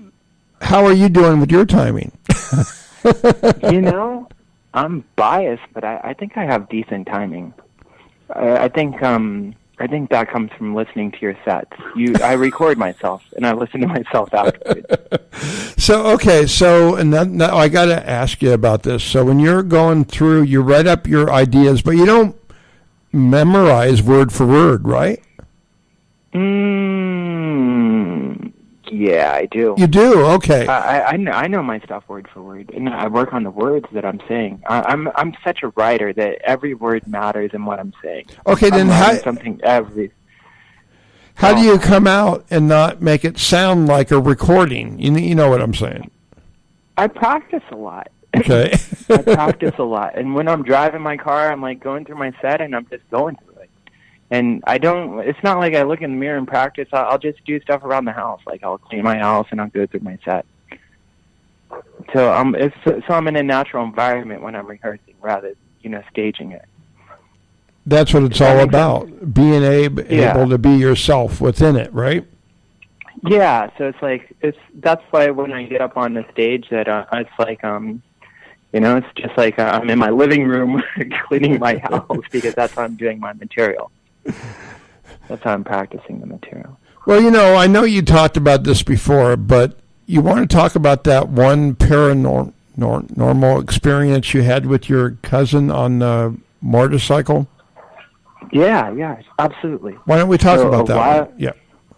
how are you doing with your timing? You know, I'm biased, but I think I have decent timing. I think that comes from listening to your sets. I record myself, and I listen to myself afterwards. Now I got to ask you about this. So when you're going through, you write up your ideas, but you don't memorize word for word, right? Yeah, I do. You do? Okay. I know my stuff word for word, and I work on the words that I'm saying. I'm such a writer that every word matters in what I'm saying. Okay, then how do you come out and not make it sound like a recording? You know what I'm saying? I practice a lot. Okay. I practice a lot, and when I'm driving my car, I'm like going through my set, and I'm just going through it. And it's not like I look in the mirror and practice. I'll just do stuff around the house. Like I'll clean my house and I'll go through my set. So I'm in a natural environment when I'm rehearsing rather than, staging it. That's what it's all about. Being able to be yourself within it, right? Yeah. So that's why when I get up on the stage that it's like, it's just like I'm in my living room cleaning my house because that's how I'm doing my material. That's how I'm practicing the material. Well, I know you talked about this before, but you want to talk about that one paranormal experience you had with your cousin on the motorcycle? Yeah, absolutely. Why don't we talk about that one? Yeah.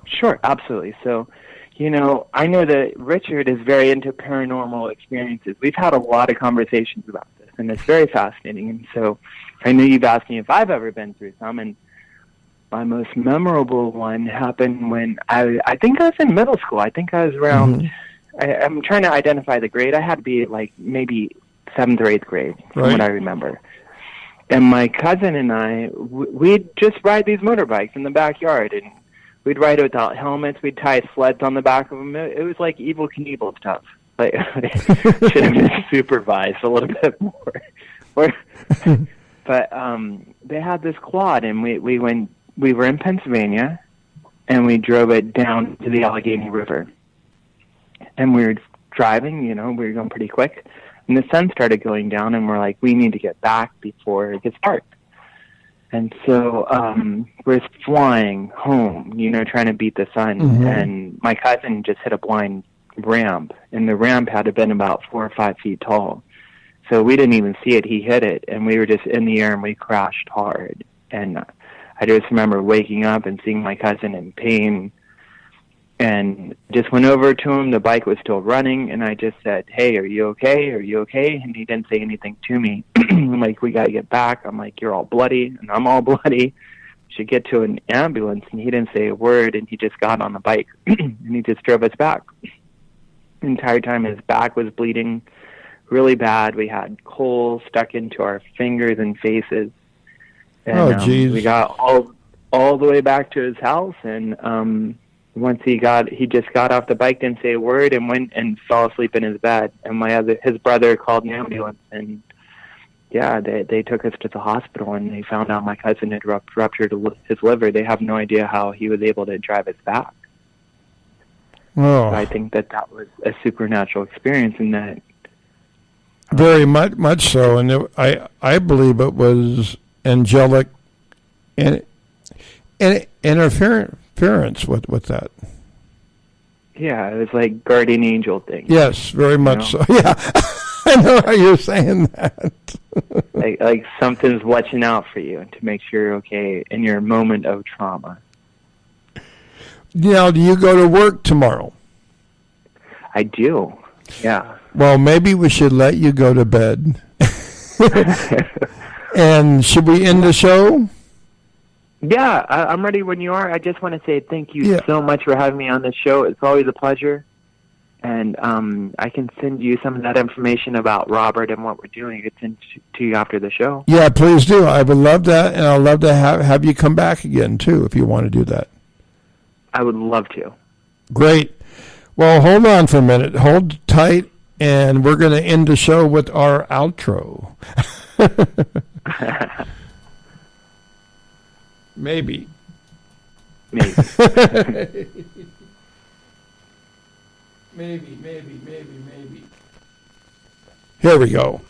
Sure, absolutely. So, I know that Richard is very into paranormal experiences. We've had a lot of conversations about this, and it's very fascinating. And so I know you've asked me if I've ever been through some, and my most memorable one happened when I think I was in middle school. I think I was around, I'm trying to identify the grade. I had to be like maybe 7th or 8th grade, from what I remember. And my cousin and I, we'd just ride these motorbikes in the backyard, and we'd ride without helmets. We'd tie sleds on the back of them. It was like Evel Knievel stuff. Like, should have been supervised a little bit more. But they had this quad, and we were in Pennsylvania, and we drove it down to the Allegheny River. And we were driving, we were going pretty quick, and the sun started going down, and we're like, we need to get back before it gets dark. And so we're flying home, trying to beat the sun, and my cousin just hit a blind ramp, and the ramp had to been about 4 or 5 feet tall. So we didn't even see it. He hit it, and we were just in the air, and we crashed hard. And I just remember waking up and seeing my cousin in pain, and just went over to him. The bike was still running, and I just said, "Hey, are you okay? Are you okay?" And he didn't say anything to me. I'm like, "We got to get back." I'm like, "You're all bloody," and I'm all bloody. We should get to an ambulance. And he didn't say a word, and he just got on the bike, and he just drove us back. The entire time his back was bleeding really bad. We had coal stuck into our fingers and faces. And, we got all the way back to his house, and once he just got off the bike, didn't say a word, and went and fell asleep in his bed. And his brother called an ambulance, and they took us to the hospital, and they found out my cousin had ruptured his liver. They have no idea how he was able to drive us back. Oh. I think that was a supernatural experience, in that. Very much so, and I believe it was angelic and interference with that. Yeah, it was like guardian angel thing. Yes, very much so. Yeah, I know how you're saying that. like something's watching out for you to make sure you're okay in your moment of trauma. Now, do you go to work tomorrow? I do. Yeah. Well, maybe we should let you go to bed. And should we end the show? Yeah, I'm ready when you are. I just want to say thank you so much for having me on this show. It's always a pleasure. And I can send you some of that information about Robert and what we're doing. I could send to you after the show. Yeah, please do. I would love that, and I'd love to have you come back again, too, if you want to do that. I would love to. Great. Well, hold on for a minute. Hold tight, and we're going to end the show with our outro. Maybe. Maybe. Maybe. Here we go.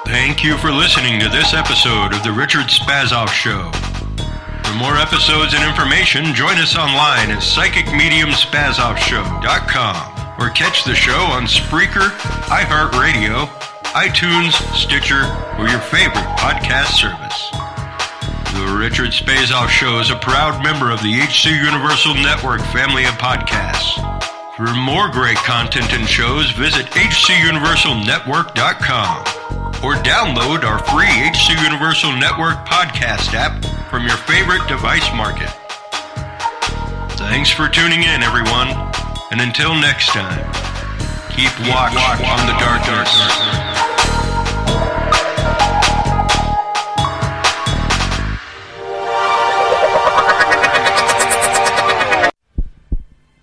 Thank you for listening to this episode of The Richard Spasoff Show. For more episodes and information, join us online at psychicmediumspasoffshow.com or catch the show on Spreaker, iHeartRadio, iTunes, Stitcher, or your favorite podcast service. The Richard Spasoff Show is a proud member of the HC Universal Network family of podcasts. For more great content and shows, visit hcuniversalnetwork.com. or download our free HC Universal Network podcast app from your favorite device market. Thanks for tuning in, everyone, and until next time, keep watch on the darkness.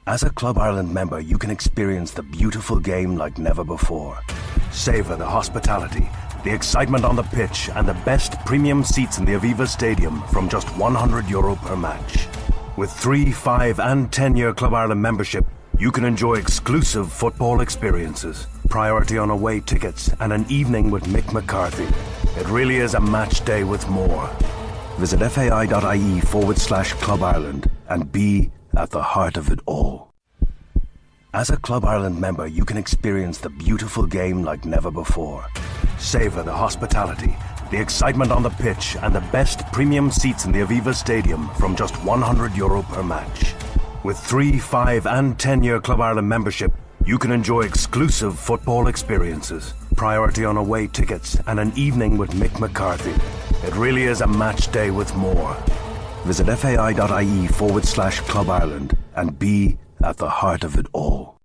As a Club Ireland member, you can experience the beautiful game like never before. Savor the hospitality, the excitement on the pitch, and the best premium seats in the Aviva Stadium from just €100 per match. With 3, 5, and 10-year Club Ireland membership, you can enjoy exclusive football experiences, priority on away tickets, and an evening with Mick McCarthy. It really is a match day with more. Visit fai.ie/Club Ireland and be at the heart of it all. As a Club Ireland member, you can experience the beautiful game like never before. Savor the hospitality, the excitement on the pitch, and the best premium seats in the Aviva Stadium from just €100 per match. With 3, 5, and 10-year Club Ireland membership, you can enjoy exclusive football experiences, priority on away tickets, and an evening with Mick McCarthy. It really is a match day with more. Visit fai.ie/Club Ireland and be at the heart of it all.